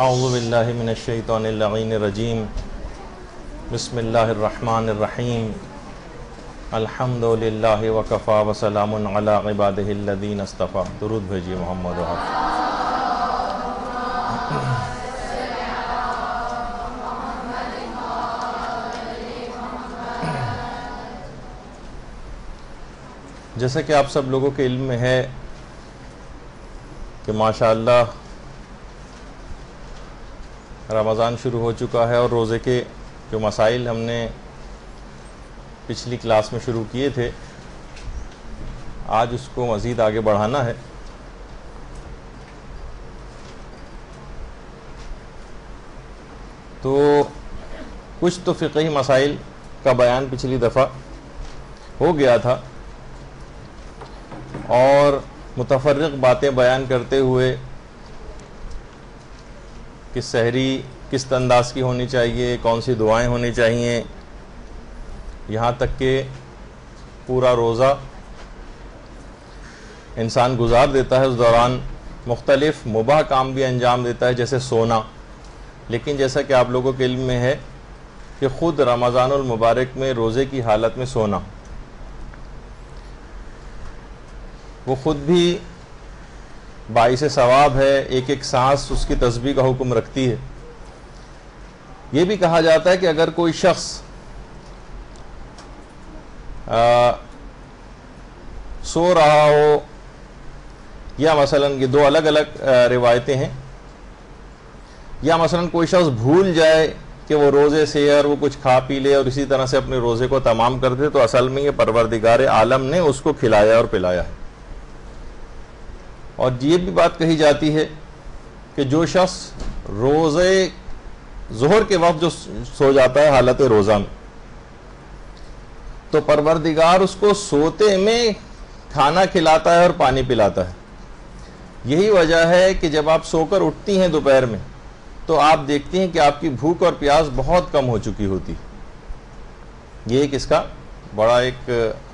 اعوذ باللہ من الشیطان اللعین الرجیم بسم اللہ الرحمن الرحیم الحمد للہ وکفا وسلام علی عبادہ الذین اصطفیٰ. درود بھیجیے محمد وحف. جیسا کہ آپ سب لوگوں کے علم میں ہے کہ ماشاءاللہ رمضان شروع ہو چکا ہے اور روزے کے جو مسائل ہم نے پچھلی کلاس میں شروع کیے تھے آج اس کو مزید آگے بڑھانا ہے. تو کچھ تو فقہی مسائل کا بیان پچھلی دفعہ ہو گیا تھا اور متفرق باتیں بیان کرتے ہوئے کہ سحری کس انداز کی ہونی چاہیے، کون سی دعائیں ہونی چاہیے، یہاں تک کہ پورا روزہ انسان گزار دیتا ہے، اس دوران مختلف مباح کام بھی انجام دیتا ہے جیسے سونا. لیکن جیسا کہ آپ لوگوں کے علم میں ہے کہ خود رمضان المبارک میں روزے کی حالت میں سونا وہ خود بھی باعث ثواب ہے، ایک ایک سانس اس کی تسبیح کا حکم رکھتی ہے. یہ بھی کہا جاتا ہے کہ اگر کوئی شخص سو رہا ہو، یا مثلا یہ دو الگ الگ روایتیں ہیں، یا مثلا کوئی شخص بھول جائے کہ وہ روزے سے اور وہ کچھ کھا پی لے اور اسی طرح سے اپنے روزے کو تمام کر دے، تو اصل میں یہ پروردگار عالم نے اس کو کھلایا اور پلایا ہے. اور یہ بھی بات کہی جاتی ہے کہ جو شخص روزے ظہر کے وقت جو سو جاتا ہے حالت روزہ میں، تو پروردگار اس کو سوتے میں کھانا کھلاتا ہے اور پانی پلاتا ہے. یہی وجہ ہے کہ جب آپ سو کر اٹھتی ہیں دوپہر میں تو آپ دیکھتی ہیں کہ آپ کی بھوک اور پیاس بہت کم ہو چکی ہوتی. یہ ایک اس کا بڑا ایک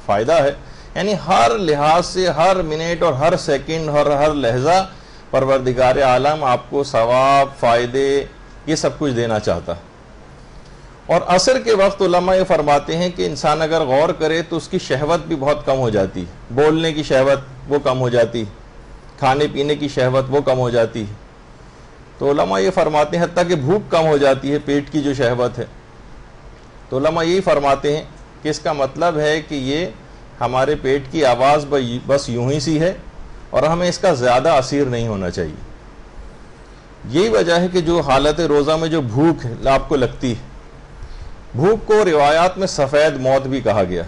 فائدہ ہے. یعنی ہر لحاظ سے ہر منٹ اور ہر سیکنڈ اور ہر لحظہ پروردگار عالم آپ کو ثواب، فائدے، یہ سب کچھ دینا چاہتا ہے. اور عصر کے وقت علماء یہ فرماتے ہیں کہ انسان اگر غور کرے تو اس کی شہوت بھی بہت کم ہو جاتی ہے. بولنے کی شہوت وہ کم ہو جاتی ہے، کھانے پینے کی شہوت وہ کم ہو جاتی ہے. تو علماء یہ فرماتے ہیں حتیٰ کہ بھوک کم ہو جاتی ہے، پیٹ کی جو شہوت ہے. تو علماء یہی فرماتے ہیں کہ اس کا مطلب ہے کہ یہ ہمارے پیٹ کی آواز بس یوں ہی سی ہے اور ہمیں اس کا زیادہ اسیر نہیں ہونا چاہیے. یہی وجہ ہے کہ جو حالت روزہ میں جو بھوک آپ کو لگتی ہے، بھوک کو روایات میں سفید موت بھی کہا گیا،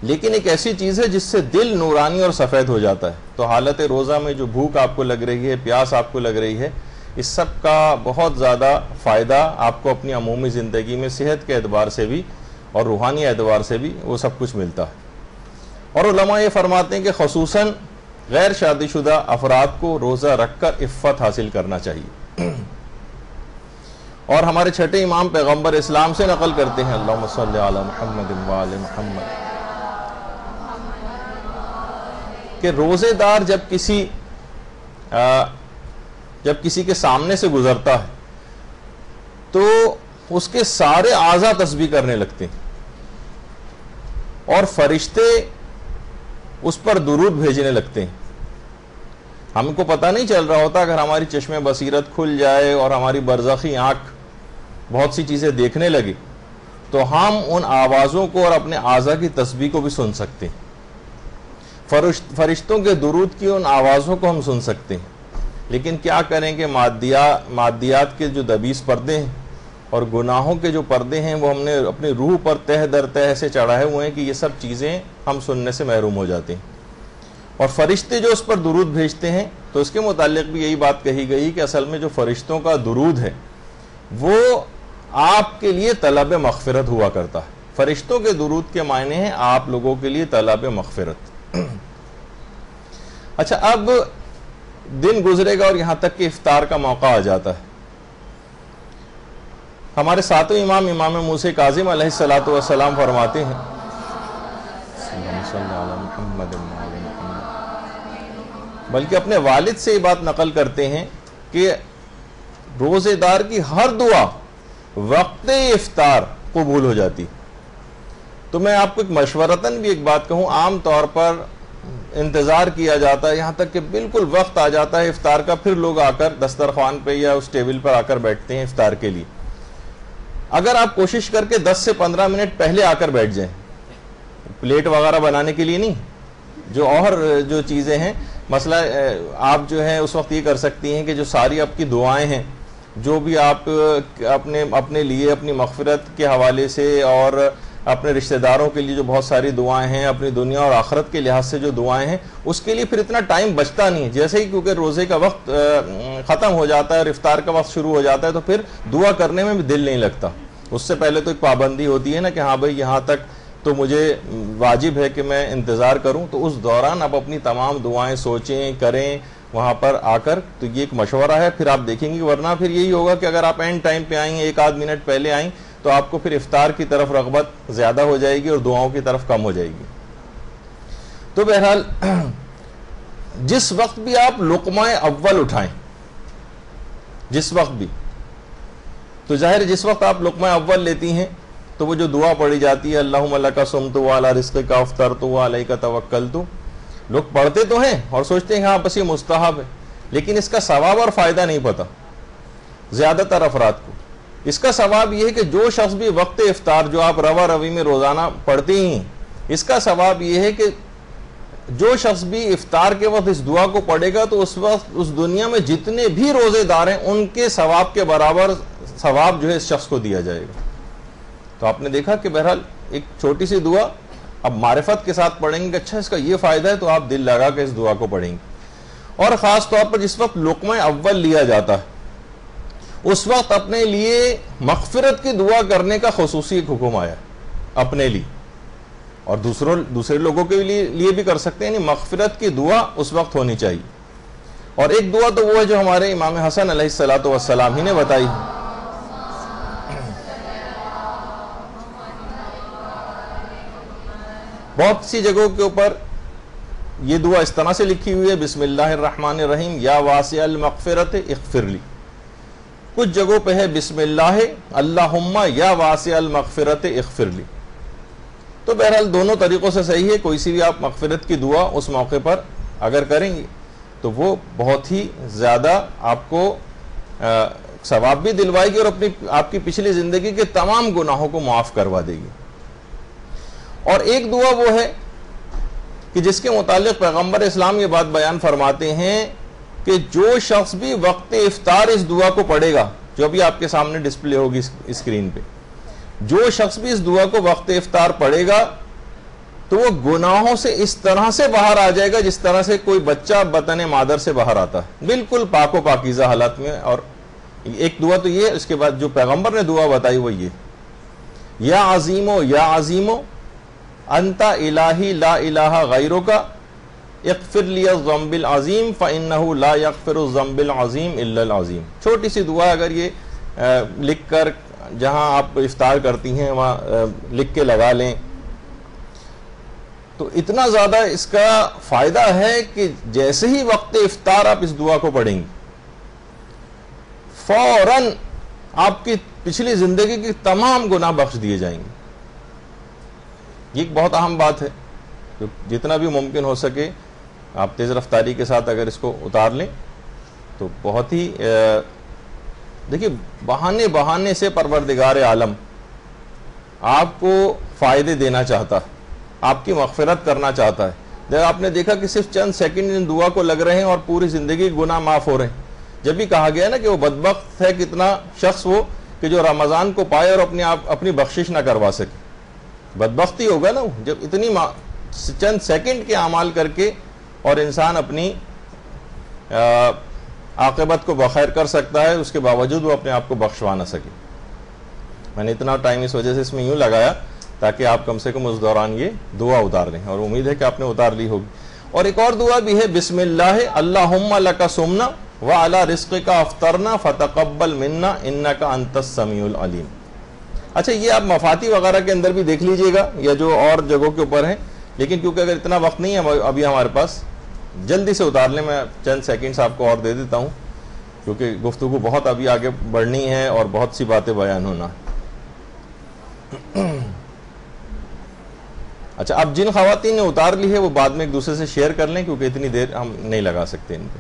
لیکن ایک ایسی چیز ہے جس سے دل نورانی اور سفید ہو جاتا ہے. تو حالت روزہ میں جو بھوک آپ کو لگ رہی ہے، پیاس آپ کو لگ رہی ہے، اس سب کا بہت زیادہ فائدہ آپ کو اپنی عمومی زندگی میں صحت کے اعتبار سے بھی اور روحانی اعتبار سے بھی وہ سب کچھ ملتا ہے. اور علماء یہ فرماتے ہیں کہ خصوصاً غیر شادی شدہ افراد کو روزہ رکھ کر عفت حاصل کرنا چاہیے. اور ہمارے چھٹے امام پیغمبر اسلام سے نقل کرتے ہیں، اللہم صلی علی محمد وآل محمد، کہ روزے دار جب کسی کے سامنے سے گزرتا ہے تو اس کے سارے اعضاء تسبیح کرنے لگتے ہیں اور فرشتے اس پر درود بھیجنے لگتے ہیں. ہم کو پتہ نہیں چل رہا ہوتا، اگر ہماری چشم بصیرت کھل جائے اور ہماری برزخی آنکھ بہت سی چیزیں دیکھنے لگے تو ہم ان آوازوں کو اور اپنے اعضاء کی تسبیح کو بھی سن سکتے ہیں. فرشتوں کے درود کی ان آوازوں کو ہم سن سکتے ہیں. لیکن کیا کریں کہ مادیات کے جو دبیس پردے ہیں اور گناہوں کے جو پردے ہیں وہ ہم نے اپنی روح پر تہ در تہ سے چڑھائے ہوئے ہیں کہ یہ سب چیزیں ہم سننے سے محروم ہو جاتے ہیں. اور فرشتے جو اس پر درود بھیجتے ہیں تو اس کے متعلق بھی یہی بات کہی گئی کہ اصل میں جو فرشتوں کا درود ہے وہ آپ کے لیے طلب مغفرت ہوا کرتا ہے. فرشتوں کے درود کے معنی ہیں آپ لوگوں کے لیے طلب مغفرت. اچھا، اب دن گزرے گا اور یہاں تک کہ افطار کا موقع آ جاتا ہے. ہمارے ساتویں امام موسیٰ کاظم علیہ السلام فرماتے ہیں، بلکہ اپنے والد سے یہ بات نقل کرتے ہیں کہ روزے دار کی ہر دعا وقت افطار قبول ہو جاتی. تو میں آپ کو ایک مشورتاً بھی ایک بات کہوں, عام طور پر انتظار کیا جاتا ہے یہاں تک کہ بالکل وقت آ جاتا ہے افطار کا, پھر لوگ آ کر دسترخوان پہ یا اس ٹیبل پر آ کر بیٹھتے ہیں افطار کے لیے. اگر آپ کوشش کر کے 10 سے 15 منٹ پہلے آ کر بیٹھ جائیں, پلیٹ وغیرہ بنانے کے لیے نہیں, جو چیزیں ہیں, مسئلہ آپ جو ہے اس وقت یہ کر سکتی ہیں کہ جو ساری آپ کی دعائیں ہیں, جو بھی آپ اپنے لیے اپنی مغفرت کے حوالے سے اور اپنے رشتہ داروں کے لیے جو بہت ساری دعائیں ہیں, اپنی دنیا اور آخرت کے لحاظ سے جو دعائیں ہیں, اس کے لیے پھر اتنا ٹائم بچتا نہیں ہے. جیسے ہی کیونکہ روزے کا وقت ختم ہو جاتا ہے اور افطار کا وقت شروع ہو جاتا ہے, تو پھر دعا کرنے میں بھی دل نہیں لگتا. اس سے پہلے تو ایک پابندی ہوتی ہے نا کہ ہاں بھائی یہاں تک تو مجھے واجب ہے کہ میں انتظار کروں, تو اس دوران آپ اپنی تمام دعائیں سوچیں, کریں وہاں پر آ کر. تو یہ ایک مشورہ ہے. پھر آپ دیکھیں گے, ورنہ پھر یہی ہوگا کہ اگر آپ اینڈ ٹائم پہ آئیں, ایک آدھ منٹ پہلے آئیں, تو آپ کو پھر افطار کی طرف رغبت زیادہ ہو جائے گی اور دعاؤں کی طرف کم ہو جائے گی. تو بہرحال جس وقت بھی آپ لقمہ اول اٹھائیں, جس وقت بھی, تو ظاہر جس وقت آپ لقمہ اول لیتی ہیں تو وہ جو دعا پڑھی جاتی ہے, اللہم لک صمت وعلی رزقک افطرت وعلیک توکلت, لوگ پڑھتے تو ہیں اور سوچتے ہیں ہاں بس یہ مستحب ہے, لیکن اس کا ثواب اور فائدہ نہیں پتہ زیادہ تر افراد کو. اس کا ثواب یہ ہے کہ جو شخص بھی وقت افطار, جو آپ روا روی میں روزانہ پڑھتے ہی ہیں, اس کا ثواب یہ ہے کہ جو شخص بھی افطار کے وقت اس دعا کو پڑھے گا تو اس وقت اس دنیا میں جتنے بھی روزے دار ہیں ان کے ثواب کے برابر ثواب جو ہے اس شخص کو دیا جائے گا. تو آپ نے دیکھا کہ بہرحال ایک چھوٹی سی دعا اب معرفت کے ساتھ پڑھیں گے کہ اچھا اس کا یہ فائدہ ہے, تو آپ دل لگا کے اس دعا کو پڑھیں گے. اور خاص طور پر جس وقت لقمہ اول لیا جاتا ہے, اس وقت اپنے لیے مغفرت کی دعا کرنے کا خصوصی ایک حکم آیا اپنے لیے, اور دوسرے لوگوں کے لیے بھی کر سکتے ہیں. یعنی مغفرت کی دعا اس وقت ہونی چاہیے. اور ایک دعا تو وہ ہے جو ہمارے امام حسن علیہ السلام ہی نے بتائی. بہت سی جگہوں کے اوپر یہ دعا اس طرح سے لکھی ہوئی ہے, بسم اللہ الرحمن الرحیم یا واسع المغفرت اغفر لی. کچھ جگہوں پہ ہے بسم اللہ اللہم یا واسع المغفرت اغفر لی. تو بہرحال دونوں طریقوں سے صحیح ہے. کوئی سی بھی آپ مغفرت کی دعا اس موقع پر اگر کریں گے تو وہ بہت ہی زیادہ آپ کو ثواب بھی دلوائے گی اور آپ کی پچھلی زندگی کے تمام گناہوں کو معاف کروا دے گی. اور ایک دعا وہ ہے کہ جس کے متعلق پیغمبر اسلام یہ بات بیان فرماتے ہیں کہ جو شخص بھی وقت افطار اس دعا کو پڑھے گا, جو ابھی آپ کے سامنے ڈسپلے ہوگی اسکرین پہ, جو شخص بھی اس دعا کو وقت افطار پڑھے گا تو وہ گناہوں سے اس طرح سے باہر آ جائے گا جس طرح سے کوئی بچہ بطن مادر سے باہر آتا ہے, بالکل پاک و پاکیزہ حالت میں. اور ایک دعا تو یہ, اس کے بعد جو پیغمبر نے دعا بتائی وہ یہ, یا عظیمو یا عظیمو انت الہی لا الہ غیرک اغفر لی الذنب العظیم فانہ لا یغفر الذنب العظیم الا العظیم. چھوٹی سی دعا, اگر یہ لکھ کر جہاں آپ افطار کرتی ہیں وہاں لکھ کے لگا لیں تو اتنا زیادہ اس کا فائدہ ہے کہ جیسے ہی وقت افطار آپ اس دعا کو پڑھیں گے فوراً آپ کی پچھلی زندگی کے تمام گناہ بخش دیے جائیں گے. یہ ایک بہت اہم بات ہے, جتنا بھی ممکن ہو سکے آپ تیز رفتاری کے ساتھ اگر اس کو اتار لیں تو بہت ہی دیکھیے بہانے سے پروردگار عالم آپ کو فائدے دینا چاہتا, آپ کی مغفرت کرنا چاہتا ہے. جب آپ نے دیکھا کہ صرف چند سیکنڈ ان دعا کو لگ رہے ہیں اور پوری زندگی گناہ معاف ہو رہے ہیں. جب بھی کہا گیا نا کہ وہ بدبخت ہے کتنا شخص وہ کہ جو رمضان کو پائے اور اپنی بخشش نہ کروا سکے, بدبختی ہوگا نا جب اتنی چند سیکنڈ کے اعمال کر کے اور انسان اپنی عاقبت کو بخیر کر سکتا ہے, اس کے باوجود وہ اپنے آپ کو بخشوا نہ سکے. میں نے اتنا ٹائم اس وجہ سے اس میں یوں لگایا تاکہ آپ کم سے کم اس دوران یہ دعا اتار لیں, اور امید ہے کہ آپ نے اتار لی ہوگی. اور ایک اور دعا بھی ہے, بسم اللہ اللہم لک صمنا وعلی رزقک افطرنا فتقبل منا انک انت السمیع العلیم. اچھا یہ آپ مفاتی وغیرہ کے اندر بھی دیکھ لیجئے گا یا جو اور جگہوں کے اوپر ہیں, لیکن کیونکہ اگر اتنا وقت نہیں ہے ابھی ہمارے پاس, جلدی سے اتار لیں, میں چند سیکنڈز آپ کو اور دے دیتا ہوں. کیونکہ گفتگو بہت ابھی آگے بڑھنی ہے اور بہت سی باتیں بیان ہونا. اچھا، اب جن خواتین نے اتار لی ہے وہ بعد میں ایک دوسرے سے شیئر کر لیں کیونکہ اتنی دیر ہم نہیں لگا سکتے ان پہ.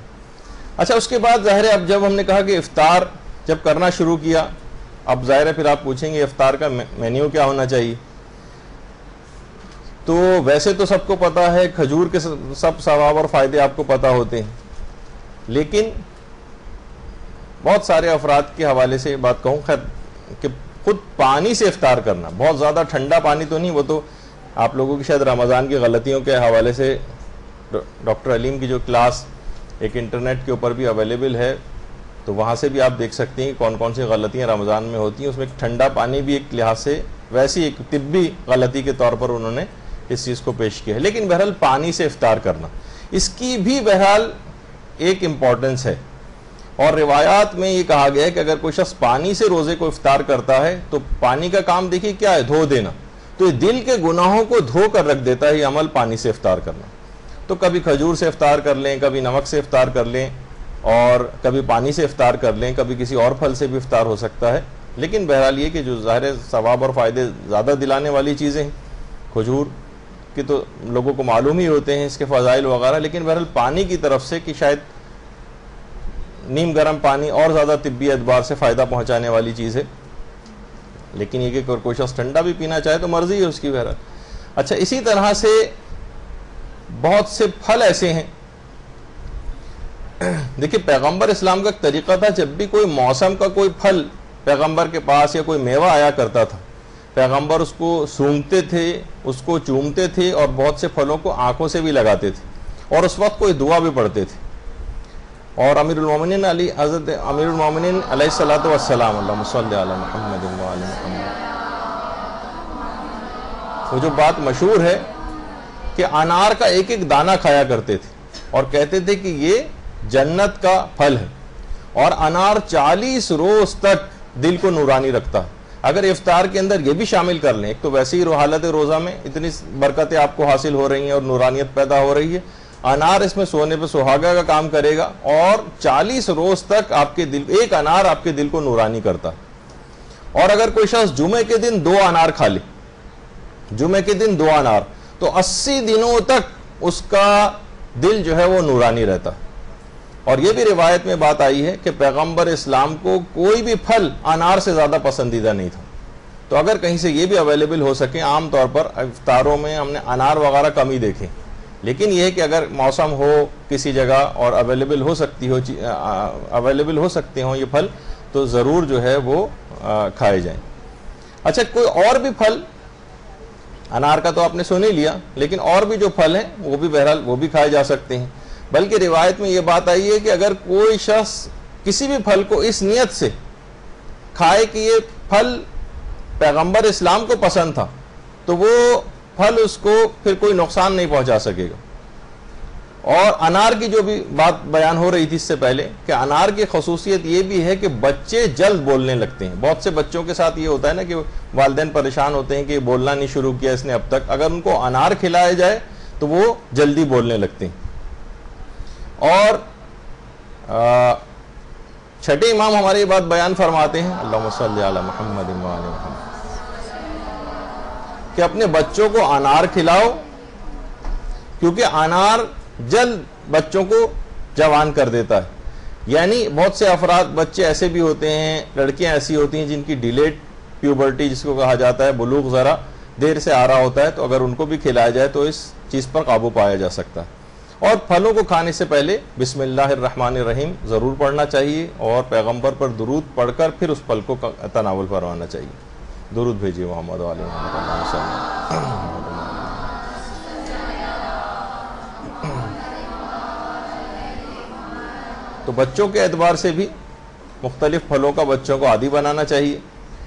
اچھا، اس کے بعد ظاہر ہے اب جب ہم نے کہا کہ افطار جب کرنا شروع کیا، اب ظاہر ہے پھر آپ پوچھیں گے افطار کا مینیو کیا ہونا چاہیے. تو ویسے تو سب کو پتا ہے کھجور کے سب ثواب اور فائدے آپ کو پتا ہوتے ہیں، لیکن بہت سارے افراد کے حوالے سے بات کہوں خیر کہ خود پانی سے افطار کرنا، بہت زیادہ ٹھنڈا پانی تو نہیں، وہ تو آپ لوگوں کی شاید رمضان کی غلطیوں کے حوالے سے ڈاکٹر علیم کی جو کلاس ایک انٹرنیٹ کے اوپر بھی اویلیبل ہے تو وہاں سے بھی آپ دیکھ سکتے ہیں کون کون سی غلطیاں رمضان میں ہوتی ہیں. اس میں ٹھنڈا پانی بھی ایک لحاظ سے ویسی ایک طبی غلطی کے طور پر انہوں نے اس چیز کو پیش کیا ہے. لیکن بہرحال پانی سے افطار کرنا اس کی بھی بہرحال ایک امپورٹنس ہے، اور روایات میں یہ کہا گیا ہے کہ اگر کوئی شخص پانی سے روزے کو افطار کرتا ہے تو پانی کا کام دیکھیے کیا ہے، دھو دینا. تو یہ دل کے گناہوں کو دھو کر رکھ دیتا ہے یہ عمل پانی سے افطار کرنا. تو کبھی کھجور سے افطار کر لیں، کبھی نمک سے افطار کر لیں، اور کبھی پانی سے افطار کر لیں، کبھی کسی اور پھل سے بھی افطار ہو سکتا ہے. لیکن بہرحال یہ کہ جو ظاہر ثواب اور فائدے زیادہ دلانے والی چیزیں ہیں، کھجور کی تو لوگوں کو معلوم ہی ہوتے ہیں اس کے فضائل وغیرہ، لیکن بہرحال پانی کی طرف سے کہ شاید نیم گرم پانی اور زیادہ طبی اعتبار سے فائدہ پہنچانے والی چیز ہے. لیکن یہ کہ کوئی شخص ٹھنڈا بھی پینا چاہے تو مرضی ہے اس کی بہرحال. اچھا، اسی طرح سے بہت سے پھل ایسے ہیں. دیکھیے پیغمبر اسلام کا ایک طریقہ تھا، جب بھی کوئی موسم کا کوئی پھل پیغمبر کے پاس یا کوئی میوہ آیا کرتا تھا، پیغمبر اس کو سونگھتے تھے، اس کو چومتے تھے، اور بہت سے پھلوں کو آنکھوں سے بھی لگاتے تھے، اور اس وقت کوئی دعا بھی پڑھتے تھے. اور امیر المومنین حضرت امیر المومنین علیہ الصلوۃ والسلام اللہم صلی علی محمد وعلی محمد، وہ جو بات مشہور ہے کہ انار کا ایک ایک دانہ کھایا کرتے تھے اور کہتے تھے کہ یہ جنت کا پھل ہے، اور انار 40 روز تک دل کو نورانی رکھتا ہے. اگر افطار کے اندر یہ بھی شامل کر لیں، ایک تو ویسے ہی حالت روزہ میں اتنی برکتیں آپ کو حاصل ہو رہی ہیں اور نورانیت پیدا ہو رہی ہے، انار اس میں سونے پہ سہاگا کا کام کرے گا، اور 40 روز تک آپ کے دل، ایک انار آپ کے دل کو نورانی کرتا. اور اگر کوئی شخص جمعے کے دن 2 انار کھا لے، جمعے کے دن 2 انار، تو 80 دنوں تک اس کا دل جو ہے وہ نورانی رہتا. اور یہ بھی روایت میں بات آئی ہے کہ پیغمبر اسلام کو کوئی بھی پھل انار سے زیادہ پسندیدہ نہیں تھا. تو اگر کہیں سے یہ بھی اویلیبل ہو سکے، عام طور پر افطاروں میں ہم نے انار وغیرہ کم ہی دیکھے، لیکن یہ ہے کہ اگر موسم ہو کسی جگہ اور اویلیبل ہو سکتے ہوں یہ پھل، تو ضرور جو ہے وہ کھائے جائیں. اچھا، کوئی اور بھی پھل، انار کا تو آپ نے سن ہی لیا، لیکن اور بھی جو پھل ہیں وہ بھی بہرحال وہ بھی کھائے جا سکتے ہیں. بلکہ روایت میں یہ بات آئی ہے کہ اگر کوئی شخص کسی بھی پھل کو اس نیت سے کھائے کہ یہ پھل پیغمبر اسلام کو پسند تھا، تو وہ پھل اس کو پھر کوئی نقصان نہیں پہنچا سکے گا. اور انار کی جو بھی بات بیان ہو رہی تھی اس سے پہلے کہ انار کی خصوصیت یہ بھی ہے کہ بچے جلد بولنے لگتے ہیں. بہت سے بچوں کے ساتھ یہ ہوتا ہے نا کہ والدین پریشان ہوتے ہیں کہ بولنا نہیں شروع کیا اس نے اب تک، اگر ان کو انار کھلایا جائے تو وہ جلدی بولنے لگتے ہیں. اور چھٹے امام ہماری بات بیان فرماتے ہیں اللہم صلی علی محمد وعلی محمد، کہ اپنے بچوں کو انار کھلاؤ، کیونکہ انار جلد بچوں کو جوان کر دیتا ہے. یعنی بہت سے افراد، بچے ایسے بھی ہوتے ہیں، لڑکیاں ایسی ہوتی ہیں جن کی ڈیلیڈ پیوبرٹی جس کو کہا جاتا ہے، بلوغ ذرا دیر سے آ رہا ہوتا ہے، تو اگر ان کو بھی کھلایا جائے تو اس چیز پر قابو پایا جا سکتا ہے. اور پھلوں کو کھانے سے پہلے بسم اللہ الرحمن الرحیم ضرور پڑھنا چاہیے، اور پیغمبر پر درود پڑھ کر پھر اس پھل کو تناول فرمانا چاہیے. درود بھیجیے محمد علیہ محمد. تو بچوں کے اعتبار سے بھی مختلف پھلوں کا بچوں کو عادی بنانا چاہیے،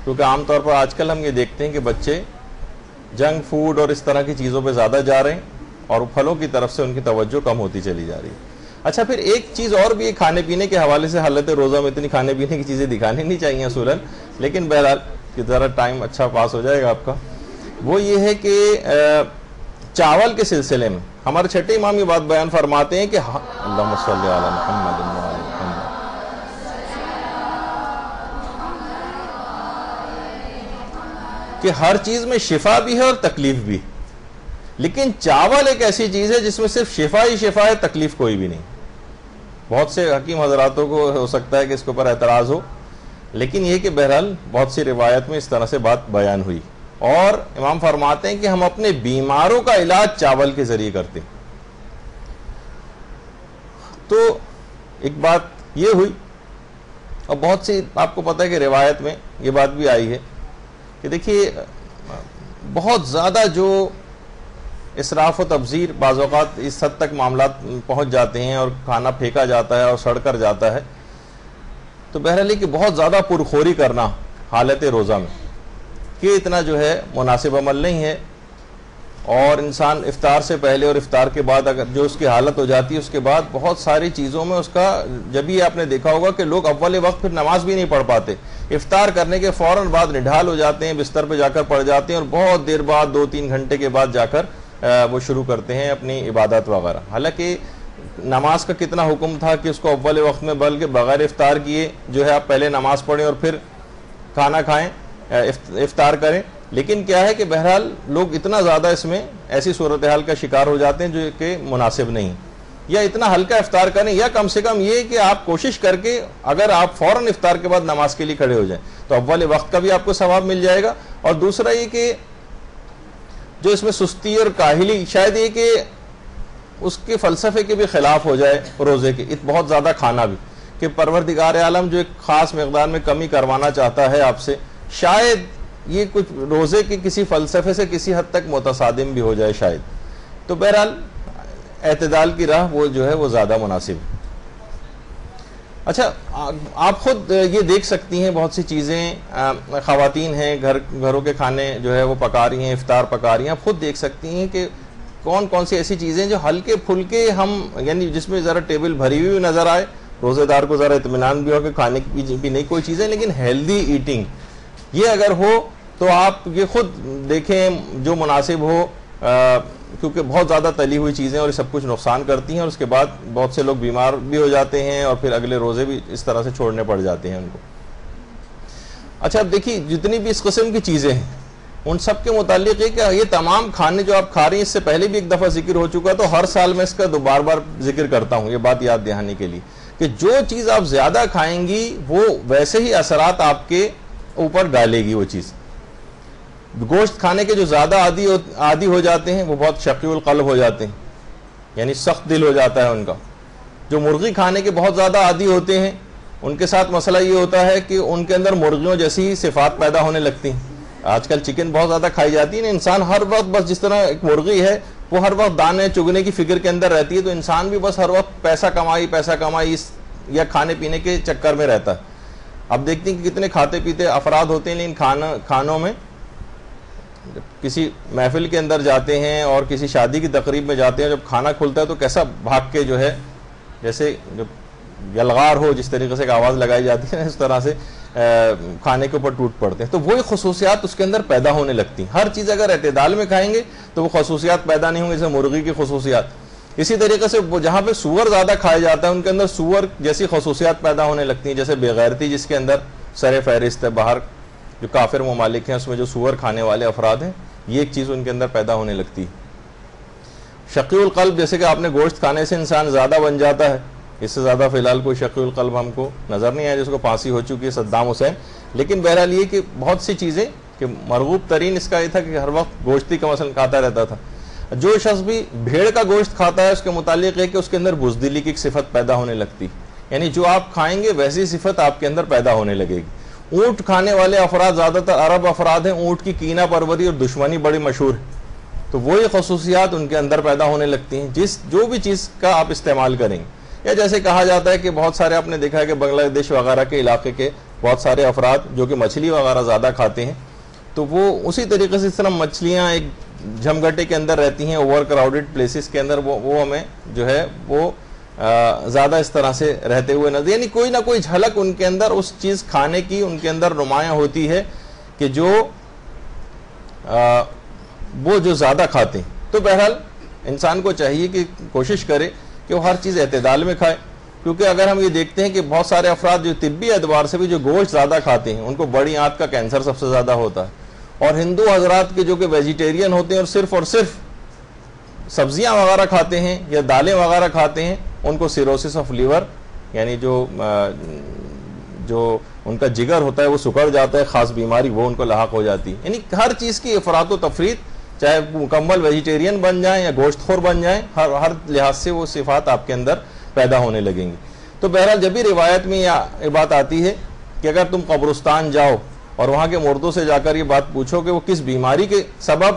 کیونکہ عام طور پر آج کل ہم یہ دیکھتے ہیں کہ بچے جنک فوڈ اور اس طرح کی چیزوں پہ زیادہ جا رہے ہیں، اور پھلوں کی طرف سے ان کی توجہ کم ہوتی چلی جا رہی ہے. اچھا، پھر ایک چیز اور بھی کھانے پینے کے حوالے سے، حالت روزہ میں اتنی کھانے پینے کی چیزیں دکھانی نہیں چاہیے اصولاً، لیکن بہرحال کہ ذرا ٹائم اچھا پاس ہو جائے گا آپ کا، وہ یہ ہے کہ چاول کے سلسلے میں ہمارے چھٹے امام یہ بات بیان فرماتے ہیں کہ اللہم صلی علی محمد وعلی محمد، کہ ہر چیز میں شفا بھی ہے اور تکلیف بھی، لیکن چاول ایک ایسی چیز ہے جس میں صرف شفا ہی شفا ہے، تکلیف کوئی بھی نہیں۔ بہت سے حکیم حضراتوں کو ہو سکتا ہے کہ اس کے اوپر اعتراض ہو، لیکن یہ کہ بہرحال بہت سی روایت میں اس طرح سے بات بیان ہوئی، اور امام فرماتے ہیں کہ ہم اپنے بیماروں کا علاج چاول کے ذریعے کرتے ہیں۔ تو ایک بات یہ ہوئی، اور بہت سی آپ کو پتہ ہے کہ روایت میں یہ بات بھی آئی ہے کہ دیکھیے بہت زیادہ جو اسراف و تبذیر بعض اوقات اس حد تک معاملات پہنچ جاتے ہیں اور کھانا پھینکا جاتا ہے اور سڑ کر جاتا ہے، تو بہرحال کہ بہت زیادہ پرخوری کرنا حالت روزہ میں کہ اتنا جو ہے مناسب عمل نہیں ہے، اور انسان افطار سے پہلے اور افطار کے بعد اگر جو اس کی حالت ہو جاتی ہے اس کے بعد بہت ساری چیزوں میں اس کا، جب ہی آپ نے دیکھا ہوگا کہ لوگ اول وقت پھر نماز بھی نہیں پڑھ پاتے، افطار کرنے کے فوراً بعد نڈھال ہو جاتے ہیں، بستر پہ جا کر پڑ جاتے ہیں، اور بہت دیر بعد 2-3 گھنٹے کے بعد جا کر وہ شروع کرتے ہیں اپنی عبادت وغیرہ۔ حالانکہ نماز کا کتنا حکم تھا کہ اس کو اول وقت میں بلکہ بغیر افطار کیے جو ہے آپ پہلے نماز پڑھیں اور پھر کھانا کھائیں، افطار کریں، لیکن کیا ہے کہ بہرحال لوگ اتنا زیادہ اس میں ایسی صورتحال کا شکار ہو جاتے ہیں جو کہ مناسب نہیں، یا اتنا ہلکا افطار کریں، یا کم سے کم یہ کہ آپ کوشش کر کے اگر آپ فوراً افطار کے بعد نماز کے لیے کھڑے ہو جائیں تو اول وقت کا بھی آپ کو ثواب مل جائے گا، اور دوسرا یہ کہ جو اس میں سستی اور کاہلی، شاید یہ کہ اس کے فلسفے کے بھی خلاف ہو جائے روزے کے، بہت زیادہ کھانا بھی، کہ پروردگار عالم جو ایک خاص مقدار میں کمی کروانا چاہتا ہے آپ سے، شاید یہ کچھ روزے کے کسی فلسفے سے کسی حد تک متصادم بھی ہو جائے شاید۔ تو بہرحال اعتدال کی راہ وہ جو ہے وہ زیادہ مناسب ہے۔ اچھا، آپ خود یہ دیکھ سکتی ہیں بہت سی چیزیں، خواتین ہیں گھروں کے کھانے جو ہے وہ پکا رہی ہیں، افطار پکا رہی ہیں، آپ خود دیکھ سکتی ہیں کہ کون کون سی ایسی چیزیں جو ہلکے پھلکے ہم، یعنی جس میں ذرا ٹیبل بھری ہوئی نظر آئے، روزے دار کو ذرا اطمینان بھی ہو کہ کھانے کی نہیں کوئی چیزیں، لیکن ہیلدی ایٹنگ یہ اگر ہو تو آپ یہ خود دیکھیں جو مناسب ہو، کیونکہ بہت زیادہ تلی ہوئی چیزیں اور یہ سب کچھ نقصان کرتی ہیں، اور اس کے بعد بہت سے لوگ بیمار بھی ہو جاتے ہیں اور پھر اگلے روزے بھی اس طرح سے چھوڑنے پڑ جاتے ہیں ان کو۔ اچھا، اب دیکھیے جتنی بھی اس قسم کی چیزیں ہیں ان سب کے متعلق ہے کہ یہ تمام کھانے جو آپ کھا رہی ہیں، اس سے پہلے بھی ایک دفعہ ذکر ہو چکا ہے، تو ہر سال میں اس کا بار بار ذکر کرتا ہوں، یہ بات یاد دہانی کے لیے کہ جو چیز آپ زیادہ کھائیں گی وہ ویسے ہی اثرات آپ کے اوپر ڈالے گی۔ وہ چیز گوشت کھانے کے جو زیادہ عادی ہو جاتے ہیں وہ بہت شقی القلب ہو جاتے ہیں، یعنی سخت دل ہو جاتا ہے ان کا۔ جو مرغی کھانے کے بہت زیادہ عادی ہوتے ہیں ان کے ساتھ مسئلہ یہ ہوتا ہے کہ ان کے اندر مرغیوں جیسی صفات پیدا ہونے لگتی ہیں۔ آج کل چکن بہت زیادہ کھائی جاتی ہے نا، انسان ہر وقت بس جس طرح ایک مرغی ہے وہ ہر وقت دانے چگنے کی فکر کے اندر رہتی ہے، تو انسان بھی بس ہر وقت پیسہ کمائی یا کھانے پینے کے چکر میں رہتا ہے۔ اب دیکھتے ہیں کہ کتنے کھاتے پیتے افراد ہوتے ہیں، لیکن کھانوں میں کسی محفل کے اندر جاتے ہیں اور کسی شادی کی تقریب میں جاتے ہیں، جب کھانا کھلتا ہے تو کیسا بھاگ کے جو ہے جیسے یلغار ہو جس طریقے سے آواز لگائی جاتی ہے اس طرح سے کھانے کے اوپر ٹوٹ پڑتے ہیں، تو وہی خصوصیات اس کے اندر پیدا ہونے لگتی ہیں۔ ہر چیز اگر اعتدال میں کھائیں گے تو وہ خصوصیات پیدا نہیں ہوں گے، جیسے مرغی کی خصوصیات۔ اسی طریقے سے جہاں پہ سور زیادہ کھایا جاتا ہے ان کے اندر سور جیسی خصوصیات پیدا ہونے لگتی ہیں، جیسے بے غیرتی جس کے اندر سر فہرست ہے، باہر جو کافر ممالک ہیں اس میں جو سور کھانے والے افراد ہیں یہ ایک چیز ان کے اندر پیدا ہونے لگتی ہے۔ شقی القلب، جیسے کہ آپ نے گوشت کھانے سے انسان زیادہ بن جاتا ہے، اس سے زیادہ فی الحال کوئی شقی القلب ہم کو نظر نہیں آیا جس کو پھانسی ہو چکی ہے، صدام حسین۔ لیکن بہرحال یہ کہ بہت سی چیزیں کہ مرغوب ترین اس کا یہ تھا کہ ہر وقت گوشت ہی کا مثلا کھاتا رہتا تھا۔ جو شخص بھی بھیڑ کا گوشت کھاتا ہے اس کے متعلق ہے کہ اس کے اندر بزدلی کی ایک صفت پیدا ہونے لگتی، یعنی جو آپ کھائیں گے ویسی صفت آپ کے اندر پیدا ہونے لگے گی۔ اونٹ کھانے والے افراد زیادہ تر عرب افراد ہیں، اونٹ کی کینہ پروری اور دشمنی بڑی مشہور ہے، تو وہی خصوصیات ان کے اندر پیدا ہونے لگتی ہیں جو بھی چیز کا آپ استعمال کریں گے۔ یا جیسے کہا جاتا ہے کہ بہت سارے آپ نے دیکھا ہے کہ بنگلہ دیش وغیرہ کے علاقے کے بہت سارے افراد جو کہ مچھلی وغیرہ زیادہ کھاتے ہیں، تو وہ اسی طریقے سے اس طرح مچھلیاں ایک جھمگٹے کے اندر رہتی ہیں، اوور کراؤڈڈ پلیسز کے اندر، وہ ہمیں جو ہے وہ زیادہ اس طرح سے رہتے ہوئے نظر، یعنی کوئی نہ کوئی جھلک ان کے اندر اس چیز کھانے کی ان کے اندر نمایاں ہوتی ہے کہ جو وہ جو زیادہ کھاتے ہیں۔ تو بہرحال انسان کو چاہیے کہ کوشش کرے کہ وہ ہر چیز اعتدال میں کھائے، کیونکہ اگر ہم یہ دیکھتے ہیں کہ بہت سارے افراد جو طبی اعتبار سے بھی جو گوشت زیادہ کھاتے ہیں ان کو بڑی آنت کا کینسر سب سے زیادہ ہوتا ہے، اور ہندو حضرات کے جو کہ ویجیٹیرین ہوتے ہیں اور صرف سبزیاں وغیرہ کھاتے ہیں یا دالیں وغیرہ کھاتے ہیں، ان کو سیروسس آف لیور یعنی جو ان کا جگر ہوتا ہے وہ سکڑ جاتا ہے، خاص بیماری وہ ان کو لاحق ہو جاتی ہے. یعنی ہر چیز کی افراط و تفریط، چاہے مکمل ویجیٹیرین بن جائیں یا گوشت خور بن جائیں، ہر لحاظ سے وہ صفات آپ کے اندر پیدا ہونے لگیں گی. تو بہرحال جب بھی روایت میں یہ بات آتی ہے کہ اگر تم قبرستان جاؤ اور وہاں کے مردوں سے جا کر یہ بات پوچھو کہ وہ کس بیماری کے سبب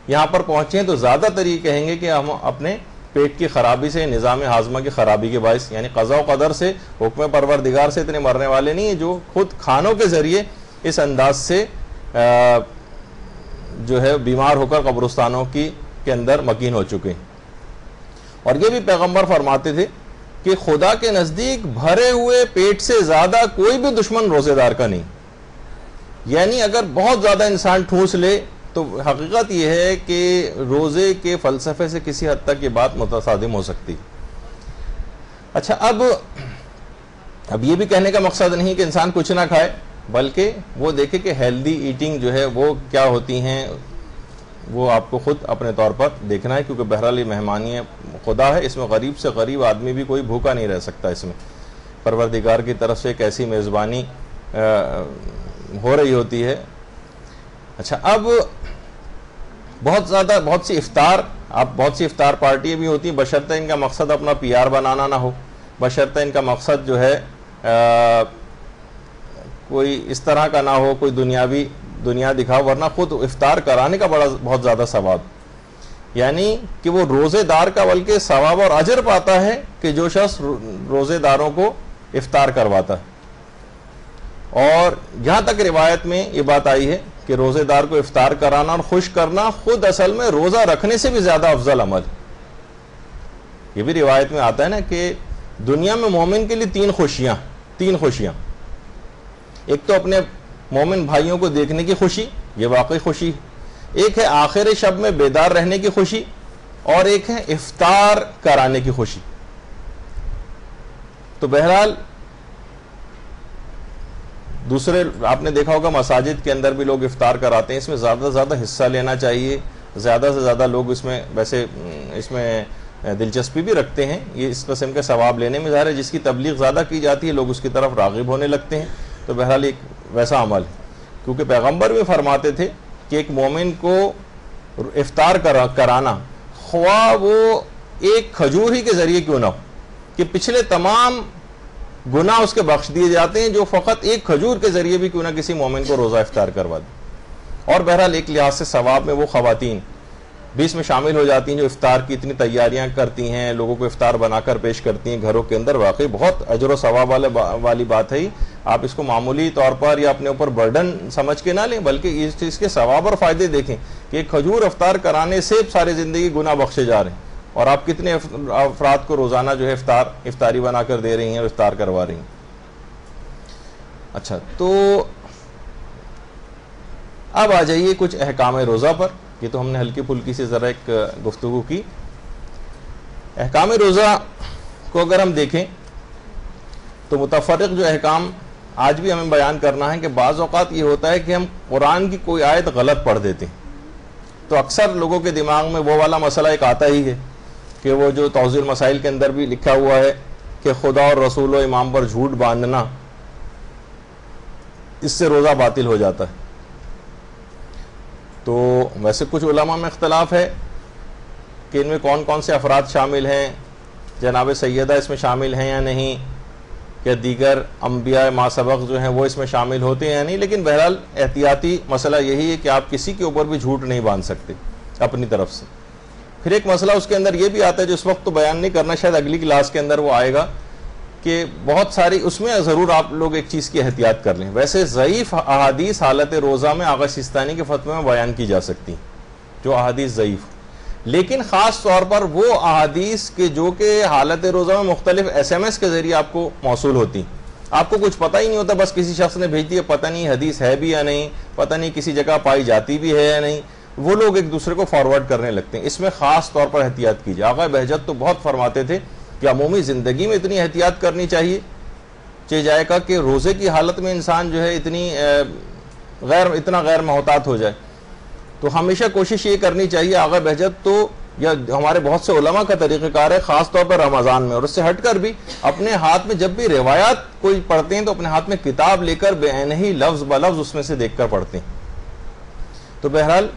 یہاں پر پہنچے ہیں، تو زیادہ تر یہ کہیں گے کہ ہم اپنے پیٹ کی خرابی سے، نظام ہاضمہ کی خرابی کے باعث، یعنی قضاء و قدر سے، حکم پروردگار سے اتنے مرنے والے نہیں ہیں جو خود کھانوں کے ذریعے اس انداز سے جو ہے بیمار ہو کر قبرستانوں کے اندر مکین ہو چکے ہیں. اور یہ بھی پیغمبر فرماتے تھے کہ خدا کے نزدیک بھرے ہوئے پیٹ سے زیادہ کوئی بھی دشمن روزے دار کا نہیں. یعنی اگر بہت زیادہ انسان ٹھوس لے تو حقیقت یہ ہے کہ روزے کے فلسفے سے کسی حد تک یہ بات متصادم ہو سکتی. اچھا، اب یہ بھی کہنے کا مقصد نہیں کہ انسان کچھ نہ کھائے، بلکہ وہ دیکھے کہ ہیلدی ایٹنگ جو ہے وہ کیا ہوتی ہیں، وہ آپ کو خود اپنے طور پر دیکھنا ہے، کیونکہ بہرحال یہ مہمانی خدا ہے، اس میں غریب سے غریب آدمی بھی کوئی بھوکا نہیں رہ سکتا. اس میں پروردگار کی طرف سے ایک ایسی میزبانی ہو رہی ہوتی ہے. اچھا، اب بہت سی افطار پارٹیاں بھی ہوتی ہیں، بشرطہ ان کا مقصد اپنا پی آر بنانا نہ ہو، بشرطہ ان کا مقصد جو ہے کوئی اس طرح کا نہ ہو، کوئی دنیا دکھاؤ، ورنہ خود افطار کرانے کا بہت زیادہ ثواب، یعنی کہ وہ روزے دار کا بلکہ ثواب اور اجر پاتا ہے کہ جو شخص روزے داروں کو افطار کرواتا ہے. اور یہاں تک روایت میں یہ بات آئی ہے کہ روزے دار کو افطار کرانا اور خوش کرنا خود اصل میں روزہ رکھنے سے بھی زیادہ افضل عمل. یہ بھی روایت میں آتا ہے نا کہ دنیا میں مومن کے لیے تین خوشیاں، ایک تو اپنے مومن بھائیوں کو دیکھنے کی خوشی، یہ واقعی خوشی، ایک ہے آخر شب میں بیدار رہنے کی خوشی، اور ایک ہے افطار کرانے کی خوشی. تو بہرحال دوسرے آپ نے دیکھا ہوگا مساجد کے اندر بھی لوگ افطار کراتے ہیں، اس میں زیادہ سے زیادہ حصہ لینا چاہیے، زیادہ سے زیادہ لوگ اس میں دلچسپی بھی رکھتے ہیں، یہ اس قسم کے ثواب لینے میں. ظاہر ہے جس کی تبلیغ زیادہ کی جاتی ہے لوگ اس کی طرف راغب ہونے لگتے ہیں. تو بہرحال ایک ویسا عمل ہے، کیونکہ پیغمبر بھی فرماتے تھے کہ ایک مومن کو افطار کرانا، خواہ وہ ایک کھجور ہی کے ذریعے کیوں نہ ہو، کہ پچھلے تمام گناہ اس کے بخش دیے جاتے ہیں جو فقط ایک کھجور کے ذریعے بھی کیوں نہ کسی مومن کو روزہ افطار کروا دے. اور بہرحال ایک لحاظ سے ثواب میں وہ خواتین بھی اس میں شامل ہو جاتی ہیں جو افطار کی اتنی تیاریاں کرتی ہیں، لوگوں کو افطار بنا کر پیش کرتی ہیں گھروں کے اندر. واقعی بہت اجر و ثواب والی بات ہے. آپ اس کو معمولی طور پر یا اپنے اوپر برڈن سمجھ کے نہ لیں، بلکہ اس چیز کے ثواب اور فائدے دیکھیں کہ ایک کھجور افطار کرانے سے ساری زندگی گناہ بخشے جا رہے ہیں، اور آپ کتنے افراد کو روزانہ جو ہے افطاری بنا کر دے رہی ہیں اور افطار کروا رہی ہیں. اچھا، تو اب آ جائیے کچھ احکام روزہ پر. یہ تو ہم نے ہلکی پھلکی سے ذرا ایک گفتگو کی. احکام روزہ کو اگر ہم دیکھیں تو متفرق جو احکام آج بھی ہمیں بیان کرنا ہے کہ بعض اوقات یہ ہوتا ہے کہ ہم قرآن کی کوئی آیت غلط پڑھ دیتے ہیں. تو اکثر لوگوں کے دماغ میں وہ والا مسئلہ ایک آتا ہی ہے کہ وہ جو توضیح المسائل کے اندر بھی لکھا ہوا ہے کہ خدا اور رسول و امام پر جھوٹ باندھنا، اس سے روزہ باطل ہو جاتا ہے. تو ویسے کچھ علماء میں اختلاف ہے کہ ان میں کون کون سے افراد شامل ہیں، جناب سیدہ اس میں شامل ہیں یا نہیں، یا دیگر انبیاء ما سبق جو ہیں وہ اس میں شامل ہوتے ہیں یا نہیں. لیکن بہرحال احتیاطی مسئلہ یہی ہے کہ آپ کسی کے اوپر بھی جھوٹ نہیں باندھ سکتے اپنی طرف سے. پھر ایک مسئلہ اس کے اندر یہ بھی آتا ہے جو اس وقت تو بیان نہیں کرنا، شاید اگلی کلاس کے اندر وہ آئے گا، کہ بہت ساری اس میں ضرور آپ لوگ ایک چیز کی احتیاط کر لیں. ویسے ضعیف احادیث حالت روزہ میں آغا سیستانی کے فتوے میں بیان کی جا سکتی ہیں، جو احادیث ضعیف، لیکن خاص طور پر وہ احادیث کے جو کہ حالت روزہ میں مختلف SMS کے ذریعے آپ کو موصول ہوتی، آپ کو کچھ پتہ ہی نہیں ہوتا، بس کسی شخص نے بھیج دی ہے، پتہ نہیں حدیث ہے بھی یا نہیں، پتہ نہیں کسی جگہ پائی جاتی بھی ہے یا نہیں، وہ لوگ ایک دوسرے کو فارورڈ کرنے لگتے ہیں. اس میں خاص طور پر احتیاط کیجیے. آقا بہجت تو بہت فرماتے تھے کہ عمومی زندگی میں اتنی احتیاط کرنی چاہیے جائے گا کہ روزے کی حالت میں انسان جو ہے اتنا غیر محتاط ہو جائے. تو ہمیشہ کوشش یہ کرنی چاہیے، آغا بہجت تو یا ہمارے بہت سے علماء کا طریقہ کار ہے خاص طور پر رمضان میں، اور اس سے ہٹ کر بھی اپنے ہاتھ میں جب بھی روایات کوئی پڑھتے ہیں تو اپنے ہاتھ میں کتاب لے کر بعینہ ہی لفظ بلفظ اس میں سے دیکھ کر پڑھتے ہیں. تو بہرحال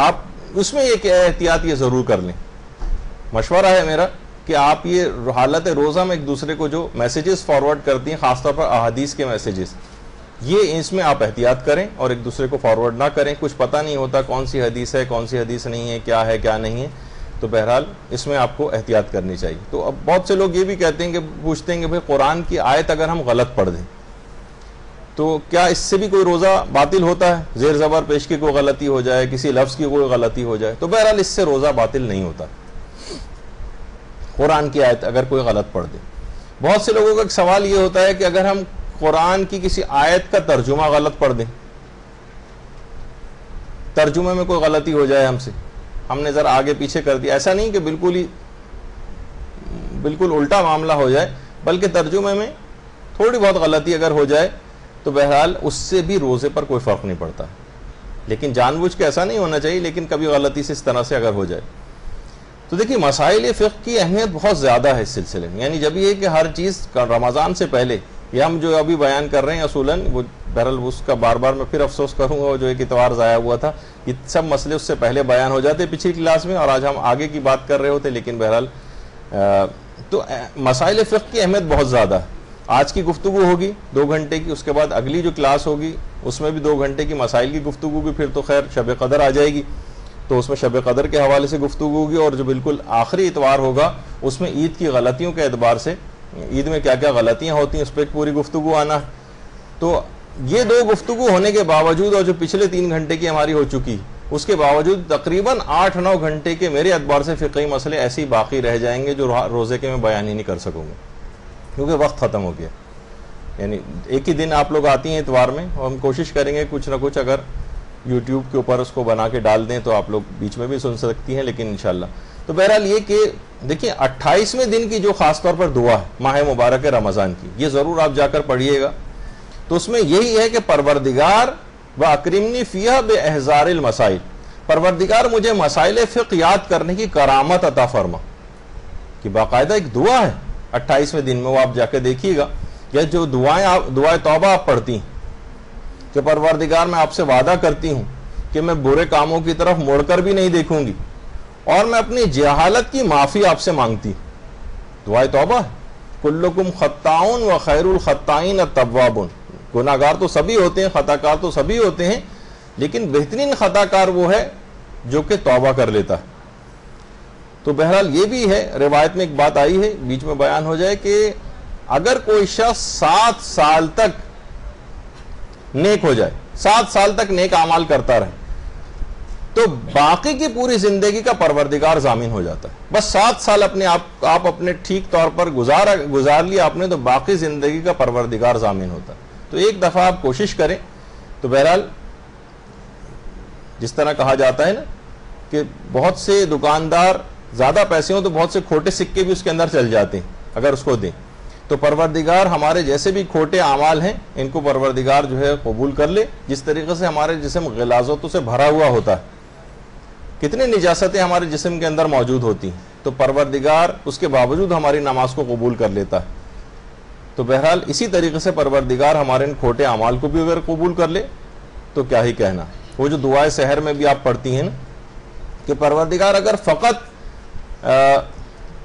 آپ اس میں ایک احتیاط یہ ضرور کر لیں. مشورہ ہے میرا کہ آپ یہ حالت روزہ میں ایک دوسرے کو جو میسیجز فارورڈ کرتی ہیں خاص طور پر احادیث کے میسیجز، یہ اس میں آپ احتیاط کریں اور ایک دوسرے کو فارورڈ نہ کریں. کچھ پتہ نہیں ہوتا کون سی حدیث ہے کون سی حدیث نہیں ہے کیا نہیں ہے، تو بہرحال اس میں آپ کو احتیاط کرنی چاہیے. تو اب بہت سے لوگ یہ بھی کہتے ہیں کہ پوچھتے ہیں کہ بھئی قرآن کی آیت اگر ہم غلط پڑھ دیں تو کیا اس سے بھی کوئی روزہ باطل ہوتا ہے؟ زیر زبر پیش کی کوئی غلطی ہو جائے، کسی لفظ کی کوئی غلطی ہو جائے، تو بہرحال اس سے روزہ باطل نہیں ہوتا قرآن کی آیت اگر کوئی غلط پڑھ دے. بہت سے لوگوں کا ایک سوال یہ ہوتا ہے کہ اگر ہم قرآن کی کسی آیت کا ترجمہ غلط پڑھ دیں، ترجمے میں کوئی غلطی ہو جائے ہم سے، ہم نے ذرا آگے پیچھے کر دیا، ایسا نہیں کہ بالکل الٹا معاملہ ہو جائے، بلکہ ترجمے میں تھوڑی بہت غلطی اگر ہو جائے تو بہرحال اس سے بھی روزے پر کوئی فرق نہیں پڑتا. لیکن جان بوجھ کے ایسا نہیں ہونا چاہیے، لیکن کبھی غلطی سے اس طرح سے اگر ہو جائے تو دیکھیے مسائل فقہ کی اہمیت بہت زیادہ ہے اس سلسلے میں. یعنی جب یہ کہ ہر چیز رمضان سے پہلے یہ ہم جو ابھی بیان کر رہے ہیں اصولاً وہ بہرحال اس کا بار بار میں پھر افسوس کروں گا جو ایک اتوار ضائع ہوا تھا، یہ سب مسئلے اس سے پہلے بیان ہو جاتے پچھلی کلاس میں اور آج ہم آگے کی بات کر رہے ہوتے. لیکن بہرحال تو مسائل فقہ کی اہمیت بہت زیادہ ہے. آج کی گفتگو ہوگی 2 گھنٹے کی، اس کے بعد اگلی جو کلاس ہوگی اس میں بھی 2 گھنٹے کی مسائل کی گفتگو بھی، پھر تو خیر شب قدر آ جائے گی تو اس میں شب قدر کے حوالے سے گفتگو ہوگی، اور جو بالکل آخری اتوار ہوگا اس میں عید کی غلطیوں کے اعتبار سے عید میں کیا کیا غلطیاں ہوتی ہیں اس پہ پوری گفتگو آنا. تو یہ 2 گفتگو ہونے کے باوجود اور جو پچھلے 3 گھنٹے کی ہماری ہو چکی اس کے باوجود تقریباً 8-9 گھنٹے کے میرے اعتبار سے فقہی مسئلے ایسے ہی باقی رہ جائیں گے جو روزے کے میں بیان ہی نہیں کر سکوں گا کیونکہ وقت ختم ہو گیا. یعنی ایک ہی دن آپ لوگ آتی ہیں اتوار میں، اور ہم کوشش کریں گے کچھ نہ کچھ اگر یوٹیوب کے اوپر اس کو بنا کے ڈال دیں تو آپ لوگ بیچ میں بھی سن سکتی ہیں، لیکن انشاءاللہ. تو بہرحال یہ کہ دیکھیں 28ویں دن کی جو خاص طور پر دعا ہے ماہ مبارک رمضان کی، یہ ضرور آپ جا کر پڑھیے گا. تو اس میں یہی ہے کہ پروردگار وَأَكْرِمْنِي فِيهَا بِإِحْضَارِ الْمَسَائِلِ، پروردگار مجھے مسائل فقہ یاد کرنے کی کرامت عطا فرما. کہ باقاعدہ ایک دعا ہے 28ویں دن میں، وہ آپ جا کے دیکھیے گا. یا جو دعائیں توبہ آپ پڑھتی ہیں کہ پروردگار میں آپ سے وعدہ کرتی ہوں کہ میں برے کاموں کی طرف مڑ کر بھی نہیں دیکھوں گی، اور میں اپنی جہالت کی معافی آپ سے مانگتی. دعائے توبہ، کلکم خطاؤن و خیر الخطائین التوابون، گناہ گار تو سبھی ہوتے ہیں، خطا کار تو سبھی ہوتے ہیں، لیکن بہترین خطا کار وہ ہے جو کہ توبہ کر لیتا ہے. تو بہرحال یہ بھی ہے، روایت میں ایک بات آئی ہے بیچ میں بیان ہو جائے کہ اگر کوئی شخص 7 سال تک نیک ہو جائے، 7 سال تک نیک اعمال کرتا رہے، تو باقی کی پوری زندگی کا پروردگار ضامن ہو جاتا ہے. بس 7 سال آپ اپنے ٹھیک طور پر گزار لیا آپ نے، تو باقی زندگی کا پروردگار ضامن ہوتا ہے. تو ایک دفعہ آپ کوشش کریں. تو بہرحال جس طرح کہا جاتا ہے نا کہ بہت سے دکاندار زیادہ پیسے ہوں تو بہت سے کھوٹے سکے بھی اس کے اندر چل جاتے ہیں اگر اس کو دیں. تو پروردگار ہمارے جیسے بھی کھوٹے اعمال ہیں ان کو پروردگار جو ہے قبول کر لے. جس طریقے سے ہمارے جسم غلاظتوں سے بھرا ہوا ہوتا ہے، کتنی نجاستیں ہمارے جسم کے اندر موجود ہوتی ہیں، تو پروردگار اس کے باوجود ہماری نماز کو قبول کر لیتا ہے. تو بہرحال اسی طریقے سے پروردگار ہمارے ان کھوٹے اعمال کو بھی اگر قبول کر لے تو کیا ہی کہنا. وہ جو دعائے سحر میں بھی آپ پڑھتی ہیں نا کہ پروردگار اگر فقط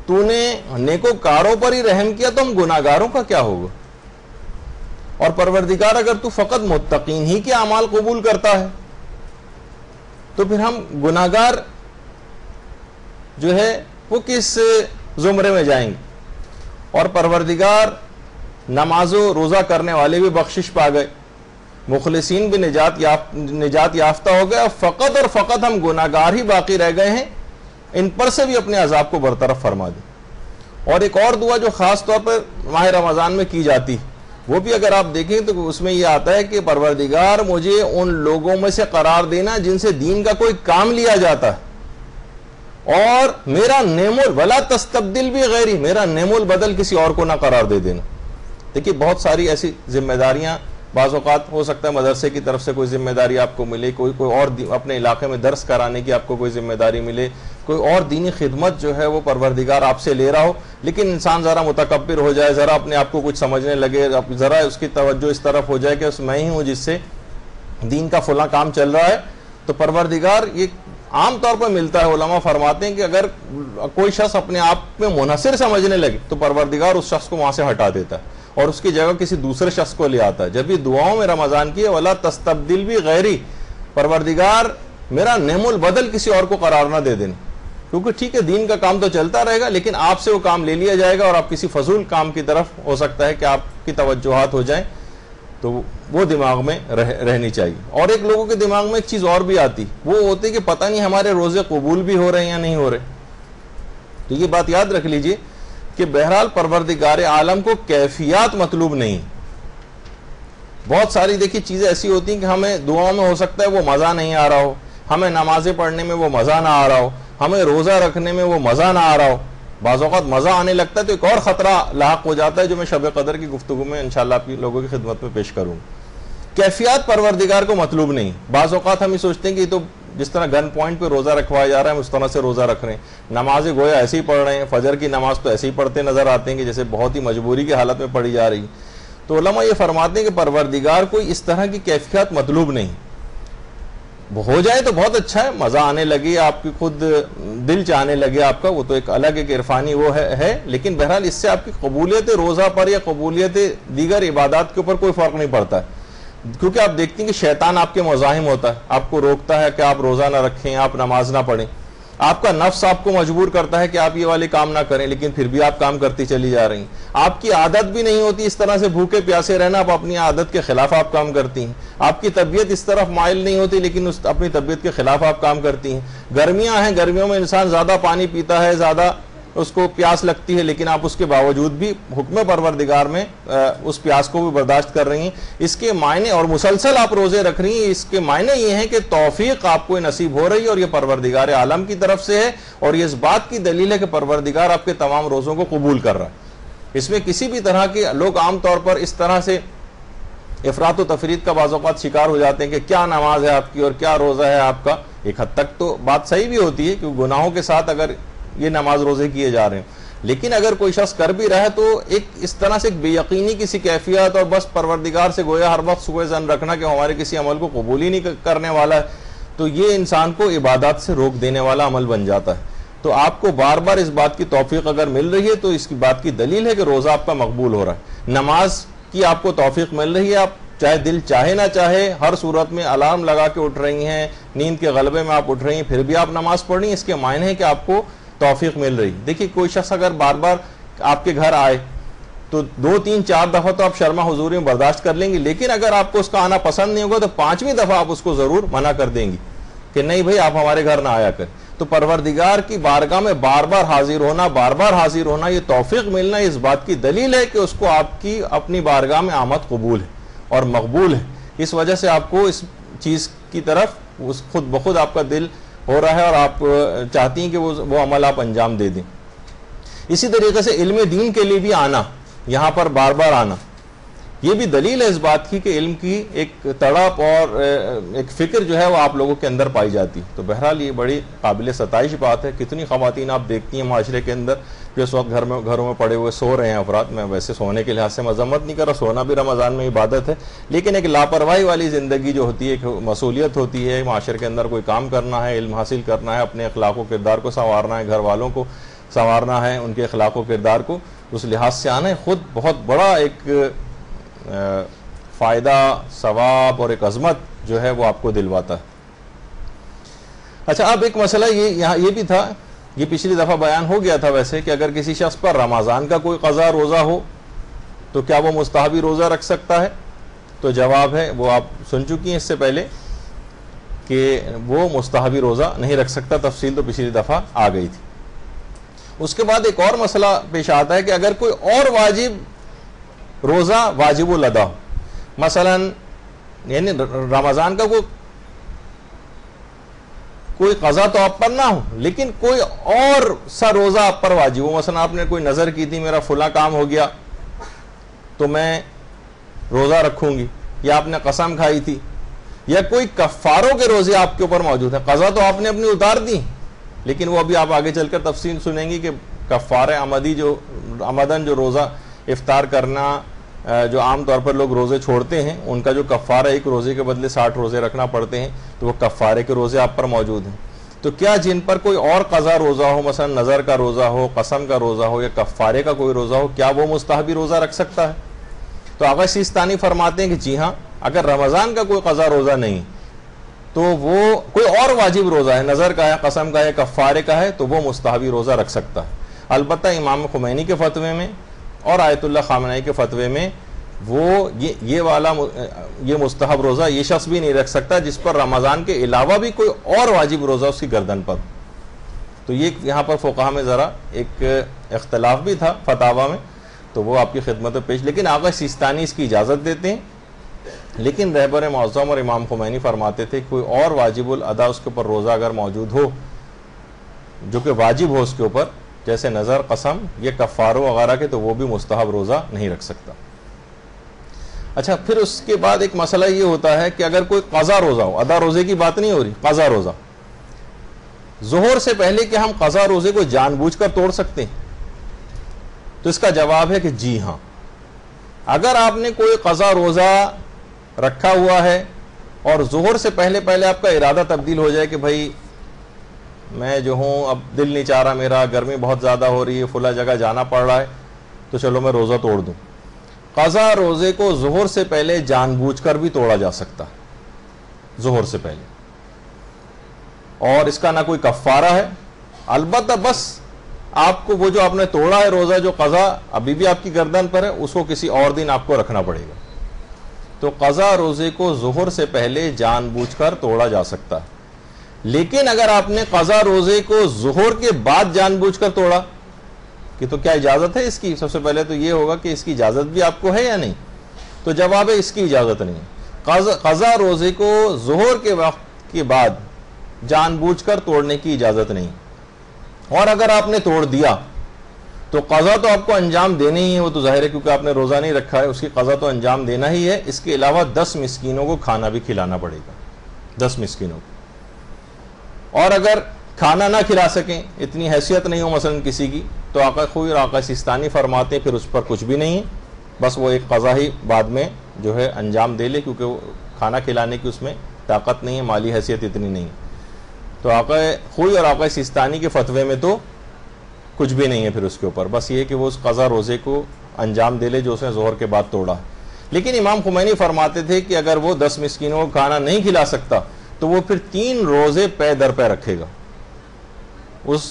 تو نے نیکوکاروں پر ہی رحم کیا تو ہم گناہگاروں کا کیا ہوگا، اور پروردگار اگر تو فقط متقین ہی کے اعمال قبول کرتا ہے تو پھر ہم گناہگار جو ہے وہ کس زمرے میں جائیں گے. اور پروردگار نماز و روزہ کرنے والے بھی بخشش پا گئے، مخلصین بھی نجات یافتہ ہو گئے، فقط اور فقط ہم گناہگار ہی باقی رہ گئے ہیں، ان پر سے بھی اپنے عذاب کو برطرف فرما دیں. اور ایک اور دعا جو خاص طور پر ماہ رمضان میں کی جاتی وہ بھی اگر آپ دیکھیں تو اس میں یہ آتا ہے کہ پروردگار مجھے ان لوگوں میں سے قرار دینا جن سے دین کا کوئی کام لیا جاتا ہے، اور میرا نعم ولا تستبدل بھی غیری، میرا نعم البدل کسی اور کو نہ قرار دے دینا. دیکھیے بہت ساری ایسی ذمہ داریاں بعض اوقات ہو سکتا ہے مدرسے کی طرف سے کوئی ذمہ داری آپ کو ملے, کوئی اور اپنے علاقے میں درس کرانے کی آپ کو کوئی ذمہ داری ملے, کوئی اور دینی خدمت جو ہے وہ پروردگار آپ سے لے رہا ہو, لیکن انسان ذرا متکبر ہو جائے, ذرا اپنے آپ کو کچھ سمجھنے لگے, ذرا اس کی توجہ اس طرف ہو جائے کہ میں ہی ہوں جس سے دین کا فلاں کام چل رہا ہے, تو پروردگار یہ عام طور پر ملتا ہے. علماء فرماتے ہیں کہ اگر کوئی شخص اپنے آپ میں منحصر سمجھنے لگے تو پروردگار اس شخص کو وہاں سے ہٹا دیتا ہے اور اس کی جگہ کسی دوسرے شخص کو لے آتا ہے. جب یہ دعاؤں میں رمضان کی ہے وَلَا تَسْتَبْدِلْ بھی غیری, پروردگار میرا نعم البدل کسی اور کو قرار نہ دے دینا, کیونکہ ٹھیک ہے دین کا کام تو چلتا رہے گا لیکن آپ سے وہ کام لے لیا جائے گا اور آپ کسی فضول کام کی طرف ہو سکتا ہے کہ آپ کی توجہات ہو جائیں, تو وہ دماغ میں رہنی چاہیے. اور ایک لوگوں کے دماغ میں ایک چیز اور بھی آتی, وہ ہوتی کہ پتہ نہیں ہمارے روزے قبول بھی ہو رہے ہیں یا نہیں ہو رہے. تو یہ بات یاد رکھ لیجئے کہ بہرحال پروردگار عالم کو کیفیات مطلوب نہیں. بہت ساری دیکھیے چیزیں ایسی ہوتی ہیں کہ ہمیں دعاؤں میں ہو سکتا ہے وہ مزہ نہیں آ رہا ہو, ہمیں نمازیں پڑھنے میں وہ مزہ نہ آ رہا ہو, ہمیں روزہ رکھنے میں وہ مزہ نہ آ رہا ہو. بعض اوقات مزہ آنے لگتا ہے تو ایک اور خطرہ لاحق ہو جاتا ہے جو میں شب قدر کی گفتگو میں انشاءاللہ آپ لوگوں کی خدمت میں پیش کروں. کیفیات پروردگار کو مطلوب نہیں. بعض اوقات ہم یہ سوچتے ہیں کہ تو جس طرح گن پوائنٹ پہ روزہ رکھوایا جا رہا ہے ہم اس طرح سے روزہ رکھ رہے ہیں, نمازیں گویا ایسے ہی پڑھ رہے ہیں, فجر کی نماز تو ایسے ہی پڑھتے نظر آتے ہیں کہ جیسے بہت ہی مجبوری کی حالت میں پڑھی جا رہی. تو علماء یہ فرماتے ہیں کہ پروردگار کو اس طرح کی کیفیات مطلوب نہیں. ہو جائے تو بہت اچھا ہے, مزہ آنے لگے, آپ کی خود دل چاہنے لگے آپ کا, وہ تو ایک الگ ایک عرفانی وہ ہے, لیکن بہرحال اس سے آپ کی قبولیت روزہ پر یا قبولیت دیگر عبادات کے اوپر کوئی فرق نہیں پڑتا ہے. کیونکہ آپ دیکھتے ہیں کہ شیطان آپ کے مزاحم ہوتا ہے, آپ کو روکتا ہے کہ آپ روزہ نہ رکھیں, آپ نماز نہ پڑھیں. آپ کا نفس آپ کو مجبور کرتا ہے کہ آپ یہ والے کام نہ کریں, لیکن پھر بھی آپ کام کرتی چلی جا رہی ہیں. آپ کی عادت بھی نہیں ہوتی اس طرح سے بھوکے پیاسے رہنا, آپ اپنی عادت کے خلاف آپ کام کرتی ہیں. آپ کی طبیعت اس طرف مائل نہیں ہوتی لیکن اپنی طبیعت کے خلاف آپ کام کرتی ہیں. گرمیاں ہیں, گرمیوں میں انسان زیادہ پانی پیتا ہے, زیادہ اس کو پیاس لگتی ہے, لیکن آپ اس کے باوجود بھی حکم پروردگار میں اس پیاس کو بھی برداشت کر رہی ہیں. اس کے معنی, اور مسلسل آپ روزے رکھ رہی ہیں, اس کے معنی یہ ہیں کہ توفیق آپ کو نصیب ہو رہی ہے اور یہ پروردگار عالم کی طرف سے ہے, اور یہ اس بات کی دلیل ہے کہ پروردگار آپ کے تمام روزوں کو قبول کر رہا ہے. اس میں کسی بھی طرح کے لوگ عام طور پر اس طرح سے افراط و تفرید کا بعض اوقات شکار ہو جاتے ہیں کہ کیا نماز ہے آپ کی اور کیا روزہ ہے آپ کا. ایک حد تک تو بات صحیح بھی ہوتی ہے کہ گناہوں کے ساتھ اگر یہ نماز روزے کیے جا رہے ہیں, لیکن اگر کوئی شخص کر بھی رہا ہے تو ایک اس طرح سے ایک بے یقینی کسی کیفیت اور بس پروردگار سے گویا ہر وقت سوء ظن رکھنا کہ ہمارے کسی عمل کو قبول ہی نہیں کرنے والا ہے, تو یہ انسان کو عبادات سے روک دینے والا عمل بن جاتا ہے. تو آپ کو بار بار اس بات کی توفیق اگر مل رہی ہے تو اس کی بات کی دلیل ہے کہ روزہ آپ کا مقبول ہو رہا ہے. نماز کی آپ کو توفیق مل رہی ہے, آپ چاہے دل چاہے نہ چاہے ہر صورت میں الارم لگا کے اٹھ رہی ہیں, نیند کے غلبے میں آپ اٹھ رہی ہیں, پھر بھی آپ نماز پڑھ رہی ہیں, اس کے معنی ہے کہ آپ کو توفیق مل رہی. دیکھیے کوئی شخص اگر بار بار آپ کے گھر آئے تو 2 3 4 دفعہ تو آپ شرما حضوری میں برداشت کر لیں گی, لیکن اگر آپ کو اس کا آنا پسند نہیں ہوگا تو 5ویں دفعہ آپ اس کو ضرور منع کر دیں گی کہ نہیں بھائی آپ ہمارے گھر نہ آیا کریں. تو پروردگار کی بارگاہ میں بار بار حاضر ہونا, یہ توفیق ملنا اس بات کی دلیل ہے کہ اس کو آپ کی اپنی بارگاہ میں آمد قبول ہے اور مقبول ہے. اس وجہ سے آپ کو اس چیز کی طرف خود بخود آپ کا دل ہو رہا ہے اور آپ چاہتی ہیں کہ وہ عمل آپ انجام دے دیں. اسی طریقے سے علم دین کے لیے بھی آنا, یہاں پر بار بار آنا, یہ بھی دلیل ہے اس بات کی کہ علم کی ایک تڑپ اور ایک فکر جو ہے وہ آپ لوگوں کے اندر پائی جاتی. تو بہرحال یہ بڑی قابل ستائش بات ہے. کتنی خواتین آپ دیکھتی ہیں معاشرے کے اندر جو اس وقت گھروں میں پڑے ہوئے سو رہے ہیں افراد. میں ویسے سونے کے لحاظ سے مذمت نہیں کر رہا, سونا بھی رمضان میں عبادت ہے, لیکن ایک لاپرواہی والی زندگی جو ہوتی ہے, ایک مسئولیت ہوتی ہے, معاشرے کے اندر کوئی کام کرنا ہے, علم حاصل کرنا ہے, اپنے اخلاق و کردار کو سنوارنا ہے, گھر والوں کو سنوارنا ہے, ان کے اخلاق و کردار کو اس لحاظ سے آنا ہے, خود بہت بڑا ایک فائدہ, ثواب اور ایک عظمت جو ہے وہ آپ کو دلواتا ہے. اچھا, اب ایک مسئلہ یہ بھی تھا, یہ پچھلی دفعہ بیان ہو گیا تھا ویسے, کہ اگر کسی شخص پر رمضان کا کوئی قضا روزہ ہو تو کیا وہ مستحبی روزہ رکھ سکتا ہے؟ تو جواب ہے, وہ آپ سن چکی ہیں اس سے پہلے, کہ وہ مستحبی روزہ نہیں رکھ سکتا. تفصیل تو پچھلی دفعہ آ گئی تھی. اس کے بعد ایک اور مسئلہ پیش آتا ہے کہ اگر کوئی اور واجب روزہ واجب الادا ہو, مثلا یعنی رمضان کا کوئی قضا تو آپ پر نہ ہو, لیکن کوئی اور سا روزہ آپ پر واجب ہو. مثلا آپ نے کوئی نظر کی تھی میرا فلاں کام ہو گیا تو میں روزہ رکھوں گی, یا آپ نے قسم کھائی تھی یا کوئی کفاروں کے روزے آپ کے اوپر موجود ہیں. قضا تو آپ نے اپنی اتار دی, لیکن وہ ابھی آپ آگے چل کر تفصیل سنیں گی کہ کفارہ عمدی جو عمدن جو روزہ افطار کرنا جو عام طور پر لوگ روزے چھوڑتے ہیں, ان کا جو کفارہ ایک روزے کے بدلے 60 روزے رکھنا پڑتے ہیں, تو وہ کفارے کے روزے آپ پر موجود ہیں. تو کیا جن پر کوئی اور قضا روزہ ہو, مثلا نظر کا روزہ ہو, قسم کا روزہ ہو یا کفارے کا کوئی روزہ ہو, کیا وہ مستحبی روزہ رکھ سکتا ہے؟ تو آغا سیستانی فرماتے ہیں کہ جی ہاں, اگر رمضان کا کوئی قضا روزہ نہیں تو وہ کوئی اور واجب روزہ ہے, نظر کا ہے, قسم کا ہے, کفارے کا ہے, تو وہ مستحبی روزہ رکھ سکتا ہے. البتہ امام خمینی کے فتوے میں اور آیت اللہ خامنئی کے فتوے میں وہ یہ مستحب روزہ یہ شخص بھی نہیں رکھ سکتا جس پر رمضان کے علاوہ بھی کوئی اور واجب روزہ اس کی گردن پر. تو یہ یہاں پر فقہا میں ذرا ایک اختلاف بھی تھا فتاوی میں, تو وہ آپ کی خدمت میں پیش. لیکن آغا سیستانی اس کی اجازت دیتے ہیں, لیکن رہبر معظم اور امام خمینی فرماتے تھے کوئی اور واجب الادا اس کے اوپر روزہ اگر موجود ہو جو کہ واجب ہو اس کے اوپر, جیسے نظر, قسم, یہ کفاروں وغیرہ کے, تو وہ بھی مستحب روزہ نہیں رکھ سکتا. اچھا, پھر اس کے بعد ایک مسئلہ یہ ہوتا ہے کہ اگر کوئی قضا روزہ ہو, ادا روزے کی بات نہیں ہو رہی, قضا روزہ, ظہر سے پہلے کہ ہم قضا روزے کو جان بوجھ کر توڑ سکتے ہیں؟ تو اس کا جواب ہے کہ جی ہاں. اگر آپ نے کوئی قضا روزہ رکھا ہوا ہے اور ظہر سے پہلے آپ کا ارادہ تبدیل ہو جائے کہ بھائی میں جو ہوں اب دل نہیں چاہ رہا میرا, گرمی بہت زیادہ ہو رہی ہے, فلاں جگہ جانا پڑ رہا ہے, تو چلو میں روزہ توڑ دوں. قضا روزے کو ظہر سے پہلے جان بوجھ کر بھی توڑا جا سکتا ہے, ظہر سے پہلے, اور اس کا نہ کوئی کفارہ ہے. البتہ بس آپ کو وہ جو آپ نے توڑا ہے روزہ, جو قضا ابھی بھی آپ کی گردن پر ہے, اس کو کسی اور دن آپ کو رکھنا پڑے گا. تو قضا روزے کو ظہر سے پہلے جان بوجھ کر توڑا جا سکتا ہے. لیکن اگر آپ نے قضا روزے کو ظہر کے بعد جان بوجھ کر توڑا کہ تو کیا اجازت ہے اس کی؟ سب سے پہلے تو یہ ہوگا کہ اس کی اجازت بھی آپ کو ہے یا نہیں. تو جواب ہے اس کی اجازت نہیں. قضا روزے کو ظہر کے وقت کے بعد جان بوجھ کر توڑنے کی اجازت نہیں. اور اگر آپ نے توڑ دیا تو قضا تو آپ کو انجام دینے ہی ہے, وہ تو ظاہر ہے کیونکہ آپ نے روزہ نہیں رکھا ہے, اس کی قضا تو انجام دینا ہی ہے. اس کے علاوہ 10 مسکینوں کو کھانا بھی کھلانا پڑے گا, 10 مسکینوں کو. اور اگر کھانا نہ کھلا سکیں, اتنی حیثیت نہیں ہو مثلا کسی کی, تو آقا خوئی اور آقا سیستانی فرماتے ہیں پھر اس پر کچھ بھی نہیں ہے, بس وہ ایک قضا ہی بعد میں جو ہے انجام دے لے, کیونکہ وہ کھانا کھلانے کی اس میں طاقت نہیں ہے, مالی حیثیت اتنی نہیں ہے. تو آقا خوئی اور آقا سیستانی کے فتوے میں تو کچھ بھی نہیں ہے پھر اس کے اوپر, بس یہ کہ وہ اس قضا روزے کو انجام دے لے جو اس نے ظہر کے بعد توڑا. لیکن امام خمینی فرماتے تھے کہ اگر وہ 10 مسکینوں کو کھانا نہیں کھلا سکتا تو وہ پھر 3 روزے پے در پے رکھے گا اس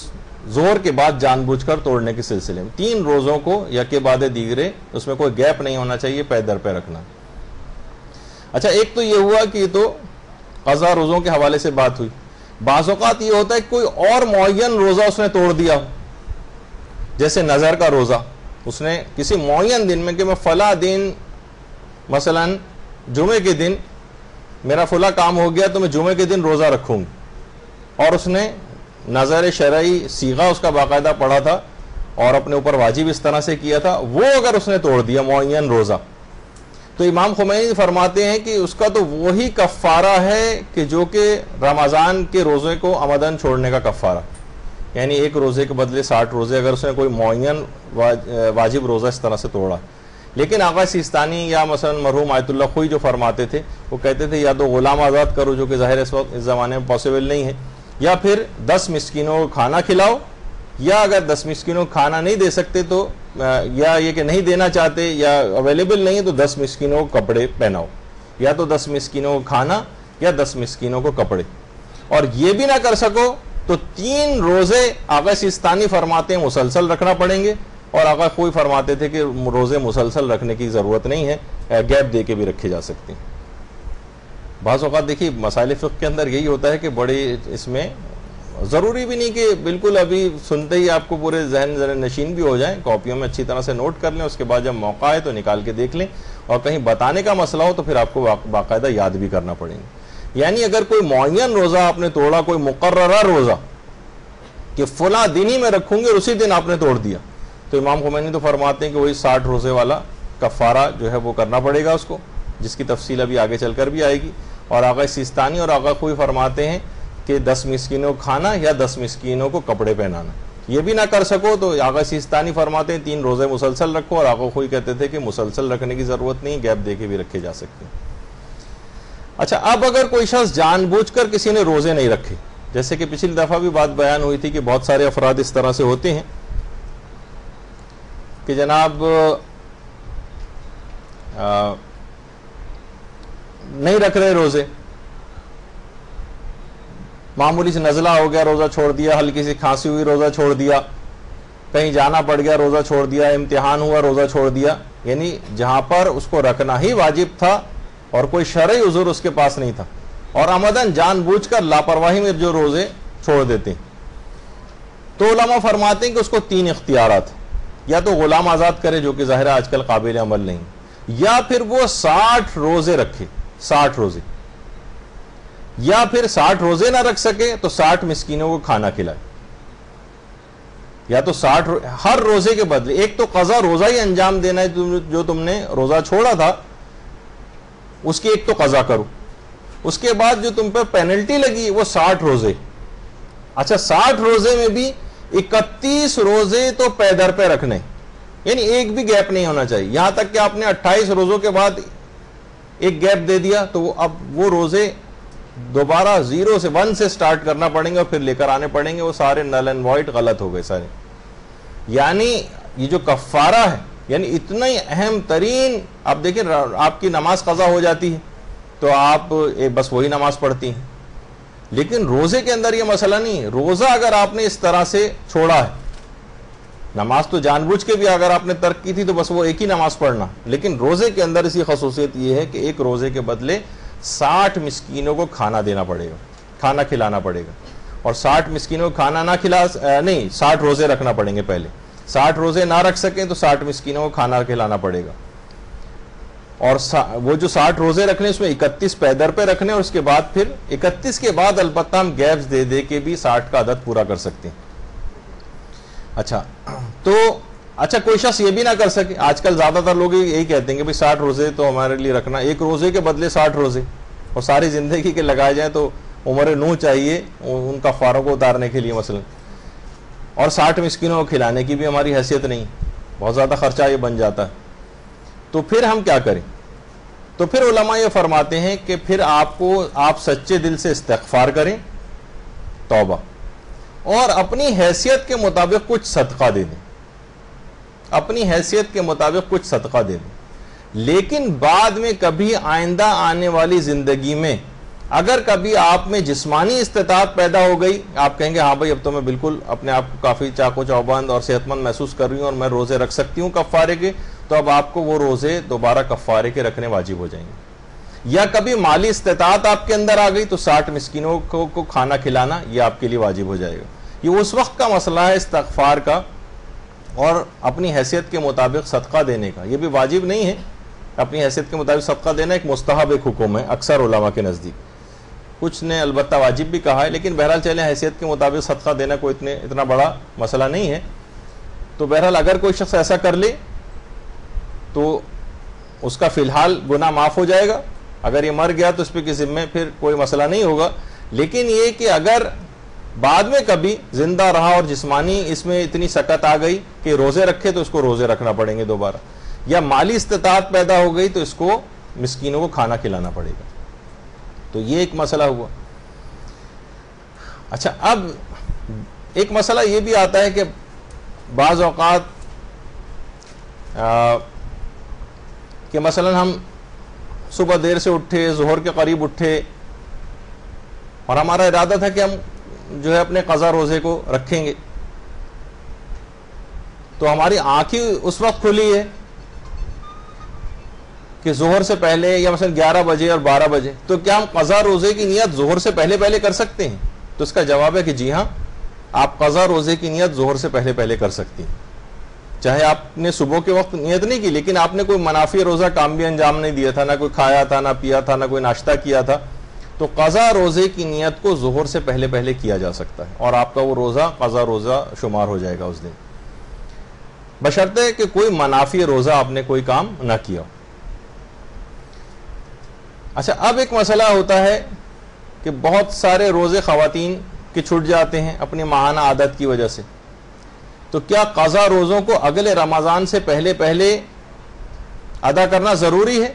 ظہر کے بعد جان بوجھ کر توڑنے کے سلسلے میں. 3 روزوں کو یکے بعد دیگرے, اس میں کوئی گیپ نہیں ہونا چاہیے, پے در پے رکھنا. اچھا, ایک تو یہ ہوا کہ یہ تو قضا روزوں کے حوالے سے بات ہوئی. بعض اوقات یہ ہوتا ہے کوئی اور معین روزہ اس نے توڑ دیا ہو, جیسے نظر کا روزہ, اس نے کسی معین دن میں کہ میں فلاں دن مثلا جمعے کے دن میرا فلاں کام ہو گیا تو میں جمعے کے دن روزہ رکھوں گی, اور اس نے نظر شرعی صیغہ اس کا باقاعدہ پڑھا تھا اور اپنے اوپر واجب اس طرح سے کیا تھا, وہ اگر اس نے توڑ دیا معین روزہ, تو امام خمینی فرماتے ہیں کہ اس کا تو وہی کفارہ ہے کہ جو کہ رمضان کے روزے کو عمدن چھوڑنے کا کفارہ, یعنی ایک روزے کے بدلے 60 روزے اگر اس نے کوئی معین واجب روزہ اس طرح سے توڑا. لیکن آقا سیستانی یا مثلا مرحوم آیت اللہ خوئی جو فرماتے تھے, وہ کہتے تھے یا تو غلام آزاد کرو, جو کہ ظاہر اس وقت اس زمانے میں پاسبل نہیں ہے, یا پھر 10 مسکینوں کو کھانا کھلاؤ, یا اگر 10 مسکینوں کو کھانا نہیں دے سکتے تو یا یہ کہ نہیں دینا چاہتے یا اویلیبل نہیں ہے تو 10 مسکینوں کو کپڑے پہناؤ, یا تو 10 مسکینوں کو کھانا یا 10 مسکینوں کو کپڑے. اور یہ بھی نہ کر سکو تو 3 روزے آقا سیستانی فرماتے ہیں مسلسل رکھنا پڑیں گے, اور آقا خوئی فرماتے تھے کہ روزے مسلسل رکھنے کی ضرورت نہیں ہے, گیپ دے کے بھی رکھے جا سکتے ہیں. بعض اوقات دیکھیے مسائل فقہ کے اندر یہی ہوتا ہے کہ بڑے اس میں ضروری بھی نہیں کہ بالکل ابھی سنتے ہی آپ کو پورے ذہن نشین بھی ہو جائیں, کاپیوں میں اچھی طرح سے نوٹ کر لیں, اس کے بعد جب موقع ہے تو نکال کے دیکھ لیں, اور کہیں بتانے کا مسئلہ ہو تو پھر آپ کو باقاعدہ یاد بھی کرنا پڑیں گے. یعنی اگر کوئی معین روزہ آپ نے توڑا, کوئی مقررہ روزہ کہ فلاں دن ہی میں رکھوں گے, اسی دن آپ نے توڑ دیا, تو امام خمینی تو فرماتے ہیں کہ وہی 60 روزے والا کفارہ جو ہے وہ کرنا پڑے گا اس کو, جس کی تفصیل ابھی آگے چل کر بھی آئے گی. اور آقا سیستانی اور آقا خوئی فرماتے ہیں کہ 10 مسکینوں کو کھانا یا 10 مسکینوں کو کپڑے پہنانا. یہ بھی نہ کر سکو تو آقا سیستانی فرماتے ہیں 3 روزے مسلسل رکھو, اور آقا خوئی کہتے تھے کہ مسلسل رکھنے کی ضرورت نہیں, گیپ دے کے بھی رکھے جا سکتے ہیں. اچھا, اب اگر کوئی شخص جان بوجھ کر کسی نے روزے نہیں رکھے, جیسے کہ پچھلی دفعہ بھی بات بیان ہوئی تھی کہ بہت سارے افراد اس طرح سے ہوتے ہیں کہ جناب نہیں رکھ رہے روزے, معمولی سے نزلہ ہو گیا روزہ چھوڑ دیا, ہلکی سی کھانسی ہوئی روزہ چھوڑ دیا, کہیں جانا پڑ گیا روزہ چھوڑ دیا, امتحان ہوا روزہ چھوڑ دیا. یعنی جہاں پر اس کو رکھنا ہی واجب تھا اور کوئی شرعی عذر اس کے پاس نہیں تھا, اور عمدن جان بوجھ کر لاپرواہی میں جو روزے چھوڑ دیتے ہیں, تو علماء فرماتے ہیں کہ اس کو 3 اختیارات ہیں. یا تو غلام آزاد کرے, جو کہ ظاہر آج کل قابل عمل نہیں, یا پھر وہ 60 روزے رکھے, 60 روزے, یا پھر 60 روزے نہ رکھ سکے تو 60 مسکینوں کو کھانا کھلائے. یا تو 60 ہر روزے کے بدلے, ایک تو قضا روزہ ہی انجام دینا ہے, جو تم نے روزہ چھوڑا تھا اس کی ایک تو قضا کرو, اس کے بعد جو تم پہ پینلٹی لگی وہ 60 روزے. اچھا, 60 روزے میں بھی 31 روزے تو پے در پہ رکھنے, یعنی ایک بھی گیپ نہیں ہونا چاہیے. یہاں تک کہ آپ نے 28 روزوں کے بعد ایک گیپ دے دیا تو اب وہ روزے دوبارہ 0 سے 1 سے سٹارٹ کرنا پڑیں گے اور پھر لے کر آنے پڑیں گے, وہ سارے نل اینڈ وائٹ غلط ہو گئے سارے. یعنی یہ جو کفارہ ہے, یعنی اتنا ہی اہم ترین, آپ دیکھیں آپ کی نماز قضا ہو جاتی ہے تو آپ بس وہی نماز پڑھتی ہیں, لیکن روزے کے اندر یہ مسئلہ نہیں ہے. روزہ اگر آپ نے اس طرح سے چھوڑا ہے, نماز تو جان بوجھ کے بھی اگر آپ نے ترک کی تھی تو بس وہ ایک ہی نماز پڑھنا, لیکن روزے کے اندر اسی خصوصیت یہ ہے کہ ایک روزے کے بدلے 60 مسکینوں کو کھانا دینا پڑے گا, کھانا کھلانا پڑے گا. اور 60 مسکینوں کو کھانا نہ کھلا نہیں, 60 روزے رکھنا پڑیں گے پہلے. 60 روزے نہ رکھ سکیں تو 60 مسکینوں کو کھانا کھلانا پڑے گا. اور وہ جو 60 روزے رکھنے اس میں 31 پیدر پہ رکھنے, اور اس کے بعد پھر 31 کے بعد البتہ ہم گیپس دے دے کے بھی 60 کا عدد پورا کر سکتے ہیں. اچھا, تو اچھا کوئی شخص یہ بھی نہ کر سکے, آج کل زیادہ تر لوگ یہی کہتے ہیں کہ 60 روزے تو ہمارے لیے رکھنا, ایک روزے کے بدلے 60 روزے, اور ساری زندگی کے لگائے جائیں تو عمر نوح چاہیے ان کفاروں کو اتارنے کے لیے مثلا, اور 60 مسکینوں کو کھلانے کی بھی ہماری حیثیت نہیں, بہت زیادہ خرچہ یہ بن جاتا ہے. تو پھر ہم کیا کریں؟ تو پھر علماء یہ فرماتے ہیں کہ پھر آپ سچے دل سے استغفار کریں, توبہ, اور اپنی حیثیت کے مطابق کچھ صدقہ دے دیں, اپنی حیثیت کے مطابق کچھ صدقہ دے دیں. لیکن بعد میں کبھی آئندہ آنے والی زندگی میں اگر کبھی آپ میں جسمانی استطاعت پیدا ہو گئی, آپ کہیں گے ہاں بھائی اب تو میں بالکل اپنے آپ کو کافی چاق و چوبند اور صحت مند محسوس کر رہی ہوں اور میں روزے رکھ سکتی ہوں کفارے کے, تو اب آپ کو وہ روزے دوبارہ کفارے کے رکھنے واجب ہو جائیں گے. یا کبھی مالی استطاعت آپ کے اندر آ گئی تو 60 مسکینوں کو کھانا کھلانا یہ آپ کے لیے واجب ہو جائے گا. یہ اس وقت کا مسئلہ ہے استغفار کا, اور اپنی حیثیت کے مطابق صدقہ دینے کا. یہ بھی واجب نہیں ہے, اپنی حیثیت کے مطابق صدقہ دینا ایک مستحب ایک حکم ہے اکثر علماء کے نزدیک. کچھ نے البتہ واجب بھی کہا ہے, لیکن بہرحال چلیں حیثیت کے مطابق صدقہ دینا کوئی اتنا بڑا مسئلہ نہیں ہے. تو بہرحال اگر کوئی شخص ایسا کر لے تو اس کا فی الحال گناہ معاف ہو جائے گا. اگر یہ مر گیا تو اس پہ کسی ذمہ پھر کوئی مسئلہ نہیں ہوگا. لیکن یہ کہ اگر بعد میں کبھی زندہ رہا اور جسمانی اس میں اتنی سکت آ گئی کہ روزے رکھے تو اس کو روزے رکھنا پڑیں گے دوبارہ, یا مالی استطاعت پیدا ہو گئی تو اس کو مسکینوں کو کھانا کھلانا پڑے گا. تو یہ ایک مسئلہ ہوا. اچھا, اب ایک مسئلہ یہ بھی آتا ہے کہ بعض اوقات کہ مثلا ہم صبح دیر سے اٹھے, ظہر کے قریب اٹھے, اور ہمارا ارادہ تھا کہ ہم جو ہے اپنے قضا روزے کو رکھیں گے, تو ہماری آنکھیں اس وقت کھلی ہے کہ ظہر سے پہلے یا مثلا 11 بجے اور 12 بجے, تو کیا ہم قضا روزے کی نیت ظہر سے پہلے کر سکتے ہیں؟ تو اس کا جواب ہے کہ جی ہاں, آپ قضا روزے کی نیت ظہر سے پہلے کر سکتی ہیں. چاہے آپ نے صبح کے وقت نیت نہیں کی, لیکن آپ نے کوئی منافی روزہ کام بھی انجام نہیں دیا تھا, نہ کوئی کھایا تھا, نہ پیا تھا, نہ کوئی ناشتہ کیا تھا, تو قضا روزے کی نیت کو ظہر سے پہلے کیا جا سکتا ہے, اور آپ کا وہ روزہ قضا روزہ شمار ہو جائے گا اس دن, بشرطے کہ کوئی منافی روزہ آپ نے کوئی کام نہ کیا. اچھا، اب ایک مسئلہ ہوتا ہے کہ بہت سارے روزے خواتین کے چھوٹ جاتے ہیں اپنی ماہانہ عادت کی وجہ سے، تو کیا قضا روزوں کو اگلے رمضان سے پہلے پہلے ادا کرنا ضروری ہے؟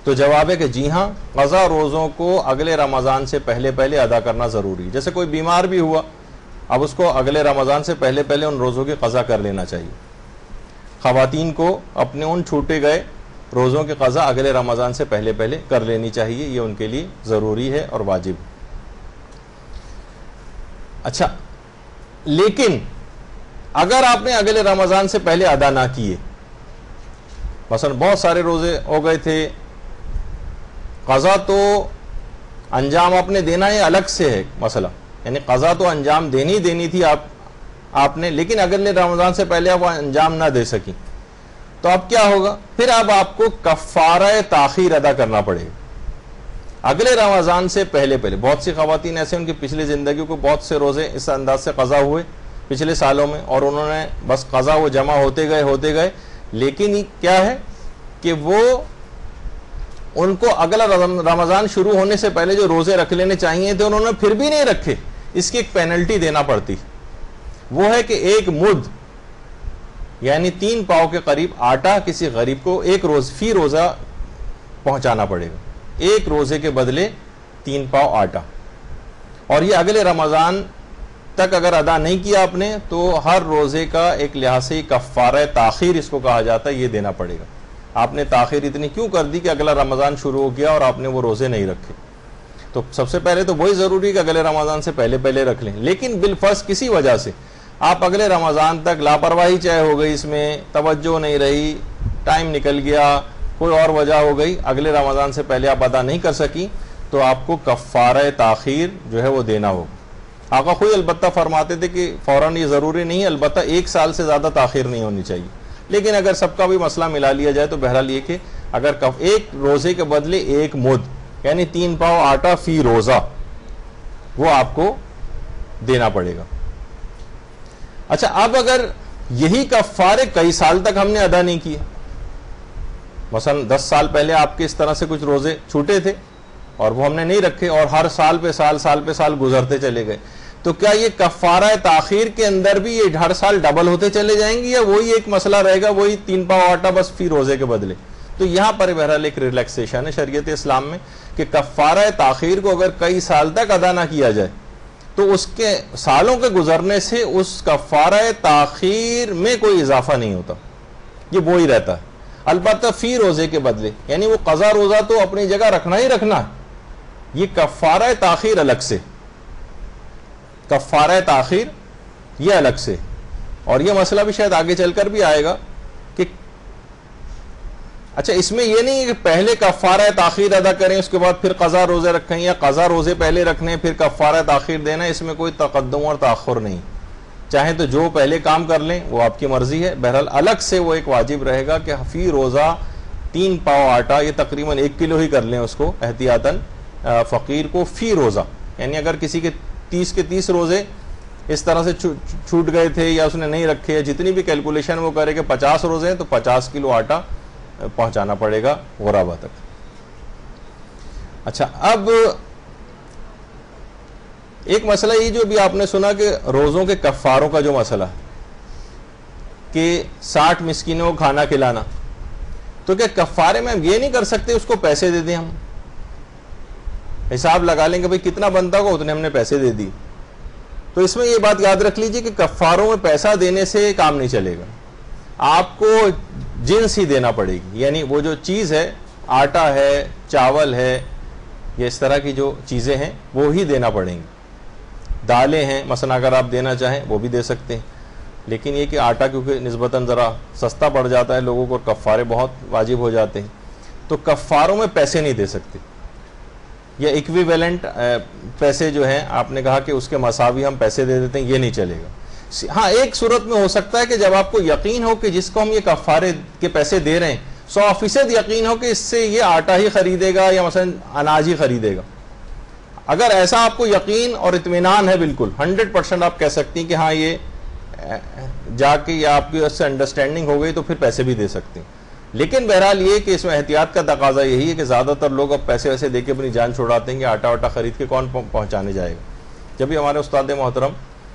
تو جواب ہے کہ جی ہاں، قضا روزوں کو اگلے رمضان سے پہلے پہلے ادا کرنا ضروری ہے. جیسے کوئی بیمار بھی ہوا، اب اس کو اگلے رمضان سے پہلے پہلے ان روزوں کی قضا کر لینا چاہیے. خواتین کو اپنے ان چھوٹے گئے روزوں کی قضا اگلے رمضان سے پہلے پہلے کر لینی چاہیے، یہ ان کے لیے ضروری ہے اور واجب. اچھا، لیکن اگر آپ نے اگلے رمضان سے پہلے ادا نہ کیے، مثلا بہت سارے روزے ہو گئے تھے، قضا تو انجام آپ نے دینا ہے، الگ سے ہے مسئلہ، یعنی قضا تو انجام دینی تھی آپ نے، لیکن اگلے رمضان سے پہلے آپ انجام نہ دے سکی، تو اب کیا ہوگا؟ پھر اب آپ کو کفارہ تاخیر ادا کرنا پڑے گا اگلے رمضان سے پہلے پہلے. بہت سی خواتین ایسے ان کی پچھلی زندگی کو بہت سے روزے اس انداز سے قضا ہوئے پچھلے سالوں میں، اور انہوں نے بس قضا وہ جمع ہوتے گئے، لیکن کیا ہے کہ وہ ان کو اگلا رمضان شروع ہونے سے پہلے جو روزے رکھ لینے چاہیے تھے انہوں نے پھر بھی نہیں رکھے. اس کی ایک پینلٹی دینا پڑتی، وہ ہے کہ ایک مد یعنی 3 پاؤ کے قریب آٹا کسی غریب کو فی روزہ پہنچانا پڑے گا، ایک روزے کے بدلے 3 پاؤ آٹا. اور یہ اگلے رمضان تک اگر ادا نہیں کیا آپ نے تو ہر روزے کا ایک لحاظ سے کفارہ تاخیر اس کو کہا جاتا ہے، یہ دینا پڑے گا. آپ نے تاخیر اتنی کیوں کر دی کہ اگلا رمضان شروع ہو گیا اور آپ نے وہ روزے نہیں رکھے؟ تو سب سے پہلے تو وہی ضروری کہ اگلے رمضان سے پہلے پہلے رکھ لیں، لیکن بالفرض کسی وجہ سے آپ اگلے رمضان تک لاپرواہی چاہے ہو گئی، اس میں توجہ نہیں رہی، ٹائم نکل گیا، کوئی اور وجہ ہو گئی، اگلے رمضان سے پہلے آپ ادا نہیں کر سکی، تو آپ کو کفارہ تاخیر جو ہے وہ دینا ہوگا. آقا خود البتہ فرماتے تھے کہ فوراً یہ ضروری نہیں ہے، البتہ 1 سال سے زیادہ تاخیر نہیں ہونی چاہیے، لیکن اگر سب کا بھی مسئلہ ملا لیا جائے تو بہرحال یہ کہ اگر ایک روزے کے بدلے 1 مد یعنی 3 پاؤ آٹا فی روزہ وہ آپ کو دینا پڑے گا. اچھا، اب اگر یہی کفارے کئی سال تک ہم نے ادا نہیں کیے، مثلا 10 سال پہلے آپ کے اس طرح سے کچھ روزے چھوٹے تھے اور وہ ہم نے نہیں رکھے، اور ہر سال پہ سال گزرتے چلے گئے، تو کیا یہ کفارہ تاخیر کے اندر بھی یہ ہر سال ڈبل ہوتے چلے جائیں گے، یا وہی ایک مسئلہ رہے گا، وہی 3 پاؤ آٹا بس فی روزے کے بدلے؟ تو یہاں پر بہرحال ایک ریلیکسیشن ہے شریعت اسلام میں کہ کفارہ تاخیر کو اگر کئی سال تک ادا نہ کیا جائے تو اس کے سالوں کے گزرنے سے اس کفارہ تاخیر میں کوئی اضافہ نہیں ہوتا، یہ وہی رہتا ہے. البتہ فی روزے کے بدلے، یعنی وہ قضا روزہ تو اپنی جگہ رکھنا ہی رکھنا ہے، یہ کفارہ تاخیر الگ سے، کفارہ تاخیر یہ الگ سے. اور یہ مسئلہ بھی شاید آگے چل کر بھی آئے گا کہ اچھا اس میں یہ نہیں ہے کہ پہلے کفارہ تاخیر ادا کریں اس کے بعد پھر قضا روزے رکھیں، یا قضا روزے پہلے رکھنے پھر کفارہ تاخیر دینا، اس میں کوئی تقدم اور تاخر نہیں. چاہے تو جو پہلے کام کر لیں وہ آپ کی مرضی ہے، بہرحال الگ سے وہ ایک واجب رہے گا کہ فی روزہ 3 پاؤ آٹا، یہ تقریباً 1 کلو ہی کر لیں اس کو احتیاطاً، فقیر کو فی روزہ، یعنی اگر کسی کے 30 کے 30 روزے اس طرح سے چھوٹ گئے تھے یا اس نے نہیں رکھے، جتنی بھی کیلکولیشن وہ کرے کہ 50 روزے ہیں تو 50 کلو آٹا پہنچانا پڑے گا غرابہ تک. اچھا، اب ایک مسئلہ یہ جو بھی آپ نے سنا کہ روزوں کے کفاروں کا جو مسئلہ کہ 60 مسکینوں کو کھانا کھلانا، تو کیا کفارے میں ہم یہ نہیں کر سکتے اس کو پیسے دے دیں؟ ہم حساب لگا لیں کہ بھئی کتنا بنتا ہوگا اتنے ہم نے پیسے دے دی. تو اس میں یہ بات یاد رکھ لیجئے کہ کفاروں میں پیسہ دینے سے کام نہیں چلے گا، آپ کو جنس ہی دینا پڑے گی، یعنی وہ جو چیز ہے، آٹا ہے، چاول ہے، یہ اس طرح کی جو چیزیں ہیں وہ ہی دینا پڑیں گی. دالیں ہیں مثلا اگر آپ دینا چاہیں وہ بھی دے سکتے ہیں، لیکن یہ کہ آٹا کیونکہ نسبتاً ذرا سستا پڑ جاتا ہے لوگوں کو، کفارے بہت واجب ہو جاتے ہیں، تو کفاروں میں پیسے نہیں دے سکتے، یا ایکویویلنٹ پیسے جو ہیں آپ نے کہا کہ اس کے مساوی ہم پیسے دے دیتے ہیں، یہ نہیں چلے گا. ہاں ایک صورت میں ہو سکتا ہے کہ جب آپ کو یقین ہو کہ جس کو ہم یہ کفارے کے پیسے دے رہے ہیں 100% یقین ہو کہ اس سے یہ آٹا ہی خریدے گا یا مثلا اناج ہی خریدے گا. اگر ایسا آپ کو یقین اور اطمینان ہے بالکل 100% آپ کہہ سکتی ہیں کہ ہاں یہ جا کے یا آپ کی اس سے انڈرسٹینڈنگ ہو گئی تو پھر پیسے بھی دے سکتے ہیں. لیکن بہرحال یہ کہ اس میں احتیاط کا تقاضا یہی ہے کہ زیادہ تر لوگ اب پیسے ویسے دے کے اپنی جان چھوڑاتے ہیں کہ آٹا واٹا خرید کے کون پہنچانے جائے گا. جب بھی ہمارے استاد محترم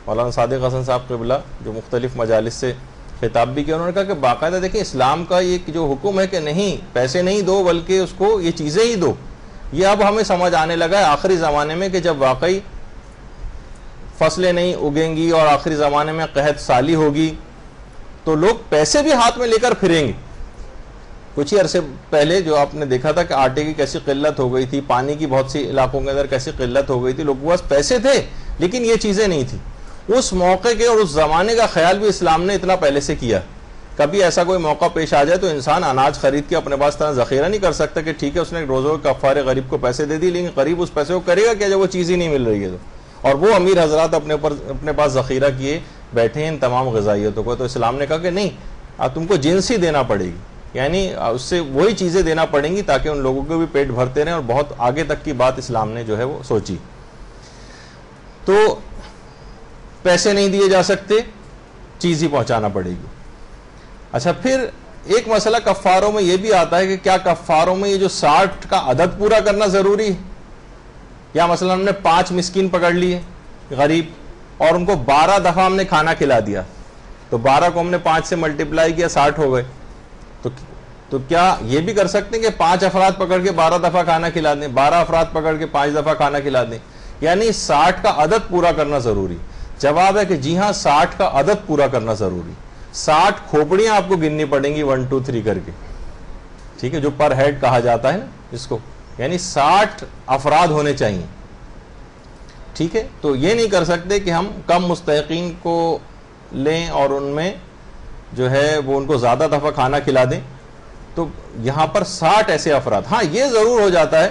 مولانا صادق حسن صاحب قبلہ جو مختلف مجالس سے خطاب بھی کیا، انہوں نے کہا کہ باقاعدہ دیکھیں اسلام کا یہ جو حکم ہے کہ نہیں پیسے نہیں دو بلکہ اس کو یہ چیزیں ہی دو، یہ اب ہمیں سمجھ آنے لگا ہے آخری زمانے میں کہ جب واقعی فصلیں نہیں اگیں گی اور آخری زمانے میں قحط سالی ہوگی تو لوگ پیسے بھی ہاتھ میں لے کر پھریں گے. کچھ ہی عرصے پہلے جو آپ نے دیکھا تھا کہ آٹے کی کیسی قلت ہو گئی تھی، پانی کی بہت سی علاقوں کے اندر کیسی قلت ہو گئی تھی، لوگوں کے پاس پیسے تھے لیکن یہ چیزیں نہیں تھیں. اس موقع کے اور اس زمانے کا خیال بھی اسلام نے اتنا پہلے سے کیا. کبھی ایسا کوئی موقع پیش آ جائے تو انسان اناج خرید کے اپنے پاس طرح ذخیرہ نہیں کر سکتا کہ ٹھیک ہے اس نے روزوں کے کفارے غریب کو پیسے دے دی، لیکن غریب اس پیسے کو کرے گا کیا جب وہ چیز ہی نہیں مل رہی ہے تو. اور وہ امیر حضرات اپنے پاس ذخیرہ کیے بیٹھے ہیں ان تمام غذائیتوں کو. تو اسلام نے کہا کہ نہیں، اب تم کو جنس ہی دینا پڑے گی، یعنی اس سے وہی چیزیں دینا پڑیں گی تاکہ ان لوگوں کو بھی پیٹ بھرتے رہیں. اور بہت آگے تک کی بات اسلام نے جو ہے وہ سوچی. تو پیسے نہیں دیے جا سکتے، چیز ہی پہنچانا پڑے گی. اچھا پھر ایک مسئلہ کفاروں میں یہ بھی آتا ہے کہ کیا کفاروں میں یہ جو 60 کا عدد پورا کرنا ضروری ہے؟ یا مثلا ہم نے 5 مسکین پکڑ لیے غریب اور ان کو 12 دفعہ ہم نے کھانا کھلا دیا، تو 12 کو ہم نے 5 سے ملٹیپلائی کیا 60 ہو گئے. تو کیا یہ بھی کر سکتے ہیں کہ 5 افراد پکڑ کے 12 دفعہ کھانا کھلا دیں، 12 افراد پکڑ کے 5 دفعہ کھانا کھلا دیں، یعنی 60 کا عدد پورا کرنا ضروری؟ جواب ہے کہ جی ہاں 60 کا عدد پورا کرنا ضروری. 60 کھوپڑیاں آپ کو گننی پڑیں گی 1 2 3 کر کے، ٹھیک ہے، جو پر ہیڈ کہا جاتا ہے نا اس کو، یعنی 60 افراد ہونے چاہیے. ٹھیک ہے، تو یہ نہیں کر سکتے کہ ہم کم مستحقین کو لیں اور ان میں جو ہے وہ ان کو زیادہ دفعہ کھانا کھلا دیں. تو یہاں پر 60 ایسے افراد. ہاں یہ ضرور ہو جاتا ہے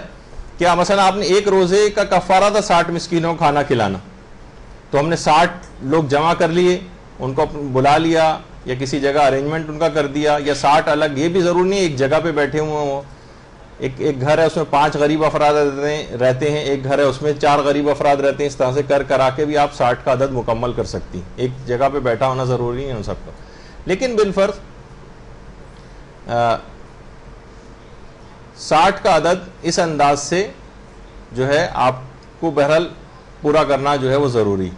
کہ مثلا آپ نے ایک روزے کا کفارہ تھا 60 مسکینوں کو کھانا کھلانا، تو ہم نے 60 لوگ جمع کر لیے، ان کو بلا لیا یا کسی جگہ ارینجمنٹ ان کا کر دیا، یا 60 الگ. یہ بھی ضروری نہیں ایک جگہ پہ بیٹھے ہوئے ہوں. ایک گھر ہے اس میں 5 غریب افراد رہتے ہیں، ایک گھر ہے اس میں 4 غریب افراد رہتے ہیں. اس طرح سے کرا کے بھی آپ 60 کا عدد مکمل کر سکتی ہیں. ایک جگہ پہ بیٹھا ہونا ضروری نہیں ہے ان سب کا. لیکن بالفرض 60 کا عدد اس انداز سے جو ہے آپ کو بہرحال پورا کرنا جو ہے وہ ضروری.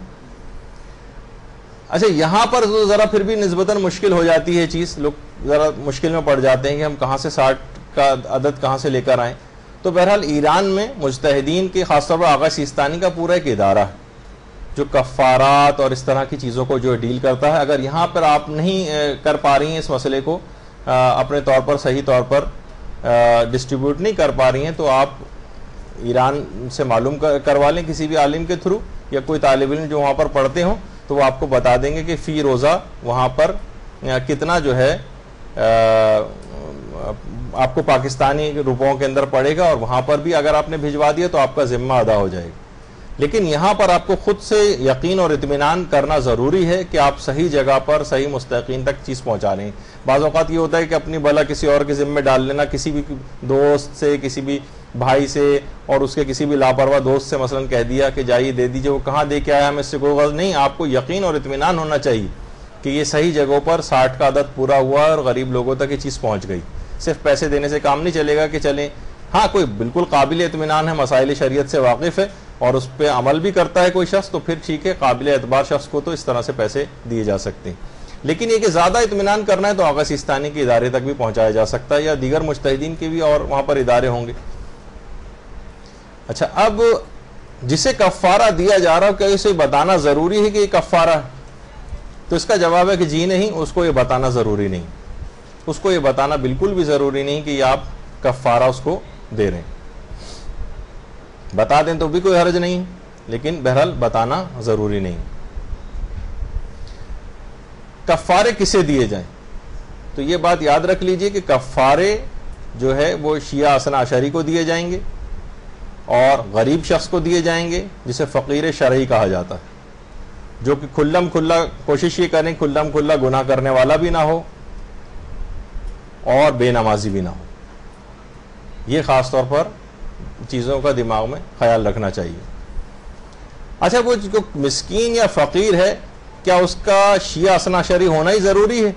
اچھا یہاں پر ذرا پھر بھی نسبتاً مشکل ہو جاتی ہے چیز، لوگ ذرا مشکل میں پڑ جاتے ہیں کہ ہم کہاں سے 60 کا عدد کہاں سے لے کر آئیں. تو بہرحال ایران میں مجتہدین کے خاص طور پر آغا سیستانی کا پورا ایک ادارہ ہے جو کفارات اور اس طرح کی چیزوں کو جو ڈیل کرتا ہے. اگر یہاں پر آپ نہیں کر پا رہی ہیں اس مسئلے کو اپنے طور پر صحیح طور پر ڈسٹریبیوٹ نہیں کر پا رہی ہیں، تو آپ ایران سے معلوم کروا لیں کسی بھی عالم کے تھرو، یا کوئی طالب علم جو وہاں پر پڑھتے ہوں تو وہ آپ کو بتا دیں گے کہ فی روزہ وہاں پر کتنا جو ہے آپ کو پاکستانی روپوں کے اندر پڑے گا، اور وہاں پر بھی اگر آپ نے بھجوا دیا تو آپ کا ذمہ ادا ہو جائے گا. لیکن یہاں پر آپ کو خود سے یقین اور اطمینان کرنا ضروری ہے کہ آپ صحیح جگہ پر صحیح مستحقین تک چیز پہنچا رہے ہیں. بعض اوقات یہ ہوتا ہے کہ اپنی بلا کسی اور کے ذمہ ڈال لینا، کسی بھی دوست سے، کسی بھی بھائی سے، اور اس کے کسی بھی لاپرواہ دوست سے مثلا کہہ دیا کہ جائیے دے دیجئے، وہ کہاں دے کے آیا ہمیں اس سے کوئی غرض نہیں. آپ کو یقین اور اطمینان ہونا چاہیے کہ یہ صحیح جگہوں پر 60 کا عدد پورا ہوا اور غریب لوگوں تک یہ چیز پہنچ گئی. صرف پیسے دینے سے کام نہیں چلے گا کہ چلیں. ہاں کوئی بالکل قابل اطمینان ہے، مسائل شریعت سے واقف ہے اور اس پہ عمل بھی کرتا ہے کوئی شخص، تو پھر ٹھیک ہے، قابل اعتبار شخص کو تو اس طرح سے پیسے دیے جا سکتے ہیں. لیکن یہ کہ زیادہ اطمینان کرنا ہے تو آغا سیستانی کے ادارے تک بھی پہنچایا جا سکتا ہے، یا دیگر مجتہدین کے بھی اور وہاں پر ادارے ہوں گے. اچھا اب جسے کفارہ دیا جا رہا ہو کیا اسے بتانا ضروری ہے کہ یہ کفارہ ہے؟ تو اس کا جواب ہے کہ جی نہیں، اس کو یہ بتانا ضروری نہیں. اس کو یہ بتانا بالکل بھی ضروری نہیں کہ یہ آپ کفارہ اس کو دے رہے ہیں. بتا دیں تو بھی کوئی حرج نہیں، لیکن بہرحال بتانا ضروری نہیں. کفارے کسے دیے جائیں؟ تو یہ بات یاد رکھ لیجئے کہ کفارے جو ہے وہ شیعہ اثنا عشری کو دیے جائیں گے اور غریب شخص کو دیے جائیں گے جسے فقیر شرعی کہا جاتا ہے، جو کہ کھلم کھلا کوشش یہ کریں کھلم کھلا گناہ کرنے والا بھی نہ ہو اور بے نمازی بھی نہ ہو. یہ خاص طور پر چیزوں کا دماغ میں خیال رکھنا چاہیے. اچھا وہ جو مسکین یا فقیر ہے، کیا اس کا شیعہ اثنا عشری ہونا ہی ضروری ہے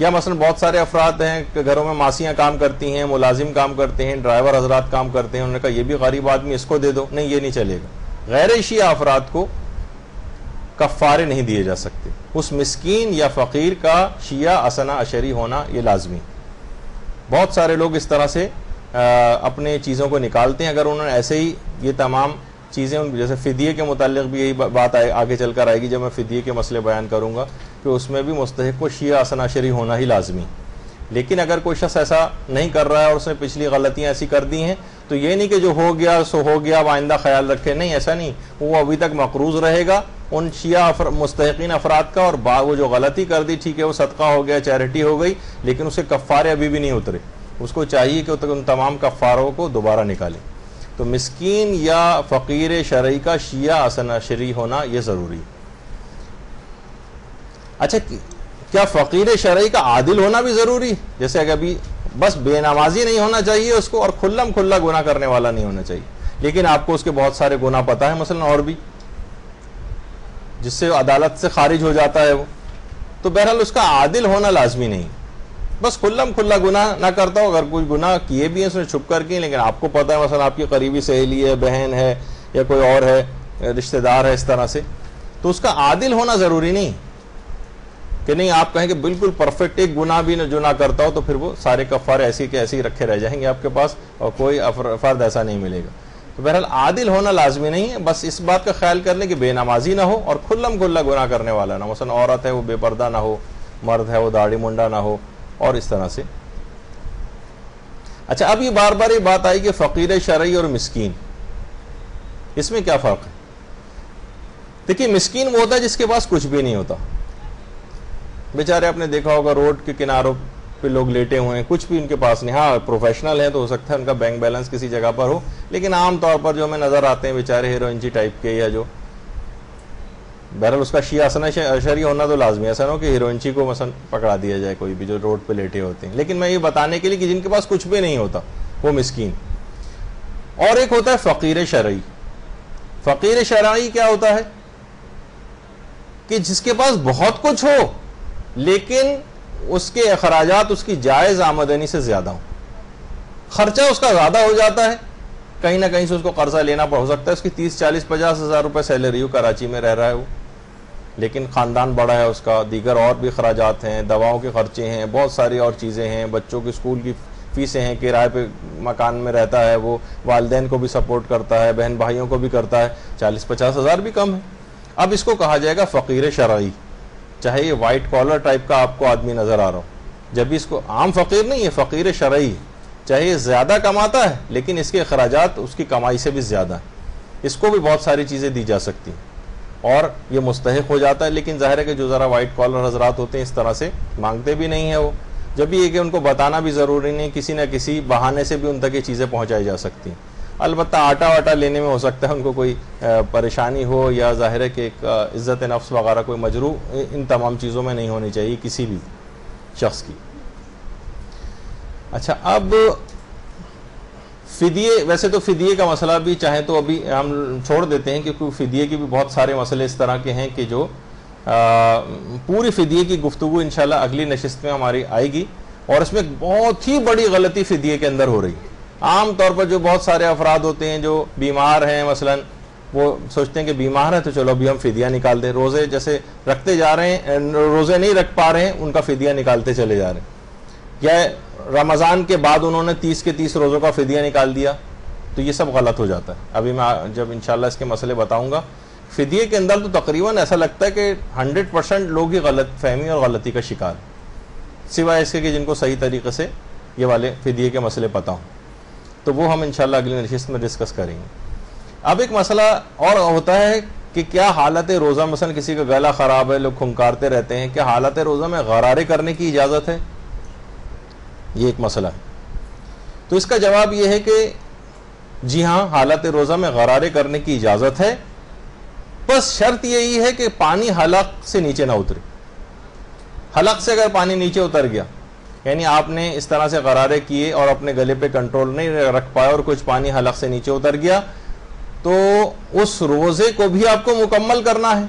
یا مثلا بہت سارے افراد ہیں کہ گھروں میں ماسیاں کام کرتی ہیں, ملازم کام کرتے ہیں, ڈرائیور حضرات کام کرتے ہیں, انہوں نے کہا یہ بھی غریب آدمی, اس کو دے دو. نہیں, یہ نہیں چلے گا. غیر شیعہ افراد کو کفارے نہیں دیے جا سکتے. اس مسکین یا فقیر کا شیعہ اثنا عشری ہونا یہ لازمی. بہت سارے لوگ اس طرح سے اپنے چیزوں کو نکالتے ہیں. اگر انہوں نے ایسے ہی یہ تمام چیزیں, جیسے فدیے کے متعلق بھی یہی بات آگے چل کر آئے گی جب میں فدیے کے مسئلے بیان کروں گا, کہ اس میں بھی مستحق کو شیعہ اثنا عشری ہونا ہی لازمی. لیکن اگر کوئی شخص ایسا نہیں کر رہا ہے اور اس نے پچھلی غلطیاں ایسی کر دی ہیں, تو یہ نہیں کہ جو ہو گیا سو ہو گیا, آئندہ خیال رکھے. نہیں, ایسا نہیں. وہ ابھی تک مقروض رہے گا ان شیعہ مستحقین افراد کا, اور وہ جو غلطی کر دی ٹھیک ہے وہ صدقہ ہو گیا, چیریٹی ہو گئی, لیکن اسے کفارے ابھی بھی نہیں اترے. اس کو چاہیے کہ ان تمام کفاروں کو دوبارہ نکالے. تو مسکین یا فقیر شرعی کا شیعہ اثنا عشری ہونا یہ ضروری ہے. اچھا, کیا فقیر شرعی کا عادل ہونا بھی ضروری ہے؟ جیسے کہ ابھی بس بے نمازی نہیں ہونا چاہیے اس کو, اور کھلم کھلا گناہ کرنے والا نہیں ہونا چاہیے, لیکن آپ کو اس کے بہت سارے گناہ پتہ ہے مثلا اور بھی, جس سے عدالت سے خارج ہو جاتا ہے وہ. تو بہرحال اس کا عادل ہونا لازمی نہیں. بس کھلم کھلا گناہ نہ کرتا ہو. اگر کوئی گناہ کیے بھی ہیں اس نے چھپ کر کے, لیکن آپ کو پتہ ہے مثلا آپ کی قریبی سہیلی ہے, بہن ہے, یا کوئی اور ہے, رشتہ دار ہے, اس طرح سے, تو اس کا عادل ہونا ضروری نہیں کہ نہیں آپ کہیں کہ بالکل پرفیکٹ ایک گناہ بھی جو نہ کرتا ہو, تو پھر وہ سارے کفارے ایسے کے ایسے ہی رکھے رہ جائیں گے آپ کے پاس, اور کوئی فرد ایسا نہیں ملے گا. تو بہرحال عادل ہونا لازمی نہیں ہے. بس اس بات کا خیال کر لیں کہ بے نمازی نہ ہو اور کھلم کھلا گناہ کرنے والا نہ. مثلا عورت ہے وہ بے پردہ نہ ہو, مرد ہے وہ داڑھی منڈا نہ ہو, اور اس طرح سے. اچھا, اب یہ بار بار یہ بات آئی کہ فقیر شرعی اور مسکین, اس میں کیا فرق ہے؟ دیکھیے, مسکین وہ ہوتا ہے جس کے پاس کچھ بھی نہیں ہوتا. بیچارے آپ نے دیکھا ہوگا روڈ کے کناروں پہ لوگ لیٹے ہوئے ہیں, کچھ بھی ان کے پاس نہیں. ہاں پروفیشنل ہیں تو ہو سکتا ہے ان کا بینک بیلنس کسی جگہ پر ہو, لیکن عام طور پر جو ہمیں نظر آتے ہیں بیچارے ہیروئنچی ٹائپ کے, یا جو بہرحال اس کا شیعہ اثنا عشری ہونا تو لازمی ہے. ایسا نہ ہو کہ ہیروئنچی کو مثلا پکڑا دیا جائے کوئی بھی جو روڈ پہ لیٹے ہوتے ہیں. لیکن میں یہ بتانے کے لیے کہ جن کے پاس کچھ بھی نہیں ہوتا وہ مسکین. اور ایک ہوتا ہے فقیر شرعی. فقیر شرعی کیا ہوتا ہے کہ جس کے پاس بہت کچھ ہو لیکن اس کے اخراجات اس کی جائز آمدنی سے زیادہ ہوں. خرچہ اس کا زیادہ ہو جاتا ہے, کہیں نہ کہیں سے اس کو قرضہ لینا پڑ سکتا ہے. اس کی 30-40-50 ہزار روپے سیلری ہو, کراچی میں رہ رہا ہے وہ, لیکن خاندان بڑا ہے اس کا, دیگر اور بھی اخراجات ہیں, دواؤں کے خرچے ہیں, بہت ساری اور چیزیں ہیں, بچوں کی اسکول کی فیسیں ہیں, کرائے پہ مکان میں رہتا ہے وہ, والدین کو بھی سپورٹ کرتا ہے, بہن بھائیوں کو بھی کرتا ہے. 40-50 ہزار بھی کم ہے. اب اس کو کہا جائے گا فقیر شرعی, چاہے یہ وائٹ کالر ٹائپ کا آپ کو آدمی نظر آ رہا ہو. جب بھی اس کو عام فقیر نہیں ہے, فقیر شرعی, چاہے یہ زیادہ کماتا ہے لیکن اس کے اخراجات اس کی کمائی سے بھی زیادہ ہیں, اس کو بھی بہت ساری چیزیں دی جا سکتی ہیں اور یہ مستحق ہو جاتا ہے. لیکن ظاہر ہے کہ جو ذرا وائٹ کالر حضرات ہوتے ہیں اس طرح سے مانگتے بھی نہیں ہیں وہ. جب بھی یہ کہ ان کو بتانا بھی ضروری نہیں, کسی نہ کسی بہانے سے بھی ان تک یہ چیزیں پہنچائی جا سکتی ہیں. البتہ آٹا واٹا لینے میں ہو سکتا ہے ان کو کوئی پریشانی ہو, یا ظاہر ہے کہ ایک عزت نفس وغیرہ کوئی مجروح ان تمام چیزوں میں نہیں ہونی چاہیے کسی بھی شخص کی. اچھا, اب فدیے, ویسے تو فدیے کا مسئلہ بھی چاہیں تو ابھی ہم چھوڑ دیتے ہیں, کیونکہ فدیے کی بھی بہت سارے مسئلے اس طرح کے ہیں کہ جو پوری فدیے کی گفتگو انشاءاللہ اگلی نشست میں ہماری آئے گی. اور اس میں بہت ہی بڑی غلطی فدیے کے اندر ہو رہی ہے. عام طور پر جو بہت سارے افراد ہوتے ہیں جو بیمار ہیں, مثلا وہ سوچتے ہیں کہ بیمار ہے تو چلو ابھی ہم فدیہ نکال دیں. روزے جیسے رکھتے جا رہے ہیں, روزے نہیں رکھ پا رہے ہیں, ان کا فدیہ نکالتے چلے جا رہے ہیں. یا رمضان کے بعد انہوں نے 30 کے 30 روزوں کا فدیہ نکال دیا, تو یہ سب غلط ہو جاتا ہے. ابھی میں جب انشاءاللہ اس کے مسئلے بتاؤں گا. فدیے کے اندر تو تقریباً ایسا لگتا ہے کہ 100% لوگ ہی غلط فہمی اور غلطی کا شکار, سوائے اس کے کہ جن کو صحیح طریقے سے یہ والے فدیے کے مسئلے پتہ ہوں. تو وہ ہم انشاءاللہ اگلی نشست میں ڈسکس کریں گے. اب ایک مسئلہ اور ہوتا ہے کہ کیا حالت روزہ, مثلا کسی کا گلا خراب ہے, لوگ کھنکارتے رہتے ہیں, کیا حالت روزہ میں غرارے کرنے کی اجازت ہے؟ یہ ایک مسئلہ ہے. تو اس کا جواب یہ ہے کہ جی ہاں, حالت روزہ میں غرارے کرنے کی اجازت ہے, بس شرط یہی ہے کہ پانی حلق سے نیچے نہ اترے. حلق سے اگر پانی نیچے اتر گیا, یعنی آپ نے اس طرح سے غرارے کیے اور اپنے گلے پہ کنٹرول نہیں رکھ پائے اور کچھ پانی حلق سے نیچے اتر گیا, تو اس روزے کو بھی آپ کو مکمل کرنا ہے.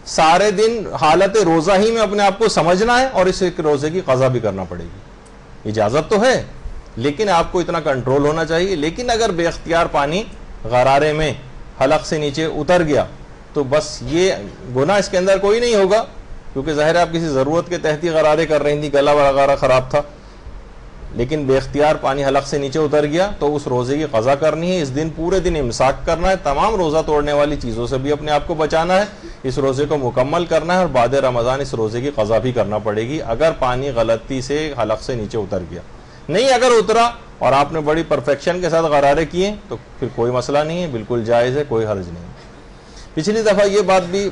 سارے دن حالت روزہ ہی میں اپنے آپ کو سمجھنا ہے اور اس روزے کی قضا بھی کرنا پڑے گی. اجازت تو ہے لیکن آپ کو اتنا کنٹرول ہونا چاہیے. لیکن اگر بے اختیار پانی غرارے میں حلق سے نیچے اتر گیا تو بس یہ گناہ اس کے اندر کوئی نہیں ہوگا, کیونکہ ظاہر ہے آپ کسی ضرورت کے تحت ہی غرارے کر رہی تھی, گلا وغیرہ خراب تھا, لیکن بے اختیار پانی حلق سے نیچے اتر گیا تو اس روزے کی قضا کرنی ہے. اس دن پورے دن امساک کرنا ہے, تمام روزہ توڑنے والی چیزوں سے بھی اپنے آپ کو بچانا ہے, اس روزے کو مکمل کرنا ہے, اور بعد رمضان اس روزے کی قضا بھی کرنا پڑے گی اگر پانی غلطی سے حلق سے نیچے اتر گیا. نہیں اگر اترا اور آپ نے بڑی پرفیکشن کے ساتھ غرارے کیے تو پھر کوئی مسئلہ نہیں ہے, بالکل جائز ہے, کوئی حرج نہیں. پچھلی دفعہ یہ بات بھی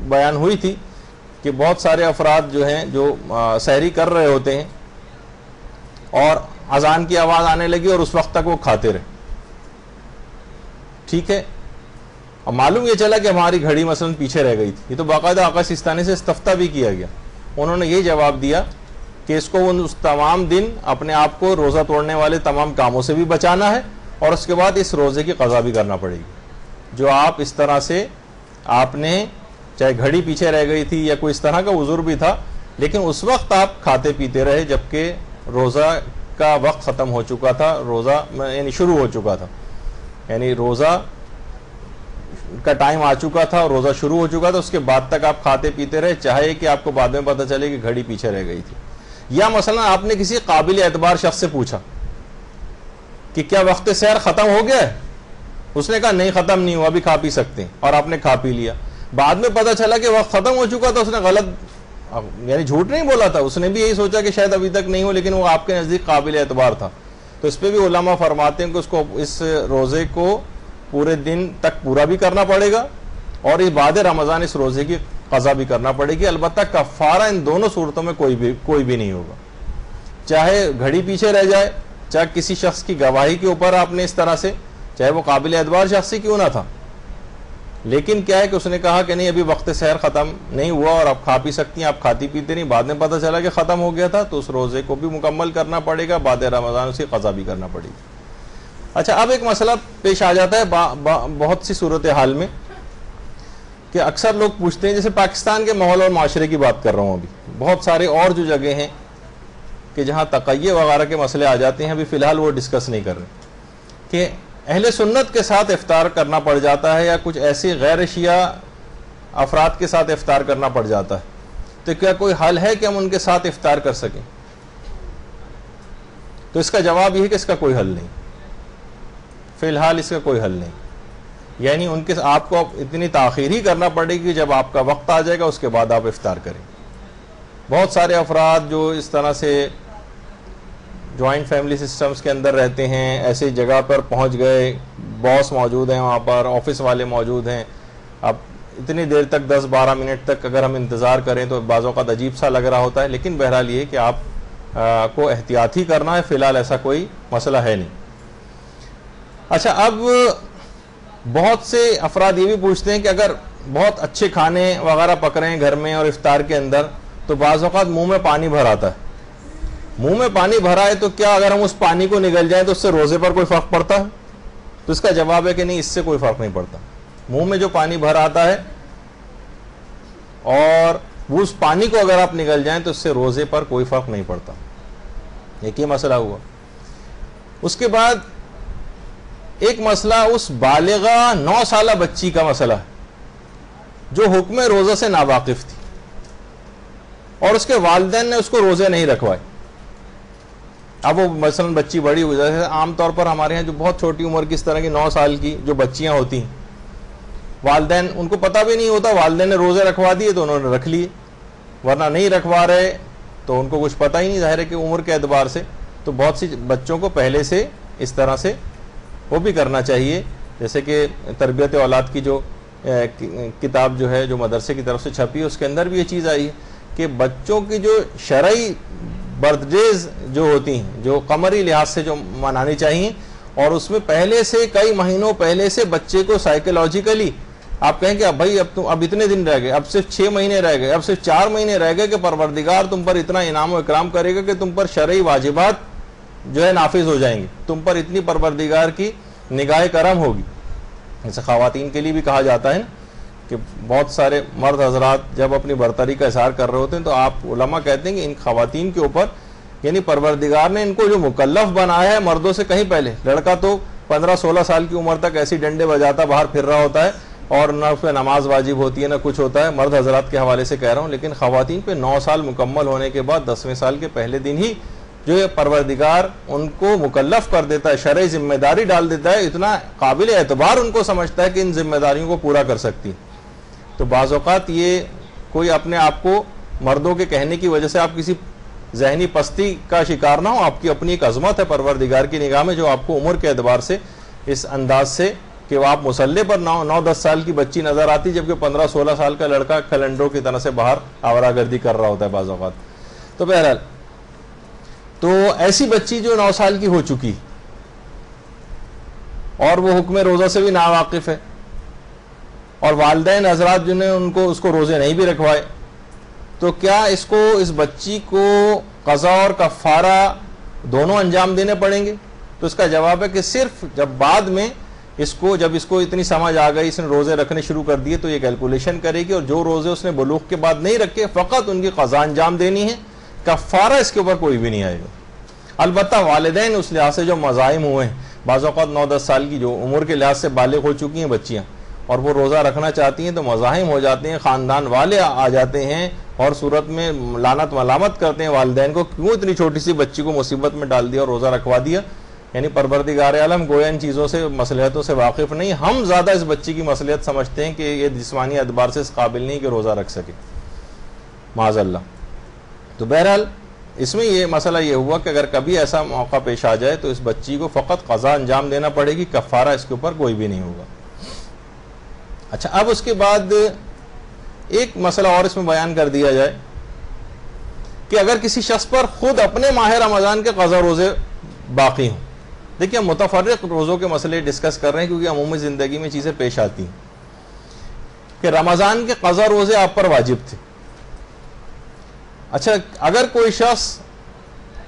بیان ہوئی تھی کہ بہت سارے افراد جو ہیں جو سحری کر رہے ہوتے ہیں اور اذان کی آواز آنے لگی اور اس وقت تک وہ کھاتے رہے. ٹھیک ہے, اب معلوم یہ چلا کہ ہماری گھڑی مثلا پیچھے رہ گئی تھی. یہ تو باقاعدہ آقا سستانی سے استفتاء بھی کیا گیا. انہوں نے یہ جواب دیا کہ اس کو اس تمام دن اپنے آپ کو روزہ توڑنے والے تمام کاموں سے بھی بچانا ہے اور اس کے بعد اس روزے کی قضا بھی کرنا پڑے گی. جو آپ اس طرح سے آپ نے چاہے گھڑی پیچھے رہ گئی تھی یا کوئی اس طرح کا عذر بھی تھا, لیکن اس وقت آپ کھاتے پیتے رہے جبکہ روزہ کا وقت ختم ہو چکا تھا, روزہ یعنی شروع ہو چکا تھا, یعنی روزہ کا ٹائم آ چکا تھا اور روزہ شروع ہو چکا تھا, اس کے بعد تک آپ کھاتے پیتے رہے, چاہے کہ آپ کو بعد میں پتہ چلے کہ گھڑی پیچھے رہ گئی تھی. یا مثلا آپ نے کسی قابل اعتبار شخص سے پوچھا کہ کیا وقت سحر ختم ہو گیا ہے, اس نے کہا نہیں ختم نہیں ہوا, ابھی کھا پی سکتے ہیں, اور آپ نے کھا پی لیا. بعد میں پتہ چلا کہ وقت ختم ہو چکا تھا, اس نے غلط یعنی جھوٹ نہیں بولا تھا, اس نے بھی یہی سوچا کہ شاید ابھی تک نہیں ہو, لیکن وہ آپ کے نزدیک قابل اعتبار تھا. تو اس پہ بھی علماء فرماتے ہیں کہ اس کو اس روزے کو پورے دن تک پورا بھی کرنا پڑے گا اور اس بعد رمضان اس روزے کی قضا بھی کرنا پڑے گی. البتہ کفارہ ان دونوں صورتوں میں کوئی بھی نہیں ہوگا, چاہے گھڑی پیچھے رہ جائے, چاہے کسی شخص کی گواہی کے اوپر آپ نے اس طرح سے, چاہے وہ قابل اعتبار شخص ہی کیوں نہ تھا, لیکن کیا ہے کہ اس نے کہا کہ نہیں ابھی وقت سحر ختم نہیں ہوا اور آپ کھا پی سکتی ہیں, آپ کھاتی پیتے نہیں, بعد میں پتہ چلا کہ ختم ہو گیا تھا, تو اس روزے کو بھی مکمل کرنا پڑے گا, بعد رمضان اس کی قضا بھی کرنا پڑے گی. اچھا, اب ایک مسئلہ پیش آ جاتا ہے بہت سی صورتحال میں کہ اکثر لوگ پوچھتے ہیں, جیسے پاکستان کے ماحول اور معاشرے کی بات کر رہا ہوں, ابھی بہت سارے اور جو جگہ ہیں کہ جہاں تقیہ وغیرہ کے مسئلے آ جاتے ہیں, ابھی فی الحال وہ ڈسکس نہیں کر رہے, کہ اہل سنت کے ساتھ افطار کرنا پڑ جاتا ہے یا کچھ ایسی غیر شیعہ افراد کے ساتھ افطار کرنا پڑ جاتا ہے, تو کیا کوئی حل ہے کہ ہم ان کے ساتھ افطار کر سکیں؟ تو اس کا جواب یہ ہے کہ اس کا کوئی حل نہیں, فی الحال اس کا کوئی حل نہیں. یعنی ان کے آپ کو اتنی تاخیر ہی کرنا پڑے گی, جب آپ کا وقت آ جائے گا اس کے بعد آپ افطار کریں. بہت سارے افراد جو اس طرح سے جوائنٹ فیملی سسٹمز کے اندر رہتے ہیں, ایسی جگہ پر پہنچ گئے, باس موجود ہیں وہاں پر, آفس والے موجود ہیں, اب اتنی دیر تک 10-12 منٹ تک اگر ہم انتظار کریں تو بعض اوقات عجیب سا لگ رہا ہوتا ہے, لیکن بہرحال یہ کہ آپ کو احتیاط ہی کرنا ہے, فی الحال ایسا کوئی مسئلہ ہے نہیں. اچھا, اب بہت سے افراد یہ بھی پوچھتے ہیں کہ اگر بہت اچھے کھانے وغیرہ پک رہے ہیں گھر میں اور افطار کے اندر, تو بعض اوقات منہ میں پانی بھر آتا ہے. منہ میں پانی بھرا ہے تو کیا اگر ہم اس پانی کو نگل جائیں تو اس سے روزے پر کوئی فرق پڑتا ہے؟ تو اس کا جواب ہے کہ نہیں, اس سے کوئی فرق نہیں پڑتا. منہ میں جو پانی بھر آتا ہے اور وہ اس پانی کو اگر آپ نگل جائیں تو اس سے روزے پر کوئی فرق نہیں پڑتا. ایک یہ مسئلہ ہوا. اس کے بعد ایک مسئلہ اس بالغہ 9 سالہ بچی کا مسئلہ ہے جو حکم روزہ سے ناواقف تھی اور اس کے والدین نے اس کو روزے نہیں رکھوائے. اب وہ مثلا بچی بڑی ہو جائے, عام طور پر ہمارے ہیں جو بہت چھوٹی عمر کی اس طرح کی 9 سال کی جو بچیاں ہوتی ہیں, والدین ان کو پتہ بھی نہیں ہوتا, والدین نے روزے رکھوا دیے تو انہوں نے رکھ لیے, ورنہ نہیں رکھوا رہے تو ان کو کچھ پتہ ہی نہیں, ظاہر ہے کہ عمر کے اعتبار سے. تو بہت سی بچوں کو پہلے سے اس طرح سے وہ بھی کرنا چاہیے, جیسے کہ تربیت اولاد کی جو کتاب جو ہے جو مدرسے کی طرف سے چھپی ہے, اس کے اندر بھی یہ چیز آئی ہے کہ بچوں کی جو شرعی برتھ ڈیز جو ہوتی ہیں, جو قمری لحاظ سے جو منانی چاہیے, اور اس میں پہلے سے کئی مہینوں پہلے سے بچے کو سائیکولوجیکلی آپ کہیں کہ اب بھائی اب اتنے دن رہ گئے, اب صرف 6 مہینے رہ گئے, اب صرف 4 مہینے رہ گئے کہ پروردگار تم پر اتنا انعام و اکرام کرے گا کہ تم پر شرعی واجبات جو ہے نافذ ہو جائیں گے, تم پر اتنی پروردگار کی نگاہ کرم ہوگی. جیسے خواتین کے لیے بھی کہا جاتا ہے نا کہ بہت سارے مرد حضرات جب اپنی برتری کا اظہار کر رہے ہوتے ہیں تو آپ علماء کہتے ہیں کہ ان خواتین کے اوپر یعنی پروردگار نے ان کو جو مکلف بنایا ہے مردوں سے کہیں پہلے. لڑکا تو 15-16 سال کی عمر تک ایسی ڈنڈے بجاتا باہر پھر رہا ہوتا ہے اور نہ اس پہ نماز واجب ہوتی ہے نہ کچھ ہوتا ہے, مرد حضرات کے حوالے سے کہہ رہا ہوں. لیکن خواتین پہ 9 سال مکمل ہونے کے بعد 10ویں سال کے پہلے دن ہی جو یہ پروردگار ان کو مکلف کر دیتا ہے, شرعی ذمہ داری ڈال دیتا ہے, اتنا قابل اعتبار ان کو سمجھتا ہے کہ ان ذمہ داریوں کو پورا کر سکتی. تو بعض اوقات یہ کوئی اپنے آپ کو مردوں کے کہنے کی وجہ سے آپ کسی ذہنی پستی کا شکار نہ ہو. آپ کی اپنی ایک عظمت ہے پروردگار کی نگاہ میں جو آپ کو عمر کے اعتبار سے اس انداز سے کہ وہ آپ مسلح پر 9-10 سال کی بچی نظر آتی جبکہ 15-16 سال کا لڑکا کیلنڈروں کی طرح سے باہر آورا گردی کر رہا ہوتا ہے بعض اوقات. تو بہرحال تو ایسی بچی جو 9 سال کی ہو چکی اور وہ حکم روزہ سے بھی ناواقف ہے اور والدین حضرات جنہیں ان کو اس کو روزے نہیں بھی رکھوائے, تو کیا اس بچی کو قضا اور کفارہ دونوں انجام دینے پڑیں گے؟ تو اس کا جواب ہے کہ صرف جب بعد میں جب اس کو اتنی سمجھ آ گئی, اس نے روزے رکھنے شروع کر دیے, تو یہ کیلکولیشن کرے گی اور جو روزے اس نے بلوغ کے بعد نہیں رکھے فقط ان کی قضا انجام دینی ہے, کفارہ اس کے اوپر کوئی بھی نہیں آئے گا. البتہ والدین اس لحاظ سے جو مزاحم ہوئے ہیں, بعض اوقات 9-10 سال کی جو عمر کے لحاظ سے بالغ ہو چکی ہیں بچیاں اور وہ روزہ رکھنا چاہتی ہیں تو مزاحم ہو جاتے ہیں, خاندان والے آ جاتے ہیں اور صورت میں لعنت ملامت کرتے ہیں والدین کو, کیوں اتنی چھوٹی سی بچی کو مصیبت میں ڈال دیا اور روزہ رکھوا دیا. یعنی پروردگار عالم گویا ان چیزوں سے مصلحتوں سے واقف نہیں, ہم زیادہ اس بچی کی مصلحت سمجھتے ہیں کہ یہ جسمانی اعتبار سے اس قابل نہیں کہ روزہ رکھ سکے, معاذ اللہ. تو بہرحال اس میں یہ مسئلہ یہ ہوا کہ اگر کبھی ایسا موقع پیش آ جائے تو اس بچی کو فقط قضا انجام دینا پڑے گی, کفارہ اس کے اوپر کوئی بھی نہیں ہوگا. اچھا, اب اس کے بعد ایک مسئلہ اور اس میں بیان کر دیا جائے کہ اگر کسی شخص پر خود اپنے ماہ رمضان کے قضا روزے باقی ہوں. دیکھیں ہم متفرق روزوں کے مسئلے ڈسکس کر رہے ہیں کیونکہ عمومی زندگی میں چیزیں پیش آتی ہیں کہ رمضان کے قضا روزے آپ پر واجب تھے. اچھا, اگر کوئی شخص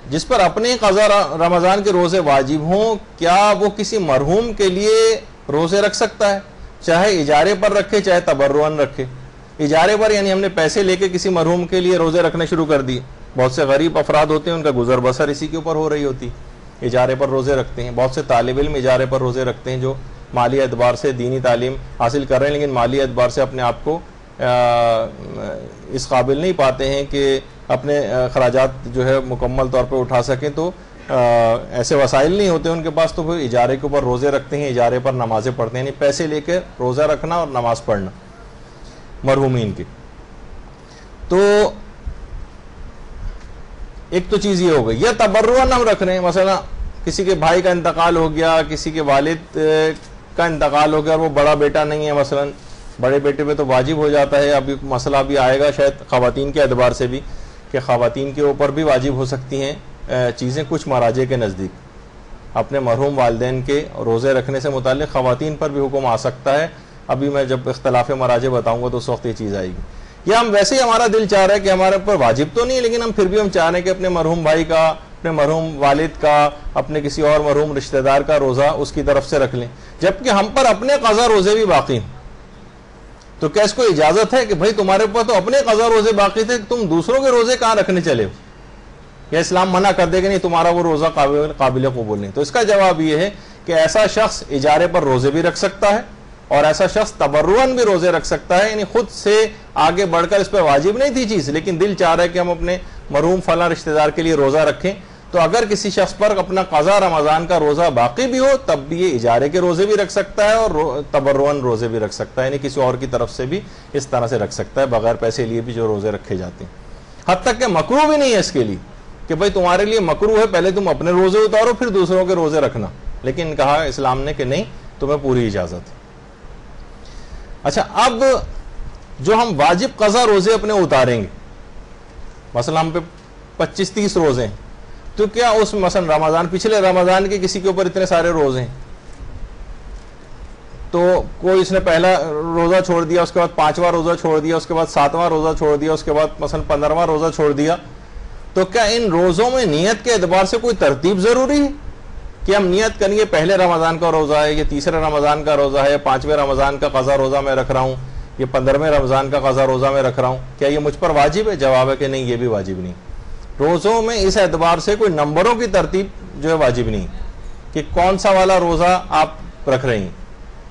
جس پر اپنے قضا رمضان کے روزے واجب ہوں, کیا وہ کسی مرحوم کے لیے روزے رکھ سکتا ہے؟ چاہے اجارے پر رکھے چاہے تبرعاً رکھے. اجارے پر یعنی ہم نے پیسے لے کے کسی مرحوم کے لیے روزے رکھنے شروع کر دیے. بہت سے غریب افراد ہوتے ہیں, ان کا گزر بسر اسی کے اوپر ہو رہی ہوتی, اجارے پر روزے رکھتے ہیں. بہت سے طالب علم اجارے پر روزے رکھتے ہیں جو مالی اعتبار سے دینی تعلیم حاصل کر رہے ہیں لیکن مالی اعتبار سے اپنے آپ کو اس قابل نہیں پاتے ہیں کہ اپنے اخراجات جو ہے مکمل طور پہ اٹھا سکیں, تو ایسے وسائل نہیں ہوتے ان کے پاس, تو پھر اجارے کے اوپر روزے رکھتے ہیں, اجارے پر نمازیں پڑھتے ہیں. یعنی پیسے لے کے روزہ رکھنا اور نماز پڑھنا مرحومین کے. تو ایک تو چیز یہ ہو گئی, یا تبرعاً ہم رکھ رہے ہیں, مثلا کسی کے بھائی کا انتقال ہو گیا, کسی کے والد کا انتقال ہو گیا اور وہ بڑا بیٹا نہیں ہے, مثلا بڑے بیٹے پہ تو واجب ہو جاتا ہے. ابھی مسئلہ بھی آئے گا شاید خواتین کے اعتبار سے بھی کہ خواتین کے اوپر بھی واجب ہو سکتی ہیں چیزیں کچھ مراجع کے نزدیک. اپنے مرحوم والدین کے روزے رکھنے سے متعلق خواتین پر بھی حکم آ سکتا ہے. ابھی میں جب اختلاف مراجع بتاؤں گا تو اس وقت یہ چیز آئے گی. یا ہم ویسے ہی ہمارا دل چاہ رہا ہے کہ ہمارے اوپر واجب تو نہیں لیکن ہم پھر بھی ہم چاہ رہے ہیں کہ اپنے مرحوم بھائی کا, اپنے مرحوم والد کا, اپنے کسی اور مرحوم رشتہ دار کا روزہ اس کی طرف سے رکھ لیں, جبکہ ہم پر اپنے قضا روزے بھی باقی ہیں. تو کیا اس کو اجازت ہے کہ بھائی تمہارے اوپر تو اپنے قضا روزے باقی تھے, تم دوسروں کے روزے کہاں رکھنے چلے ہو؟ یا اسلام منع کر دے کہ نہیں تمہارا وہ روزہ قابل قبول نہیں؟ تو اس کا جواب یہ ہے کہ ایسا شخص اجارے پر روزے بھی رکھ سکتا ہے اور ایسا شخص تبرعاً بھی روزے رکھ سکتا ہے. یعنی خود سے آگے بڑھ کر اس پہ واجب نہیں تھی چیز لیکن دل چاہ رہا ہے کہ ہم اپنے مرحوم فلاں رشتہ دار کے لیے روزہ رکھیں, تو اگر کسی شخص پر اپنا قضا رمضان کا روزہ باقی بھی ہو تب بھی یہ اجارے کے روزے بھی رکھ سکتا ہے اور تبرعاً روزے بھی رکھ سکتا ہے. یعنی کسی اور کی طرف سے بھی اس طرح سے رکھ سکتا ہے بغیر پیسے لیے بھی جو روزے رکھے جاتے ہیں. حد تک کہ مکروہ بھی نہیں ہے اس کے لیے کہ بھائی تمہارے لیے مکروہ ہے پہلے تم اپنے روزے اتارو پھر دوسروں کے روزے رکھنا, لیکن کہا اسلام نے کہ نہیں تمہیں پوری اجازت ہے. اچھا, اب جو ہم واجب قضا روزے اپنے اتاریں گے, مثلا ہم پہ 25-30 روزے ہیں, تو کیا اس مثلا رمضان پچھلے رمضان کے کسی کے اوپر اتنے سارے روزے ہیں تو کوئی اس نے پہلا روزہ چھوڑ دیا, اس کے بعد 5واں روزہ چھوڑ دیا, اس کے بعد 7واں روزہ چھوڑ دیا, اس کے بعد مثلا 15واں روزہ چھوڑ دیا, تو کیا ان روزوں میں نیت کے اعتبار سے کوئی ترتیب ضروری ہے کہ ہم نیت کریں گے پہلے رمضان کا روزہ ہے, یہ تیسرے رمضان کا روزہ ہے, 5ویں رمضان کا قضا روزہ میں رکھ رہا ہوں, یہ 15ویں رمضان کا قضا روزہ میں رکھ رہا ہوں، کیا یہ مجھ پر واجب ہے؟ جواب ہے کہ نہیں، یہ بھی واجب نہیں۔ روزوں میں اس اعتبار سے کوئی نمبروں کی ترتیب جو ہے واجب نہیں کہ کون سا والا روزہ آپ رکھ رہے ہیں،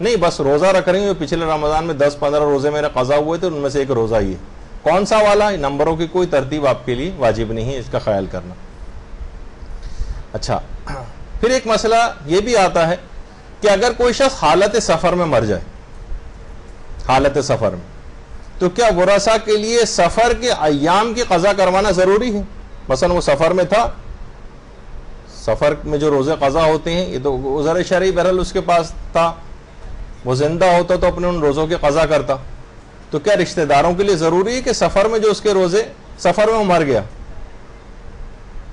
نہیں، بس روزہ رکھ رہے ہیں۔ پچھلے رمضان میں 10-15 روزے میرے قضا ہوئے تھے، ان میں سے ایک روزہ ہی ہے، کون سا والا؟ نمبروں کی کوئی ترتیب آپ کے لیے واجب نہیں ہے، اس کا خیال کرنا۔ اچھا، پھر ایک مسئلہ یہ بھی آتا ہے کہ اگر کوئی شخص حالت سفر میں مر جائے، حالت سفر میں، تو کیا ورثاء کے لیے سفر کے ایام کی قضا کروانا ضروری ہے؟ مثلا وہ سفر میں تھا، سفر میں جو روزے قضا ہوتے ہیں یہ تو عذر شرعی بہرحال اس کے پاس تھا، وہ زندہ ہوتا تو اپنے ان روزوں کی قضا کرتا، تو کیا رشتہ داروں کے لیے ضروری ہے کہ سفر میں جو اس کے روزے، سفر میں وہ مر گیا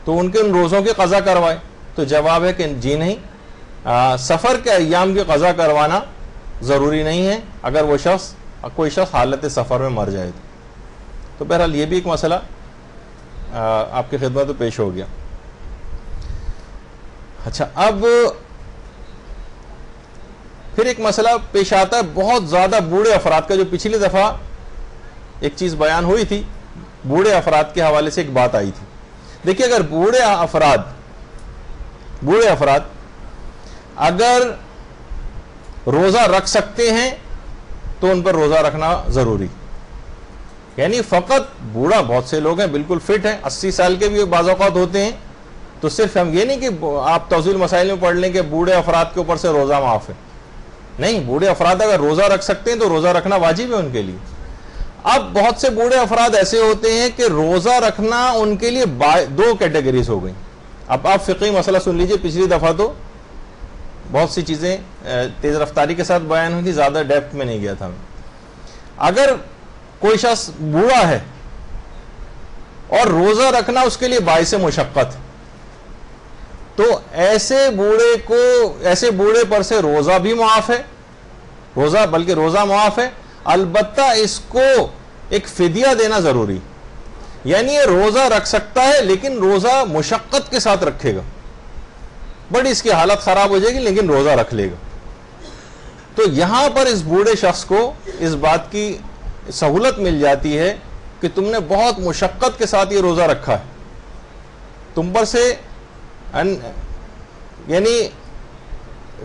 تو ان کے ان روزوں کی قضا کروائے؟ تو جواب ہے کہ جی نہیں، سفر کے ایام کی قضا کروانا ضروری نہیں ہے اگر وہ شخص، کوئی شخص حالت سفر میں مر جائے تو بہرحال یہ بھی ایک مسئلہ آپ کی خدمت میں پیش ہو گیا۔ اچھا، اب پھر ایک مسئلہ پیش آتا ہے بہت زیادہ بوڑھے افراد کا، جو پچھلی دفعہ ایک چیز بیان ہوئی تھی، بوڑھے افراد کے حوالے سے ایک بات آئی تھی۔ دیکھیے، اگر بوڑھے افراد اگر روزہ رکھ سکتے ہیں تو ان پر روزہ رکھنا ضروری، یعنی فقط بوڑھا، بہت سے لوگ ہیں بالکل فٹ ہیں، 80 سال کے بھی بعض اوقات ہوتے ہیں، تو صرف ہم یہ نہیں کہ آپ توضیح مسائل میں پڑھ لیں کہ بوڑھے افراد کے اوپر سے روزہ معاف ہے، نہیں، بوڑھے افراد اگر روزہ رکھ سکتے ہیں تو روزہ رکھنا واجب ہے ان کے لیے۔ اب بہت سے بوڑھے افراد ایسے ہوتے ہیں کہ روزہ رکھنا ان کے لیے 2 کیٹیگریز ہو گئی۔ اب آپ فقہی مسئلہ سن لیجئے، پچھلی دفعہ تو بہت سی چیزیں تیز رفتاری کے ساتھ بیان ہوئی تھی، زیادہ ڈیپتھ میں نہیں گیا تھا میں۔ اگر کوئی شخص بوڑھا ہے اور روزہ رکھنا اس کے لیے باعث مشقت، تو ایسے بوڑھے پر سے روزہ بھی معاف ہے، بلکہ روزہ معاف ہے، البتہ اس کو ایک فدیہ دینا ضروری، یعنی یہ روزہ رکھ سکتا ہے لیکن روزہ مشقت کے ساتھ رکھے گا، بڑی اس کی حالت خراب ہو جائے گی لیکن روزہ رکھ لے گا۔ تو یہاں پر اس بوڑھے شخص کو اس بات کی سہولت مل جاتی ہے کہ تم نے بہت مشقت کے ساتھ یہ روزہ رکھا ہے، تم پر سے یعنی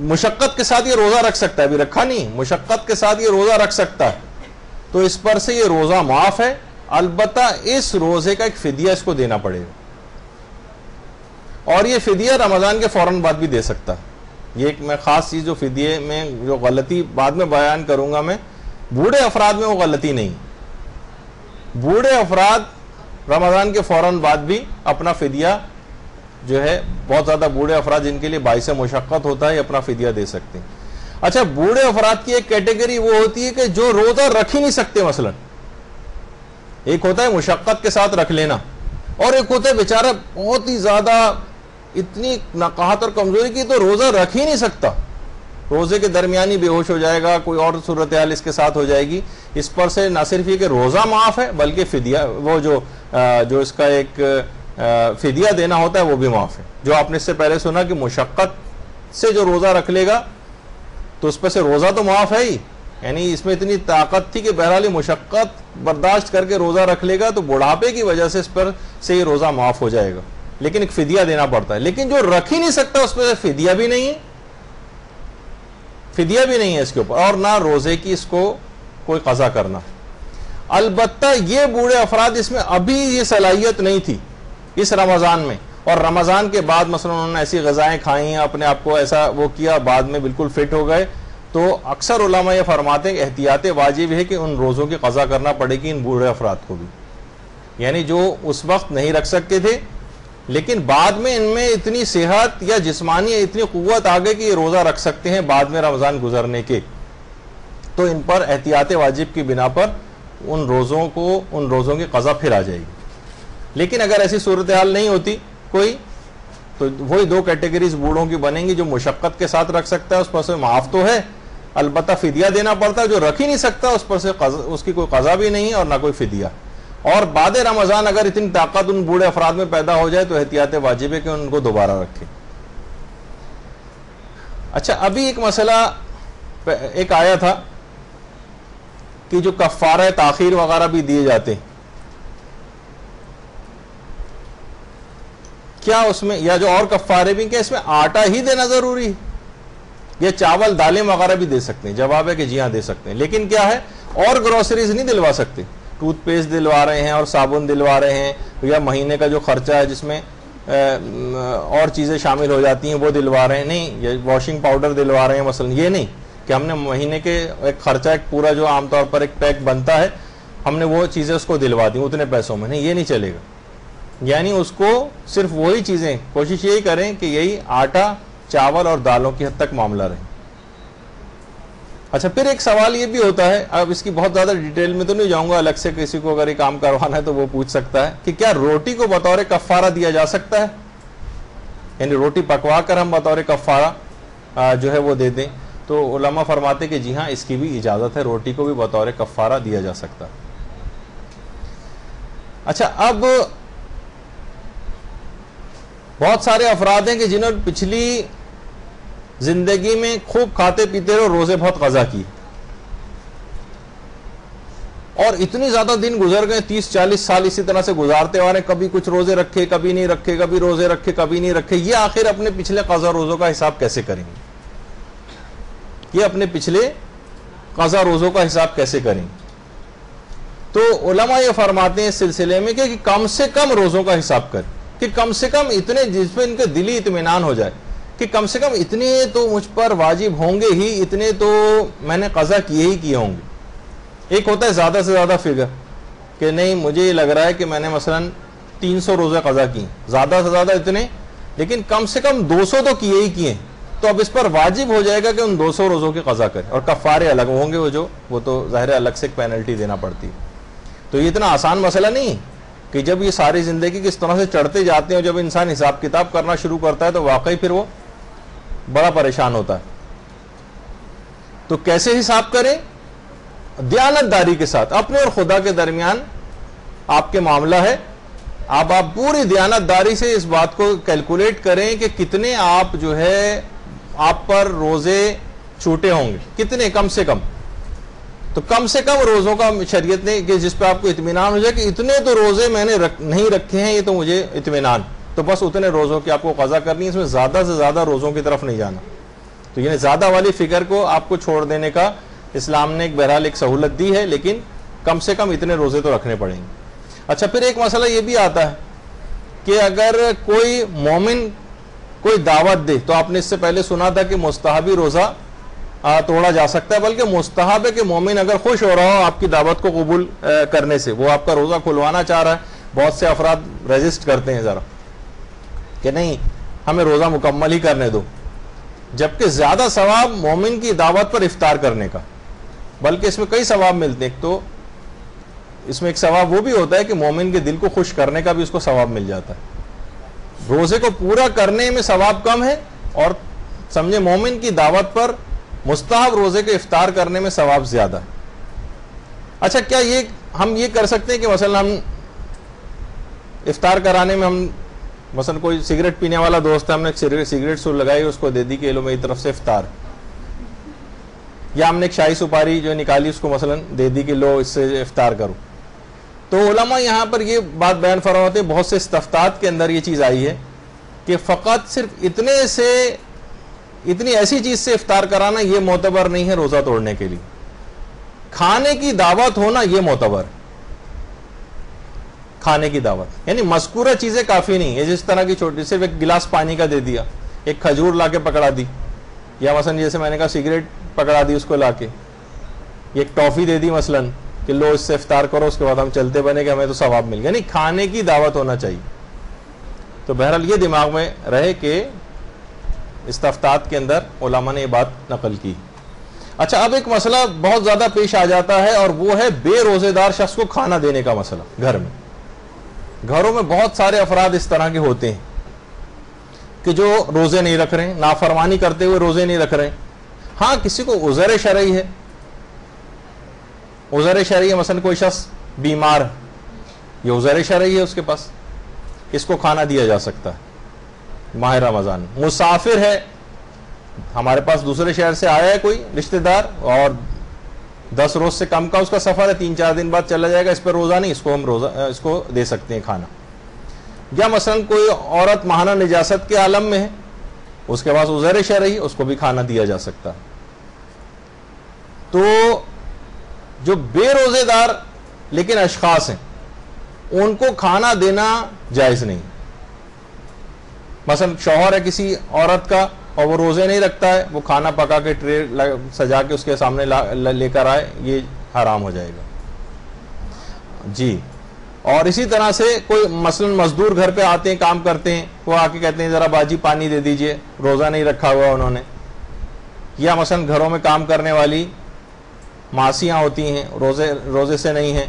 مشقت کے ساتھ یہ روزہ رکھ سکتا ہے، ابھی رکھا نہیں، مشقت کے ساتھ یہ روزہ رکھ سکتا ہے، تو اس پر سے یہ روزہ معاف ہے، البتہ اس روزے کا ایک فدیہ اس کو دینا پڑے گا، اور یہ فدیہ رمضان کے فوراً بعد بھی دے سکتا ہے۔ یہ ایک میں خاص چیز جو فدیے میں جو غلطی بعد میں بیان کروں گا میں، بوڑھے افراد میں وہ غلطی نہیں، بوڑھے افراد رمضان کے فوراً بعد بھی اپنا فدیہ جو ہے، بہت زیادہ بوڑھے افراد جن کے لیے باعث مشقت ہوتا ہے، اپنا فدیہ دے سکتے ہیں۔ اچھا، بوڑھے افراد کی ایک کیٹیگری وہ ہوتی ہے کہ جو روزہ رکھ ہی نہیں سکتے، مثلا ایک ہوتا ہے مشقت کے ساتھ رکھ لینا، اور ایک ہوتا ہے بیچارہ بہت ہی زیادہ اتنی نقاہت اور کمزوری کی تو روزہ رکھ ہی نہیں سکتا، روزے کے درمیان ہی بے ہوش ہو جائے گا، کوئی اور صورتحال اس کے ساتھ ہو جائے گی، اس پر سے نہ صرف یہ کہ روزہ معاف ہے بلکہ فدیہ، وہ جو اس کا ایک فدیہ دینا ہوتا ہے وہ بھی معاف ہے۔ جو آپ نے اس سے پہلے سنا کہ مشقت سے جو روزہ رکھ لے گا تو اس پر سے روزہ تو معاف ہے ہی، یعنی اس میں اتنی طاقت تھی کہ بہرحال مشقت برداشت کر کے روزہ رکھ لے گا تو بڑھاپے کی وجہ سے اس پر سے یہ روزہ معاف ہو جائے گا، لیکن ایک فدیہ دینا پڑتا ہے۔ لیکن جو رکھ ہی نہیں سکتا اس پر فدیہ بھی نہیں ہے، فدیہ بھی نہیں ہے اس کے اوپر، اور نہ روزے کی اس کو کوئی قضا کرنا۔ البتہ یہ بوڑھے افراد، اس میں ابھی یہ صلاحیت نہیں تھی اس رمضان میں، اور رمضان کے بعد مثلا انہوں نے ایسی غذائیں کھائیں ہیں، اپنے آپ کو ایسا وہ کیا، بعد میں بالکل فٹ ہو گئے، تو اکثر علماء یہ فرماتے ہیں کہ احتیاط واجب ہے کہ ان روزوں کی قضا کرنا پڑے گی ان بوڑھے افراد کو بھی، یعنی جو اس وقت نہیں رکھ سکتے تھے لیکن بعد میں ان میں اتنی صحت یا جسمانی اتنی قوت آ گئی کہ یہ روزہ رکھ سکتے ہیں بعد میں رمضان گزرنے کے، تو ان پر احتیاط واجب کی بنا پر ان روزوں کی قضا پھر آ جائے گی۔ لیکن اگر ایسی صورتحال نہیں ہوتی کوئی، تو وہی 2 کیٹیگریز بوڑھوں کی بنیں گی، جو مشقت کے ساتھ رکھ سکتا ہے اس پر سے معاف تو ہے، البتہ فدیہ دینا پڑتا ہے، جو رکھ ہی نہیں سکتا اس پر سے اس کی کوئی قضا بھی نہیں ہے اور نہ کوئی فدیہ۔ اور بعد رمضان اگر اتنی طاقت ان بوڑھے افراد میں پیدا ہو جائے تو احتیاط واجب ہے کہ ان کو دوبارہ رکھے۔ اچھا، ابھی ایک مسئلہ ایک آیا تھا کہ جو کفارہ تاخیر وغیرہ بھی دیے جاتے ہیں، کیا اس میں، یا جو اور کفارے بھی، کیا اس میں آٹا ہی دینا ضروری ہے یا چاول دالیں وغیرہ بھی دے سکتے ہیں؟ جواب ہے کہ جی ہاں دے سکتے ہیں، لیکن کیا ہے، اور گروسریز نہیں دلوا سکتے. ٹوتھ پیسٹ دلوا رہے ہیں اور صابن دلوا رہے ہیں، یا مہینے کا جو خرچہ ہے جس میں اور چیزیں شامل ہو جاتی ہیں وہ دلوا رہے ہیں، نہیں. یا واشنگ پاؤڈر دلوا رہے ہیں مثلا، یہ نہیں کہ ہم نے مہینے کے ایک خرچہ ایک پورا جو عام طور پر ایک پیک بنتا ہے ہم نے وہ چیزیں اس کو دلوا دی اتنے پیسوں میں، نہیں، یہ نہیں چلے گا. یعنی اس کو صرف وہی چیزیں، کوشش یہی کریں کہ یہی آٹا چاول اور دالوں کی حد تک معاملہ رہے. اچھا، پھر ایک سوال یہ بھی ہوتا ہے، اب اس کی بہت زیادہ ڈیٹیل میں تو نہیں جاؤں گا، الگ سے کسی کو اگر یہ کام کروانا ہے تو وہ پوچھ سکتا ہے کہ کیا روٹی کو بطور کفارہ دیا جا سکتا ہے؟ یعنی روٹی پکوا کر ہم بطور کفارہ جو ہے وہ دے دیں. تو علماء فرماتے کہ جی ہاں اس کی بھی اجازت ہے، روٹی کو بھی بطور کفارہ دیا جا سکتا ہے. اچھا، اب بہت سارے افراد ہیں کہ جنہوں نے پچھلی زندگی میں خوب کھاتے پیتے اور روزے بہت قضا کی، اور اتنی زیادہ دن گزر گئے، 30-40 سال اسی طرح سے گزارتے آ رہے ہیں، کبھی کچھ روزے رکھے کبھی نہیں رکھے، کبھی روزے رکھے کبھی نہیں رکھے. یہ آخر اپنے پچھلے قضا روزوں کا حساب کیسے کریں گے؟ یہ اپنے پچھلے قضا روزوں کا حساب کیسے کریں؟ تو علماء یہ فرماتے ہیں اس سلسلے میں کہ کم سے کم روزوں کا حساب کریں، کہ کم سے کم اتنے جس میں ان کے دلی اطمینان ہو جائے کہ کم سے کم اتنے تو مجھ پر واجب ہوں گے ہی، اتنے تو میں نے قضا کیے ہی کیے ہوں گے. ایک ہوتا ہے زیادہ سے زیادہ فگر کہ نہیں مجھے یہ لگ رہا ہے کہ میں نے مثلا 300 روزے قضا کی، زیادہ سے زیادہ اتنے، لیکن کم سے کم 200 تو کیے ہی کیے، تو اب اس پر واجب ہو جائے گا کہ ان 200 روزوں کی قضا کرے، اور کفارے الگ ہوں گے، وہ تو ظاہر الگ سے ایک پینلٹی دینا پڑتی. تو یہ اتنا آسان مسئلہ نہیں کہ جب یہ ساری زندگی کس طرح سے چڑھتے جاتے ہیں، اور جب انسان حساب کتاب کرنا شروع کرتا ہے تو واقعی پھر وہ بڑا پریشان ہوتا ہے. تو کیسے حساب کریں؟ دیانت داری کے ساتھ، اپنے اور خدا کے درمیان آپ کے معاملہ ہے. آپ پوری دیانت داری سے اس بات کو کیلکولیٹ کریں کہ کتنے آپ جو ہے آپ پر روزے چھوٹے ہوں گے، کتنے کم سے کم. تو کم سے کم روزوں کا شریعت نے کہ جس پہ آپ کو اطمینان ہو جائے کہ اتنے تو روزے میں نے نہیں رکھے ہیں، یہ تو مجھے اطمینان، تو بس اتنے روزوں کی آپ کو قضا کرنی ہے، اس میں زیادہ سے زیادہ روزوں کی طرف نہیں جانا. تو یعنی زیادہ والی فکر کو آپ کو چھوڑ دینے کا اسلام نے ایک بہرحال ایک سہولت دی ہے، لیکن کم سے کم اتنے روزے تو رکھنے پڑیں گے. اچھا، پھر ایک مسئلہ یہ بھی آتا ہے کہ اگر کوئی مومن کوئی دعوت دے، تو آپ نے اس سے پہلے سنا تھا کہ مستحبی روزہ توڑا جا سکتا ہے، بلکہ مستحب ہے کہ مومن اگر خوش ہو رہا ہو آپ کی دعوت کو قبول کرنے سے، وہ آپ کا روزہ کھلوانا چاہ رہا ہے. بہت سے افراد ریزسٹ کرتے ہیں ذرا کہ نہیں ہمیں روزہ مکمل ہی کرنے دو، جبکہ زیادہ ثواب مومن کی دعوت پر افطار کرنے کا، بلکہ اس میں کئی ثواب ملتے ہیں. ایک تو اس میں ایک ثواب وہ بھی ہوتا ہے کہ مومن کے دل کو خوش کرنے کا بھی اس کو ثواب مل جاتا ہے. روزے کو پورا کرنے میں ثواب کم ہے، اور سمجھے مومن کی دعوت پر مستحب روزے کے افطار کرنے میں ثواب زیادہ ہے. اچھا، کیا ہم یہ کر سکتے ہیں کہ مثلا ہم افطار کرانے میں ہم مثلا کوئی سگریٹ پینے والا دوست ہے، ہم نے سگریٹ سور لگائی اس کو دے دی کہ لو میری طرف سے افطار، یا ہم نے ایک شاہی سپاری جو نکالی اس کو مثلا دے دی کہ لو اس سے افطار کرو. تو علماء یہاں پر یہ بات بیان فرماتے ہیں، بہت سے استفتات کے اندر یہ چیز آئی ہے کہ فقط صرف اتنی ایسی چیز سے افطار کرانا یہ معتبر نہیں ہے روزہ توڑنے کے لیے. کھانے کی دعوت ہونا یہ معتبر ہے. کھانے کی دعوت یعنی مذکورہ چیزیں کافی نہیں ہے، جس طرح کی چھوٹی صرف ایک گلاس پانی کا دے دیا، ایک کھجور لا کے پکڑا دی، یا مثلا جیسے میں نے کہا سگریٹ پکڑا دی اس کو لا کے، ایک ٹافی دے دی مثلا کہ لو اس سے افطار کرو، اس کے بعد ہم چلتے بنے کہ ہمیں تو ثواب مل گیا. نہیں، کھانے کی دعوت ہونا چاہیے. تو بہرحال یہ دماغ میں رہے کہ استفتات کے اندر علماء نے یہ بات نقل کی. اچھا، اب ایک مسئلہ بہت زیادہ پیش آ جاتا ہے، اور وہ ہے بے روزے دار شخص کو کھانا دینے کا مسئلہ. گھروں میں بہت سارے افراد اس طرح کے ہوتے ہیں کہ جو روزے نہیں رکھ رہے ہیں، نافرمانی کرتے ہوئے روزے نہیں رکھ رہے ہیں. ہاں، کسی کو عذر شرعی ہے، مثلا کوئی شخص بیمار ہے، یہ عذر شرعی ہے اس کے پاس، اس کو کھانا دیا جا سکتا ہے ماہ رمضان. مسافر ہے، ہمارے پاس دوسرے شہر سے آیا ہے کوئی رشتہ دار اور 10 روز سے کم کا اس کا سفر ہے, 3-4 دن بعد چلا جائے گا, اس پہ روزہ نہیں, اس کو ہم اس کو دے سکتے ہیں کھانا. یا مثلا کوئی عورت ماہانہ نجاست کے عالم میں ہے, اس کے پاس عذر شرعی, اس کو بھی کھانا دیا جا سکتا ہے. تو جو بے روزے دار لیکن اشخاص ہیں ان کو کھانا دینا جائز نہیں. مثلا شوہر ہے کسی عورت کا اور وہ روزے نہیں رکھتا ہے, وہ کھانا پکا کے ٹرے سجا کے اس کے سامنے لے کر آئے, یہ حرام ہو جائے گا جی. اور اسی طرح سے کوئی مثلا مزدور گھر پہ آتے ہیں, کام کرتے ہیں, وہ آ کے کہتے ہیں ذرا باجی پانی دے دیجئے, روزہ نہیں رکھا ہوا انہوں نے. یا مثلا گھروں میں کام کرنے والی ماسیاں ہوتی ہیں, روزے سے نہیں ہیں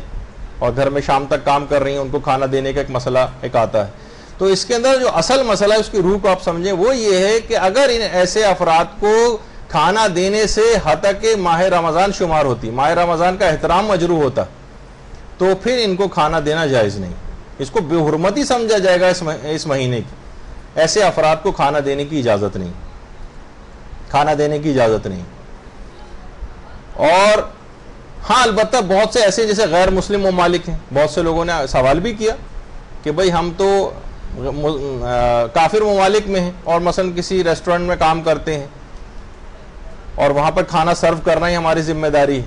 اور گھر میں شام تک کام کر رہی ہیں, ان کو کھانا دینے کا ایک مسئلہ ایک آتا ہے. تو اس کے اندر جو اصل مسئلہ ہے اس کی روح کو آپ سمجھیں, وہ یہ ہے کہ اگر ان ایسے افراد کو کھانا دینے سے حتیٰ کہ ماہ رمضان شمار ہوتی, ماہ رمضان کا احترام مجروح ہوتا, تو پھر ان کو کھانا دینا جائز نہیں. اس کو بے حرمتی سمجھا جائے گا اس مہینے کی. ایسے افراد کو کھانا دینے کی اجازت نہیں, کھانا دینے کی اجازت نہیں. اور ہاں البتہ بہت سے ایسے جیسے غیر مسلم ممالک ہیں, بہت سے لوگوں نے سوال بھی کیا کہ بھئی ہم تو کافر ممالک میں ہیں اور مثلا کسی ریسٹورنٹ میں کام کرتے ہیں اور وہاں پر کھانا سرو کرنا ہی ہماری ذمہ داری ہے,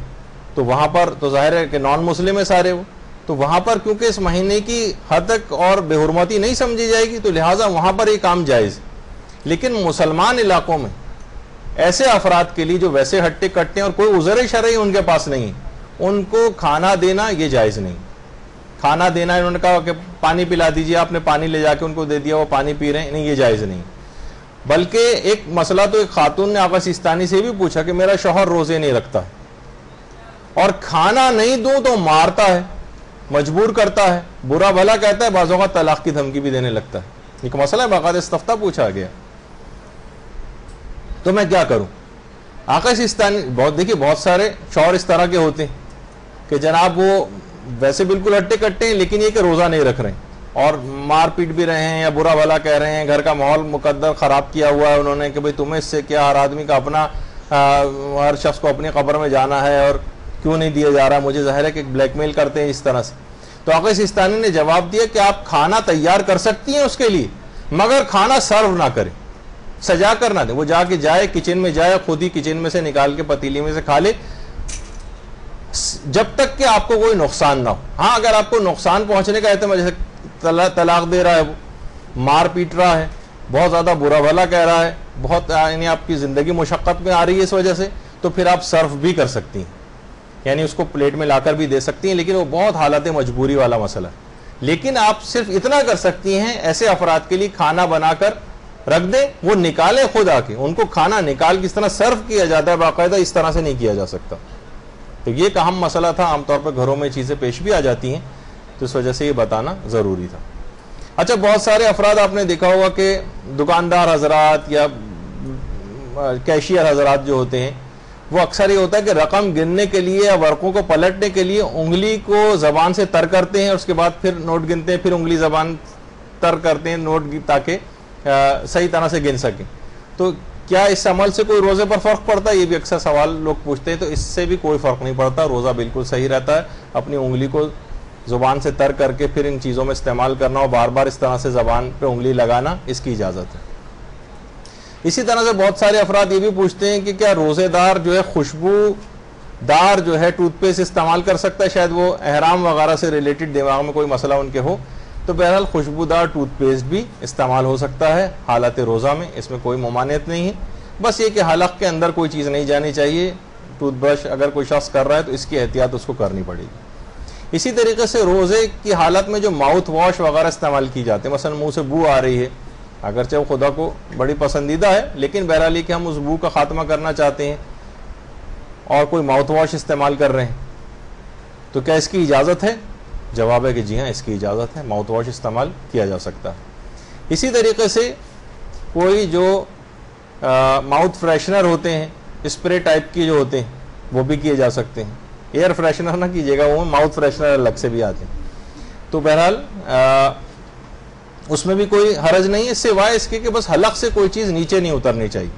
تو وہاں پر تو ظاہر ہے کہ نان مسلم ہے سارے وہ, تو وہاں پر کیونکہ اس مہینے کی حد تک اور بے حرمتی نہیں سمجھی جائے گی, تو لہٰذا وہاں پر یہ کام جائز. لیکن مسلمان علاقوں میں ایسے افراد کے لیے جو ویسے ہٹے کٹے ہیں اور کوئی عذر شرعی ان کے پاس نہیں, ان کو کھانا دینا یہ جائز نہیں. کھانا دینا انہوں نے کہا کہ پانی پلا دیجئے, آپ نے پانی لے جا کے ان کو دے دیا, وہ پانی پی رہے ہیں, نہیں یہ جائز نہیں. بلکہ ایک مسئلہ تو ایک خاتون نے آقا سیستانی سے بھی پوچھا کہ میرا شوہر روزے نہیں رکھتا ہے اور کھانا نہیں دوں تو مارتا ہے, مجبور کرتا ہے, برا بھلا کہتا ہے, بعض اوقات طلاق کی دھمکی بھی دینے لگتا ہے. ایک مسئلہ ہے, باقاعدہ استفتاء پوچھا گیا, تو میں کیا کروں. آقا سیستانی دیکھیے بہت سارے شوہر اس طرح کے ہوتے ہیں کہ جناب وہ ویسے بالکل ہٹے کٹے ہیں لیکن یہ کہ روزہ نہیں رکھ رہے ہیں اور مار پیٹ بھی رہے ہیں یا برا بھلا کہہ رہے ہیں, گھر کا ماحول مقدر خراب کیا ہوا ہے انہوں نے کہ بھئی تمہیں اس سے کیا, ہر آدمی کا اپنا, ہر شخص کو اپنی قبر میں جانا ہے اور کیوں نہیں دیا جا رہا, مجھے ظاہر ہے کہ بلیک میل کرتے ہیں اس طرح سے. تو آقا سیستانی نے جواب دیا کہ آپ کھانا تیار کر سکتی ہیں اس کے لیے, مگر کھانا سرو نہ کریں, سجا کر نہ دیں. وہ جا کے جائے کچن میں جائے, خود ہی کچن میں سے نکال کے پتیلی میں سے کھا لے, جب تک کہ آپ کو کوئی نقصان نہ ہو. ہاں اگر آپ کو نقصان پہنچنے کا احتمال, جیسے طلاق دے رہا ہے, وہ مار پیٹ رہا ہے, بہت زیادہ برا بھلا کہہ رہا ہے, بہت یعنی آپ کی زندگی مشقت میں آ رہی ہے اس وجہ سے, تو پھر آپ صرف بھی کر سکتی ہیں, یعنی اس کو پلیٹ میں لا کر بھی دے سکتی ہیں, لیکن وہ بہت حالت مجبوری والا مسئلہ ہے. لیکن آپ صرف اتنا کر سکتی ہیں, ایسے افراد کے لیے کھانا بنا کر رکھ دیں, وہ نکالیں خود آ کے, ان کو کھانا نکال کس طرح سرو کیا جاتا ہے باقاعدہ, اس طرح سے نہیں کیا جا سکتا. تو یہ ایک اہم مسئلہ تھا, عام طور پر گھروں میں چیزیں پیش بھی آ جاتی ہیں, تو اس وجہ سے یہ بتانا ضروری تھا. اچھا بہت سارے افراد آپ نے دیکھا ہوگا کہ دکاندار حضرات یا کیشیئر حضرات جو ہوتے ہیں, وہ اکثر یہ ہوتا ہے کہ رقم گننے کے لیے یا ورقوں کو پلٹنے کے لیے انگلی کو زبان سے تر کرتے ہیں, اس کے بعد پھر نوٹ گنتے ہیں, پھر انگلی زبان تر کرتے ہیں نوٹ, تاکہ صحیح طرح سے گن سکیں. تو کیا اس عمل سے کوئی روزے پر فرق پڑتا ہے, یہ بھی اکثر سوال لوگ پوچھتے ہیں. تو اس سے بھی کوئی فرق نہیں پڑتا, روزہ بالکل صحیح رہتا ہے. اپنی انگلی کو زبان سے تر کر کے پھر ان چیزوں میں استعمال کرنا اور بار بار اس طرح سے زبان پہ انگلی لگانا, اس کی اجازت ہے. اسی طرح سے بہت سارے افراد یہ بھی پوچھتے ہیں کہ کیا روزے دار جو ہے خوشبو دار جو ہے ٹوتھ پیسٹ استعمال کر سکتا ہے, شاید وہ احرام وغیرہ سے ریلیٹڈ دماغ میں کوئی مسئلہ ان کے ہو. تو بہرحال خوشبودار ٹوتھ پیسٹ بھی استعمال ہو سکتا ہے حالت روزہ میں, اس میں کوئی ممانعت نہیں ہے. بس یہ کہ حلق کے اندر کوئی چیز نہیں جانی چاہیے. ٹوتھ برش اگر کوئی شخص کر رہا ہے تو اس کی احتیاط اس کو کرنی پڑے گی. اسی طریقے سے روزے کی حالت میں جو ماؤتھ واش وغیرہ استعمال کی جاتے ہیں, مثلا منہ سے بو آ رہی ہے, اگرچہ وہ خدا کو بڑی پسندیدہ ہے, لیکن بہرحال یہ کہ ہم اس بو کا خاتمہ کرنا چاہتے ہیں اور کوئی ماؤتھ واش استعمال کر رہے ہیں, تو کیا اس کی اجازت ہے؟ جواب ہے کہ جی ہاں, اس کی اجازت ہے, ماؤتھ واش استعمال کیا جا سکتا ہے. اسی طریقے سے کوئی جو ماؤتھ فریشنر ہوتے ہیں, اسپرے ٹائپ کی جو ہوتے ہیں, وہ بھی کیے جا سکتے ہیں. ایئر فریشنر نہ کیجیے گا, وہ ماؤتھ فریشنر الگ سے بھی آتے ہیں. تو بہرحال اس میں بھی کوئی حرج نہیں ہے, سوائے اس کے کہ بس حلق سے کوئی چیز نیچے نہیں اترنی چاہیے.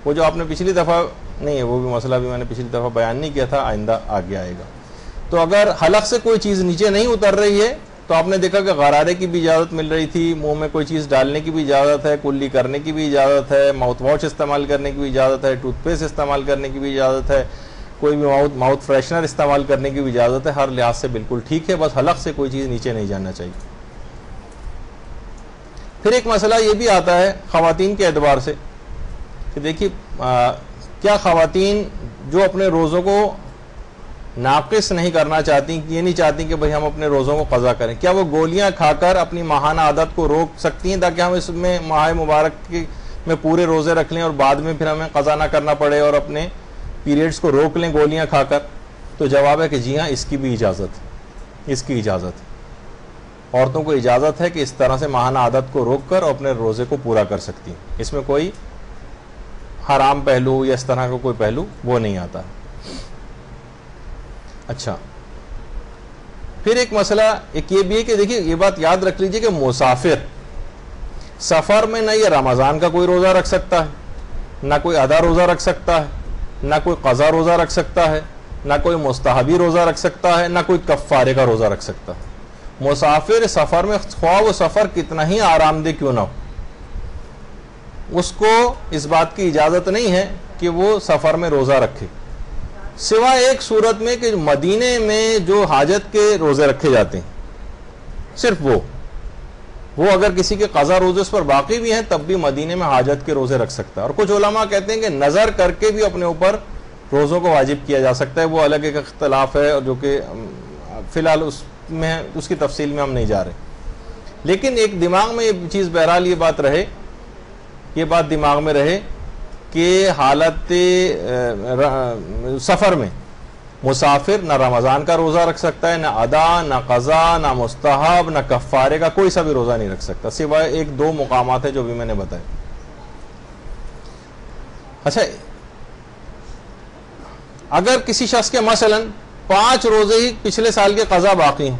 وہ جو آپ نے پچھلی دفعہ نہیں ہے، وہ بھی مسئلہ بھی میں نے پچھلی دفعہ بیان نہیں کیا تھا، آئندہ آگے آئے گا. تو اگر حلق سے کوئی چیز نیچے نہیں اتر رہی ہے تو آپ نے دیکھا کہ غرارے کی بھی اجازت مل رہی تھی، منہ میں کوئی چیز ڈالنے کی بھی اجازت ہے، کلی کرنے کی بھی اجازت ہے، ماؤتھ واش استعمال کرنے کی بھی اجازت ہے، ٹوتھ پیسٹ استعمال کرنے کی بھی اجازت ہے، کوئی بھی ماؤتھ فریشنر استعمال کرنے کی بھی اجازت ہے، ہر لحاظ سے بالکل ٹھیک ہے، بس حلق سے کوئی چیز نیچے نہیں جانا چاہیے. پھر ایک مسئلہ یہ بھی آتا ہے خواتین کے اعتبار سے کہ دیکھیے کیا خواتین جو اپنے روزوں کو ناقص نہیں کرنا چاہتی، یہ نہیں چاہتی کہ بھئی ہم اپنے روزوں کو قضا کریں، کیا وہ گولیاں کھا کر اپنی ماہانہ عادت کو روک سکتی ہیں تاکہ ہم اس میں ماہ مبارک میں پورے روزے رکھ لیں اور بعد میں پھر ہمیں قضا نہ کرنا پڑے اور اپنے پیریڈز کو روک لیں گولیاں کھا کر؟ تو جواب ہے کہ جی ہاں، اس کی بھی اجازت ہے، اس کی اجازت ہے. عورتوں کو اجازت ہے کہ اس طرح سے ماہانہ عادت کو روک کر اپنے روزے کو پورا کر سکتی ہیں، اس میں کوئی حرام پہلو یا اس طرح کا کوئی پہلو وہ نہیں آتا ہے. اچھا، پھر ایک مسئلہ ایک یہ بھی ہے کہ دیکھیے یہ بات یاد رکھ لیجئے کہ مسافر سفر میں نہ یہ رمضان کا کوئی روزہ رکھ سکتا ہے، نہ کوئی ادا روزہ رکھ سکتا ہے، نہ کوئی قضا روزہ رکھ سکتا ہے، نہ کوئی مستحبی روزہ رکھ سکتا ہے، نہ کوئی کفارے کا روزہ رکھ سکتا ہے. مسافر سفر میں خواہ وہ سفر کتنا ہی آرام دہ کیوں نہ ہو، اس کو اس بات کی اجازت نہیں ہے کہ وہ سفر میں روزہ رکھے، سوائے ایک صورت میں کہ مدینے میں جو حاجت کے روزے رکھے جاتے ہیں، صرف وہ اگر کسی کے قضا روزے اس پر باقی بھی ہیں تب بھی مدینے میں حاجت کے روزے رکھ سکتا ہے. اور کچھ علماء کہتے ہیں کہ نظر کر کے بھی اپنے اوپر روزوں کو واجب کیا جا سکتا ہے، وہ الگ ایک اختلاف ہے جو کہ فی الحال اس کی تفصیل میں ہم نہیں جا رہے. لیکن ایک دماغ میں یہ چیز بہرحال یہ بات دماغ میں رہے کہ حالت سفر میں مسافر نہ رمضان کا روزہ رکھ سکتا ہے، نہ ادا، نہ قضا، نہ مستحب، نہ کفارے کا کوئی سا بھی روزہ نہیں رکھ سکتا، سوائے ایک دو مقامات ہیں جو بھی میں نے بتائے. اچھا، اگر کسی شخص کے مثلا 5 روزے ہی پچھلے سال کے قضا باقی ہیں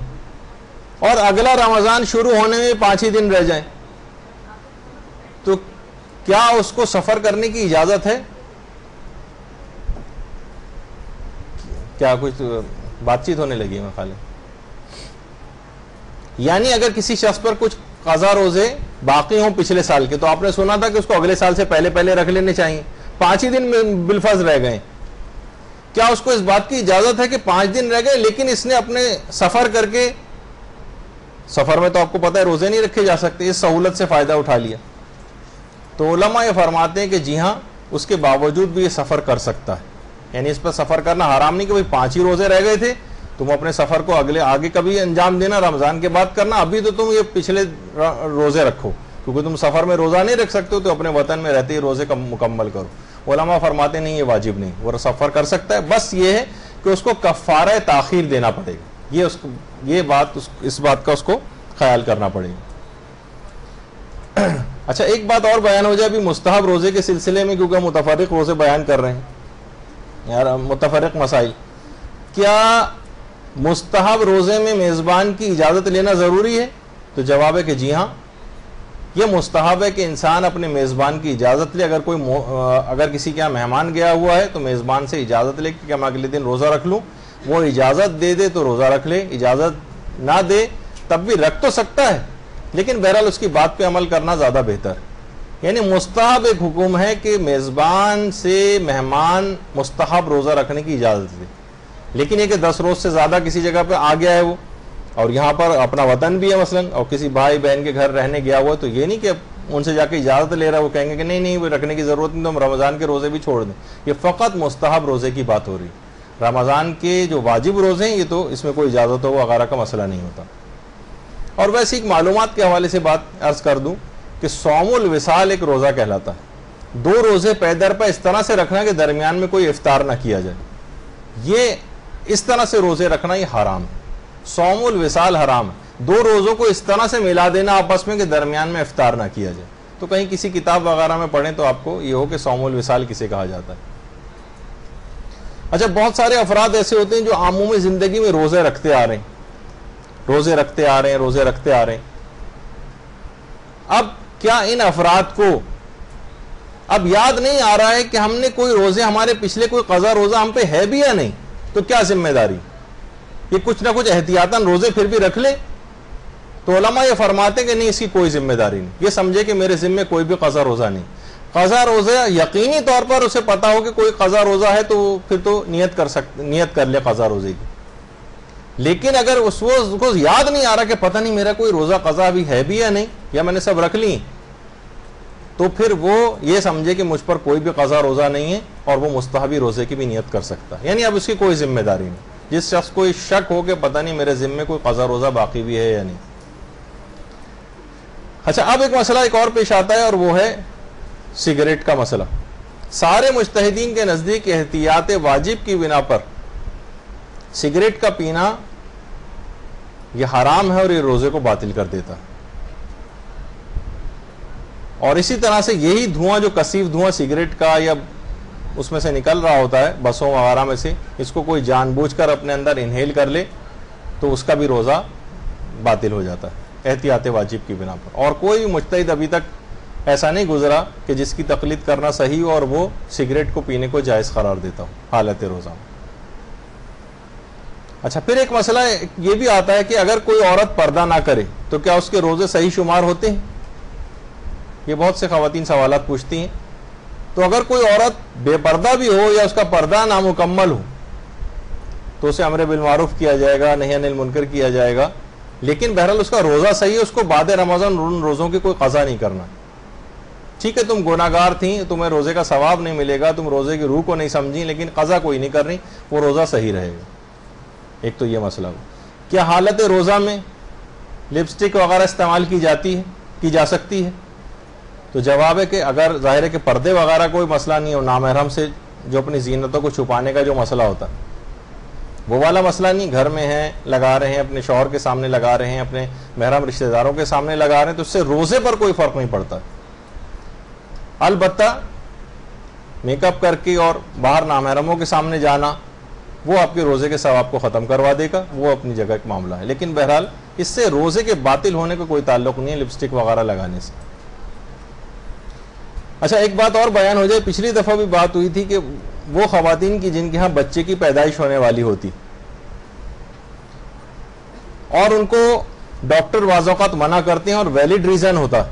اور اگلا رمضان شروع ہونے میں 5 ہی دن رہ جائیں، تو کیا اس کو سفر کرنے کی اجازت ہے؟ کیا کچھ بات چیت ہونے لگی ہے میں خیال ہے. یعنی اگر کسی شخص پر کچھ قضا روزے باقی ہوں پچھلے سال کے، تو آپ نے سنا تھا کہ اس کو اگلے سال سے پہلے رکھ لینے چاہیے، 5 ہی دن بالفرض رہ گئے، کیا اس کو اس بات کی اجازت ہے کہ 5 دن رہ گئے لیکن اس نے اپنے سفر کر کے، سفر میں تو آپ کو پتہ ہے روزے نہیں رکھے جا سکتے، اس سہولت سے فائدہ اٹھا لیا؟ تو علماء یہ فرماتے ہیں کہ جی ہاں، اس کے باوجود بھی یہ سفر کر سکتا ہے. یعنی اس پر سفر کرنا حرام نہیں کہ بھئی 5 ہی روزے رہ گئے تھے، تم اپنے سفر کو آگے کبھی انجام دینا، رمضان کے بعد کرنا، ابھی تو تم یہ پچھلے روزے رکھو، کیونکہ تم سفر میں روزہ نہیں رکھ سکتے ہو تو اپنے وطن میں رہتے ہی روزے مکمل کرو. علماء فرماتے نہیں یہ واجب نہیں، وہ سفر کر سکتا ہے، بس یہ ہے کہ اس کو کفارہ تاخیر دینا پڑے گا، اس بات کا اس کو خیال کرنا پڑے گا. اچھا، ایک بات اور بیان ہو جائے ابھی مستحب روزے کے سلسلے میں، کیونکہ ہم متفرق روزے بیان کر رہے ہیں یار، متفرق مسائل. کیا مستحب روزے میں میزبان کی اجازت لینا ضروری ہے؟ تو جواب ہے کہ جی ہاں، یہ مستحب ہے کہ انسان اپنے میزبان کی اجازت لے. اگر کسی کے یہاں مہمان گیا ہوا ہے تو میزبان سے اجازت لے کہ میں اگلے دن روزہ رکھ لوں، وہ اجازت دے تو روزہ رکھ لے، اجازت نہ دے تب بھی رکھ تو سکتا ہے، لیکن بہرحال اس کی بات پہ عمل کرنا زیادہ بہتر. یعنی مستحب ایک حکم ہے کہ میزبان سے مہمان مستحب روزہ رکھنے کی اجازت دے، لیکن یہ کہ 10 روز سے زیادہ کسی جگہ پہ آ گیا ہے وہ، اور یہاں پر اپنا وطن بھی ہے مثلا، اور کسی بھائی بہن کے گھر رہنے گیا ہوا ہے، تو یہ نہیں کہ ان سے جا کے اجازت لے رہا ہے، وہ کہیں گے کہ نہیں وہ رکھنے کی ضرورت نہیں، تو ہم رمضان کے روزے بھی چھوڑ دیں. یہ فقط مستحب روزے کی بات ہو رہی ہے. رمضان کے جو واجب روزے ہیں یہ تو اس میں کوئی اجازت ہو وغیرہ کا مسئلہ نہیں ہوتا. اور ویسے ایک معلومات کے حوالے سے بات عرض کر دوں کہ صوم الوصال ایک روزہ کہلاتا ہے. 2 روزے پے در پہ اس طرح سے رکھنا کہ درمیان میں کوئی افطار نہ کیا جائے، یہ اس طرح سے روزے رکھنا یہ حرام ہے. صوم الوصال حرام ہے. 2 روزوں کو اس طرح سے ملا دینا آپس میں کہ درمیان میں افطار نہ کیا جائے. تو کہیں کسی کتاب وغیرہ میں پڑھیں تو آپ کو یہ ہو کہ صوم الوصال کسے کہا جاتا ہے. اچھا، بہت سارے افراد ایسے ہوتے ہیں جو عمومی زندگی میں روزے رکھتے آ رہے ہیں. اب کیا ان افراد کو اب یاد نہیں آ رہا ہے کہ ہم نے کوئی روزے ہمارے پچھلے کوئی قضا روزہ ہم پہ ہے بھی یا نہیں, تو کیا ذمہ داری؟ یہ کچھ نہ کچھ احتیاطاً روزے پھر بھی رکھ لے. تو علماء یہ فرماتے ہیں کہ نہیں, اس کی کوئی ذمہ داری نہیں. یہ سمجھے کہ میرے ذمہ کوئی بھی قضا روزہ نہیں. قضا روزہ یقینی طور پر اسے پتا ہو کہ کوئی قضا روزہ ہے تو پھر تو نیت کر لے قضا روزے کی. لیکن اگر اس کو یاد نہیں آ رہا کہ پتہ نہیں میرا کوئی روزہ قضا بھی ہے بھی یا نہیں, یا میں نے سب رکھ لی, تو پھر وہ یہ سمجھے کہ مجھ پر کوئی بھی قضا روزہ نہیں ہے اور وہ مستحبی روزے کی بھی نیت کر سکتا ہے. یعنی اب اس کی کوئی ذمہ داری نہیں. جس شخص کو شک ہو کہ پتہ نہیں میرے ذمے کوئی قضا روزہ باقی بھی ہے یا نہیں. اچھا, اب ایک مسئلہ ایک اور پیش آتا ہے, اور وہ ہے سگریٹ کا مسئلہ. سارے مجتہدین کے نزدیک احتیاط واجب کی بنا پر سگریٹ کا پینا یہ حرام ہے اور یہ روزے کو باطل کر دیتا ہے. اور اسی طرح سے یہی دھواں جو کثیف دھواں سگریٹ کا یا اس میں سے نکل رہا ہوتا ہے بسوں وغیرہ میں سے, اس کو کوئی جان بوجھ کر اپنے اندر انہیل کر لے تو اس کا بھی روزہ باطل ہو جاتا ہے احتیاط واجب کی بنا پر. اور کوئی مجتہد ابھی تک ایسا نہیں گزرا کہ جس کی تقلید کرنا صحیح ہو اور وہ سگریٹ کو پینے کو جائز قرار دیتا ہو حالت روزہ. اچھا, پھر ایک مسئلہ یہ بھی آتا ہے کہ اگر کوئی عورت پردہ نہ کرے تو کیا اس کے روزے صحیح شمار ہوتے ہیں؟ یہ بہت سے خواتین سوالات پوچھتی ہیں. تو اگر کوئی عورت بے پردہ بھی ہو یا اس کا پردہ نامکمل ہو تو اسے امر بالمعروف کیا جائے گا, نہی عن المنکر کیا جائے گا, لیکن بہرحال اس کا روزہ صحیح ہے. اس کو بعد رمضان ان روزوں کی کوئی قضا نہیں کرنا. ٹھیک ہے, تم گناہگار تھیں, تمہیں روزے کا ثواب نہیں ملے گا, تم روزے کی روح کو نہیں سمجھی, لیکن قضا کوئی نہیں کرنی, وہ روزہ صحیح رہے گا. ایک تو یہ مسئلہ ہو. کیا حالت روزہ میں لپسٹک وغیرہ استعمال کی جا سکتی ہے؟ تو جواب ہے کہ اگر ظاہر ہے کہ پردے وغیرہ کوئی مسئلہ نہیں ہو, نامحرم سے جو اپنی زینتوں کو چھپانے کا جو مسئلہ ہوتا ہے وہ والا مسئلہ نہیں, گھر میں ہیں لگا رہے ہیں, اپنے شوہر کے سامنے لگا رہے ہیں, اپنے محرم رشتہ داروں کے سامنے لگا رہے ہیں, تو اس سے روزے پر کوئی فرق نہیں پڑتا. البتہ میک اپ کر کے اور باہر نامحرموں کے سامنے جانا وہ آپ کے روزے کے ثواب کو ختم کروا دے گا, وہ اپنی جگہ ایک معاملہ ہے. لیکن بہرحال اس سے روزے کے باطل ہونے کا کوئی تعلق نہیں ہے لپسٹک وغیرہ لگانے سے. اچھا, ایک بات اور بیان ہو جائے. پچھلی دفعہ بھی بات ہوئی تھی کہ وہ خواتین کی جن کے ہاں بچے کی پیدائش ہونے والی ہوتی اور ان کو ڈاکٹر بعض اوقات منع کرتے ہیں اور ویلڈ ریزن ہوتا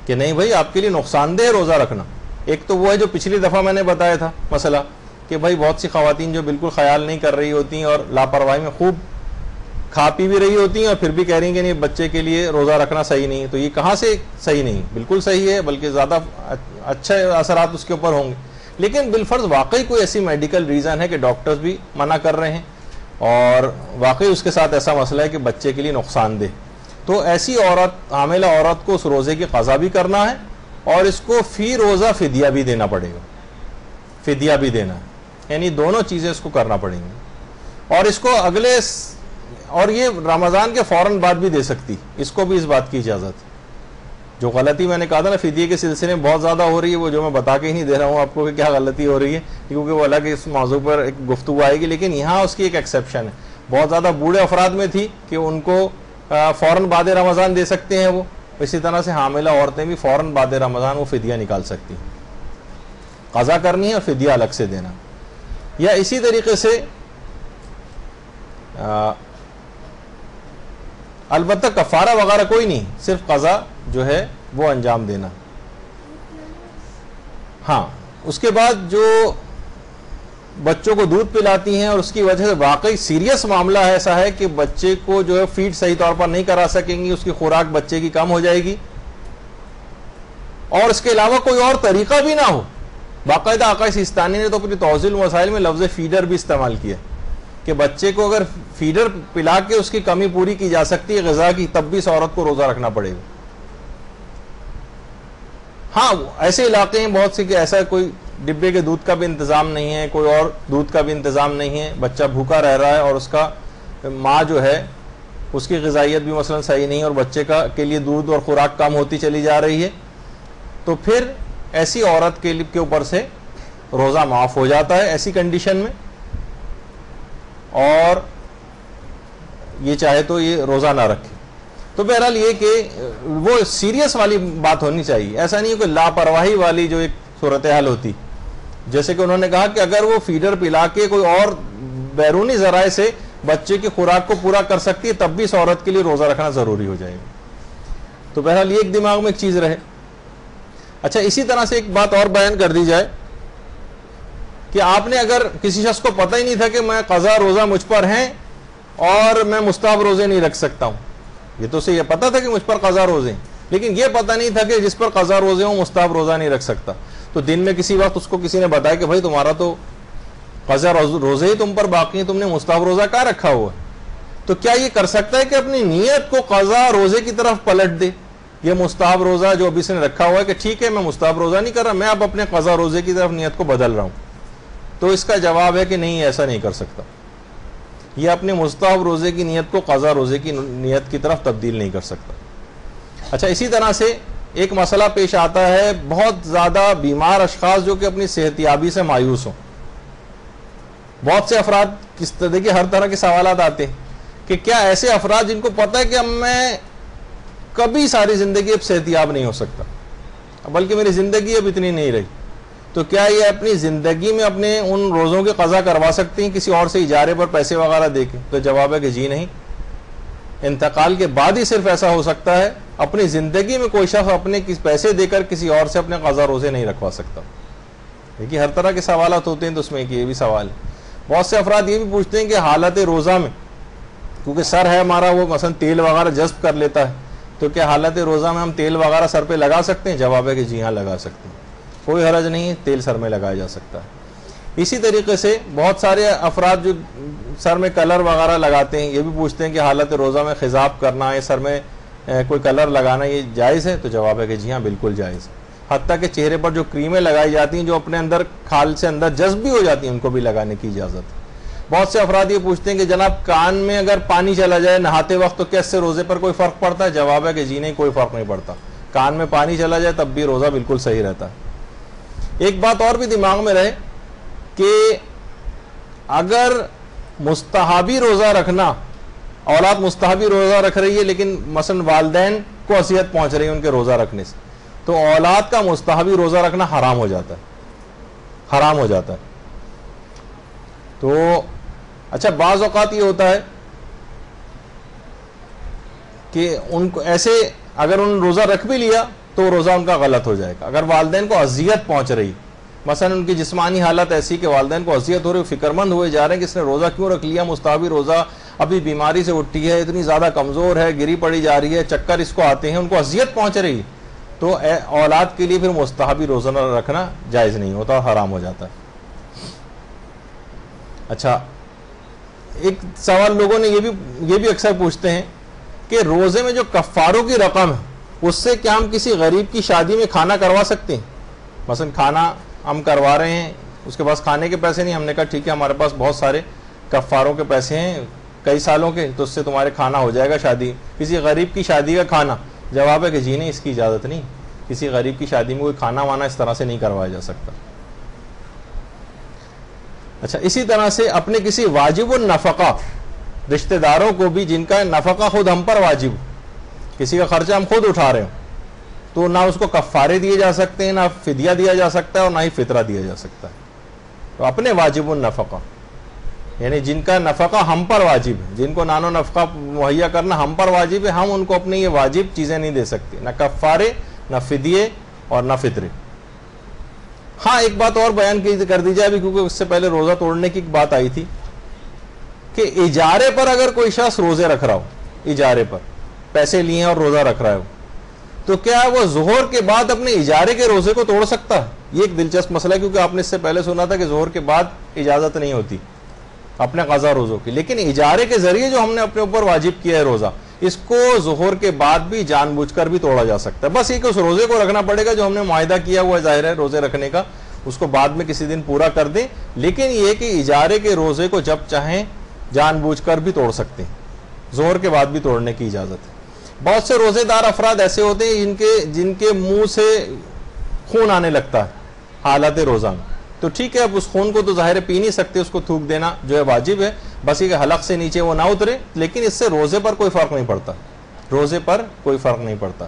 کہ نہیں بھائی آپ کے لیے نقصان دہ روزہ رکھنا. ایک تو وہ ہے جو پچھلی دفعہ میں نے بتایا تھا مسئلہ کہ بھائی بہت سی خواتین جو بالکل خیال نہیں کر رہی ہوتی ہیں اور لاپرواہی میں خوب کھا پی بھی رہی ہوتی ہیں اور پھر بھی کہہ رہی ہیں کہ نہیں بچے کے لیے روزہ رکھنا صحیح نہیں. تو یہ کہاں سے صحیح نہیں, بالکل صحیح ہے, بلکہ زیادہ اچھے اثرات اس کے اوپر ہوں گے. لیکن بالفرض واقعی کوئی ایسی میڈیکل ریزن ہے کہ ڈاکٹرز بھی منع کر رہے ہیں اور واقعی اس کے ساتھ ایسا مسئلہ ہے کہ بچے کے لیے نقصان دہ, تو ایسی عورت, حاملہ عورت کو اس روزے کی قضا بھی کرنا ہے اور اس کو فی روزہ فدیہ بھی دینا پڑے گا. فدیہ بھی دینا ہے, یعنی دونوں چیزیں اس کو کرنا پڑیں گی. اور اس کو اگلے, اور یہ رمضان کے فوراً بعد بھی دے سکتی, اس کو بھی اس بات کی اجازت. جو غلطی میں نے کہا تھا نا فدیے کے سلسلے میں بہت زیادہ ہو رہی ہے, وہ جو میں بتا کے ہی نہیں دے رہا ہوں آپ کو کہ کیا غلطی ہو رہی ہے, کیونکہ وہ الگ اس موضوع پر ایک گفتگو آئے گی. لیکن یہاں اس کی ایک ایکسیپشن ہے. بہت زیادہ بوڑھے افراد میں تھی کہ ان کو فوراً بعد رمضان دے سکتے ہیں وہ, اسی طرح سے حاملہ عورتیں بھی فوراً بعد رمضان وہ فدیہ نکال سکتی ہیں. قضا کرنی ہے اور فدیہ الگ سے دینا. یا اسی طریقے سے البتہ کفارہ وغیرہ کوئی نہیں, صرف قضا جو ہے وہ انجام دینا. ہاں, اس کے بعد جو بچوں کو دودھ پلاتی ہیں اور اس کی وجہ سے واقعی سیریس معاملہ ایسا ہے کہ بچے کو جو ہے فیڈ صحیح طور پر نہیں کرا سکیں گی, اس کی خوراک بچے کی کم ہو جائے گی, اور اس کے علاوہ کوئی اور طریقہ بھی نہ ہو. باقاعدہ آقا سیستانی نے تو اپنی توضیح المسائل میں لفظ فیڈر بھی استعمال کیا کہ بچے کو اگر فیڈر پلا کے اس کی کمی پوری کی جا سکتی ہے غذا کی, تب بھی اس عورت کو روزہ رکھنا پڑے گا. ہاں, ایسے علاقے ہیں بہت سے کہ ایسا کوئی ڈبے کے دودھ کا بھی انتظام نہیں ہے, کوئی اور دودھ کا بھی انتظام نہیں ہے, بچہ بھوکا رہ رہا ہے اور اس کا ماں جو ہے اس کی غذائیت بھی مثلا صحیح نہیں اور بچے کے لیے دودھ اور خوراک کم ہوتی چلی جا رہی ہے, تو پھر ایسی عورت کے اوپر سے روزہ معاف ہو جاتا ہے ایسی کنڈیشن میں, اور یہ چاہے تو یہ روزہ نہ رکھے. تو بہرحال یہ کہ وہ سیریس والی بات ہونی چاہیے، ایسا نہیں کہ لاپرواہی والی جو ایک صورتحال ہوتی، جیسے کہ انہوں نے کہا کہ اگر وہ فیڈر پلا کے کوئی اور بیرونی ذرائع سے بچے کی خوراک کو پورا کر سکتی ہے، تب بھی اس عورت کے لیے روزہ رکھنا ضروری ہو جائے گا۔ تو بہرحال یہ ایک دماغ میں ایک چیز رہے۔ اچھا، اسی طرح سے ایک بات اور بیان کر دی جائے کہ آپ نے اگر کسی شخص کو پتہ ہی نہیں تھا کہ میں قضا روزہ مجھ پر ہیں اور میں مستحب روزے نہیں رکھ سکتا ہوں، یہ تو اسے یہ پتا تھا کہ مجھ پر قضا روزے ہیں، لیکن یہ پتہ نہیں تھا کہ جس پر قضا روزے ہوں مستحب روزہ نہیں رکھ سکتا، تو دن میں کسی وقت اس کو کسی نے بتایا کہ بھائی تمہارا تو قضا روزے ہی تم پر باقی ہیں، تم نے مستحب روزہ کہاں رکھا ہوا ہے، تو کیا یہ کر سکتا ہے کہ اپنی نیت کو قضا روزے کی طرف پلٹ دے؟ یہ مستحب روزہ جو ابھی اس نے رکھا ہوا ہے کہ ٹھیک ہے میں مستحب روزہ نہیں کر رہا، میں اب اپنے قضا روزے کی طرف نیت کو بدل رہا ہوں، تو اس کا جواب ہے کہ نہیں، ایسا نہیں کر سکتا۔ یہ اپنے مستحب روزے کی نیت کو قضا روزے کی نیت کی طرف تبدیل نہیں کر سکتا۔ اچھا، اسی طرح سے ایک مسئلہ پیش آتا ہے، بہت زیادہ بیمار اشخاص جو کہ اپنی صحت یابی سے مایوس ہوں۔ بہت سے افراد دیکھیے ہر طرح کے سوالات آتے ہیں کہ کیا ایسے افراد جن کو پتہ ہے کہ اب میں کبھی ساری زندگی اب صحت یاب نہیں ہو سکتا، بلکہ میری زندگی اب اتنی نہیں رہی، تو کیا یہ اپنی زندگی میں اپنے ان روزوں کی قضا کروا سکتے ہیں کسی اور سے اجارے پر پیسے وغیرہ دے کے؟ تو جواب ہے کہ جی نہیں، انتقال کے بعد ہی صرف ایسا ہو سکتا ہے، اپنی زندگی میں کوئی شخص اپنے پیسے دے کر کسی اور سے اپنے قضا روزے نہیں رکھوا سکتا۔ دیکھیے ہر طرح کے سوالات ہوتے ہیں، تو اس میں یہ بھی سوال ہے۔ بہت سے افراد یہ بھی پوچھتے ہیں کہ حالت روزہ میں، کیونکہ سر ہے ہمارا وہ مثلا تیل وغیرہ جذب کر لیتا ہے، تو کیا حالت روزہ میں ہم تیل وغیرہ سر پہ لگا سکتے ہیں؟ جواب ہے کہ جی ہاں لگا سکتے ہیں، کوئی حرج نہیں ہے، تیل سر میں لگایا جا سکتا ہے۔ اسی طریقے سے بہت سارے افراد جو سر میں کلر وغیرہ لگاتے ہیں، یہ بھی پوچھتے ہیں کہ حالت روزہ میں خضاب کرنا ہے، سر میں کوئی کلر لگانا یہ جائز ہے؟ تو جواب ہے کہ جی ہاں بالکل جائز ہے۔ حتیٰ کہ چہرے پر جو کریمیں لگائی جاتی ہیں جو اپنے اندر کھال سے اندر جذب بھی ہو جاتی ہیں، ان کو بھی لگانے کی اجازت ہے۔ بہت سے افراد یہ پوچھتے ہیں کہ جناب کان میں اگر پانی چلا جائے نہاتے وقت تو کیا اس سے روزے پر کوئی فرق پڑتا ہے؟ جواب ہے کہ جی نہیں، کوئی فرق نہیں پڑتا، کان میں پانی چلا جائے تب بھی روزہ بالکل صحیح رہتا ہے۔ ایک بات اور بھی دماغ میں رہے کہ اگر مستحبی روزہ رکھنا، اولاد مستحبی روزہ رکھ رہی ہے لیکن مثلا والدین کو اذیت پہنچ رہی ہے ان کے روزہ رکھنے سے، تو اولاد کا مستحبی روزہ رکھنا حرام ہو جاتا ہے، حرام ہو جاتا ہے۔ تو اچھا، بعض اوقات یہ ہوتا ہے کہ ان کو ایسے اگر ان روزہ رکھ بھی لیا تو روزہ ان کا غلط ہو جائے گا۔ اگر والدین کو اذیت پہنچ رہی، مثلا ان کی جسمانی حالت ایسی کہ والدین کو اذیت ہو رہی، فکر مند ہوئے جا رہے ہیں کہ اس نے روزہ کیوں رکھ لیا، مستحبی روزہ، ابھی بیماری سے اٹھی ہے، اتنی زیادہ کمزور ہے، گری پڑی جا رہی ہے، چکر اس کو آتے ہیں، ان کو اذیت پہنچ رہی، تو اولاد کے لیے پھر مستحبی روزہ رکھنا جائز نہیں ہوتا، حرام ہو جاتا ہے۔ اچھا، ایک سوال لوگوں نے یہ بھی اکثر پوچھتے ہیں کہ روزے میں جو کفاروں کی رقم ہے اس سے کیا ہم کسی غریب کی شادی میں کھانا کروا سکتے ہیں؟ مثلا کھانا ہم کروا رہے ہیں، اس کے پاس کھانے کے پیسے نہیں، ہم نے کہا ٹھیک ہے ہمارے پاس بہت سارے کفاروں کے پیسے ہیں کئی سالوں کے، تو اس سے تمہارے کھانا ہو جائے گا شادی، کسی غریب کی شادی کا کھانا؟ جواب ہے کہ جی نہیں، اس کی اجازت نہیں، کسی غریب کی شادی میں کوئی کھانا وانا اس طرح سے نہیں کروایا جا سکتا۔ اچھا، اسی طرح سے اپنے کسی واجب النفقہ رشتہ داروں کو بھی جن کا نفقہ خود ہم پر واجب، کسی کا خرچہ ہم خود اٹھا رہے ہوں، تو نہ اس کو کفارے دیے جا سکتے ہیں، نہ فدیہ دیا جا سکتا ہے، اور نہ ہی فطرہ دیا جا سکتا ہے۔ تو اپنے واجب النفقہ یعنی جن کا نفقہ ہم پر واجب ہے، جن کو نان و نفقہ مہیا کرنا ہم پر واجب ہے، ہم ان کو اپنے یہ واجب چیزیں نہیں دے سکتے، نہ کفارے، نہ فدیے اور نہ فطرے۔ ہاں، ایک بات اور بیان کر دی جائے ابھی، کیونکہ اس سے پہلے روزہ توڑنے کی ایک بات آئی تھی کہ اجارے پر اگر کوئی شخص روزے رکھ رہا ہو، اجارے پر پیسے لیے ہیں اور روزہ رکھ رہا ہو، تو کیا وہ ظہر کے بعد اپنے اجارے کے روزے کو توڑ سکتا ہے؟ یہ ایک دلچسپ مسئلہ ہے، کیونکہ آپ نے اس سے پہلے سنا تھا کہ ظہر کے بعد اجازت نہیں ہوتی اپنے قضا روزوں کی، لیکن اجارے کے ذریعے جو ہم نے اپنے اوپر واجب کیا ہے روزہ، اس کو ظہر کے بعد بھی جان بوجھ کر بھی توڑا جا سکتا ہے۔ بس یہ کہ اس روزے کو رکھنا پڑے گا جو ہم نے معاہدہ کیا ہوا ہے، ظاہر ہے روزے رکھنے کا، اس کو بعد میں کسی دن پورا کر دیں، لیکن یہ کہ اجارے کے روزے کو جب چاہیں جان بوجھ کر بھی توڑ سکتے ہیں، ظہر کے بعد بھی توڑنے کی اجازت ہے۔ بہت سے روزے دار افراد ایسے ہوتے ہیں جن کے منہ سے خون آنے لگتا ہے حالت روزہ میں، تو ٹھیک ہے، اب اس خون کو تو ظاہر پی نہیں سکتے، اس کو تھوک دینا جو ہے واجب ہے، بس یہ کہ حلق سے نیچے وہ نہ اترے، لیکن اس سے روزے پر کوئی فرق نہیں پڑتا، روزے پر کوئی فرق نہیں پڑتا.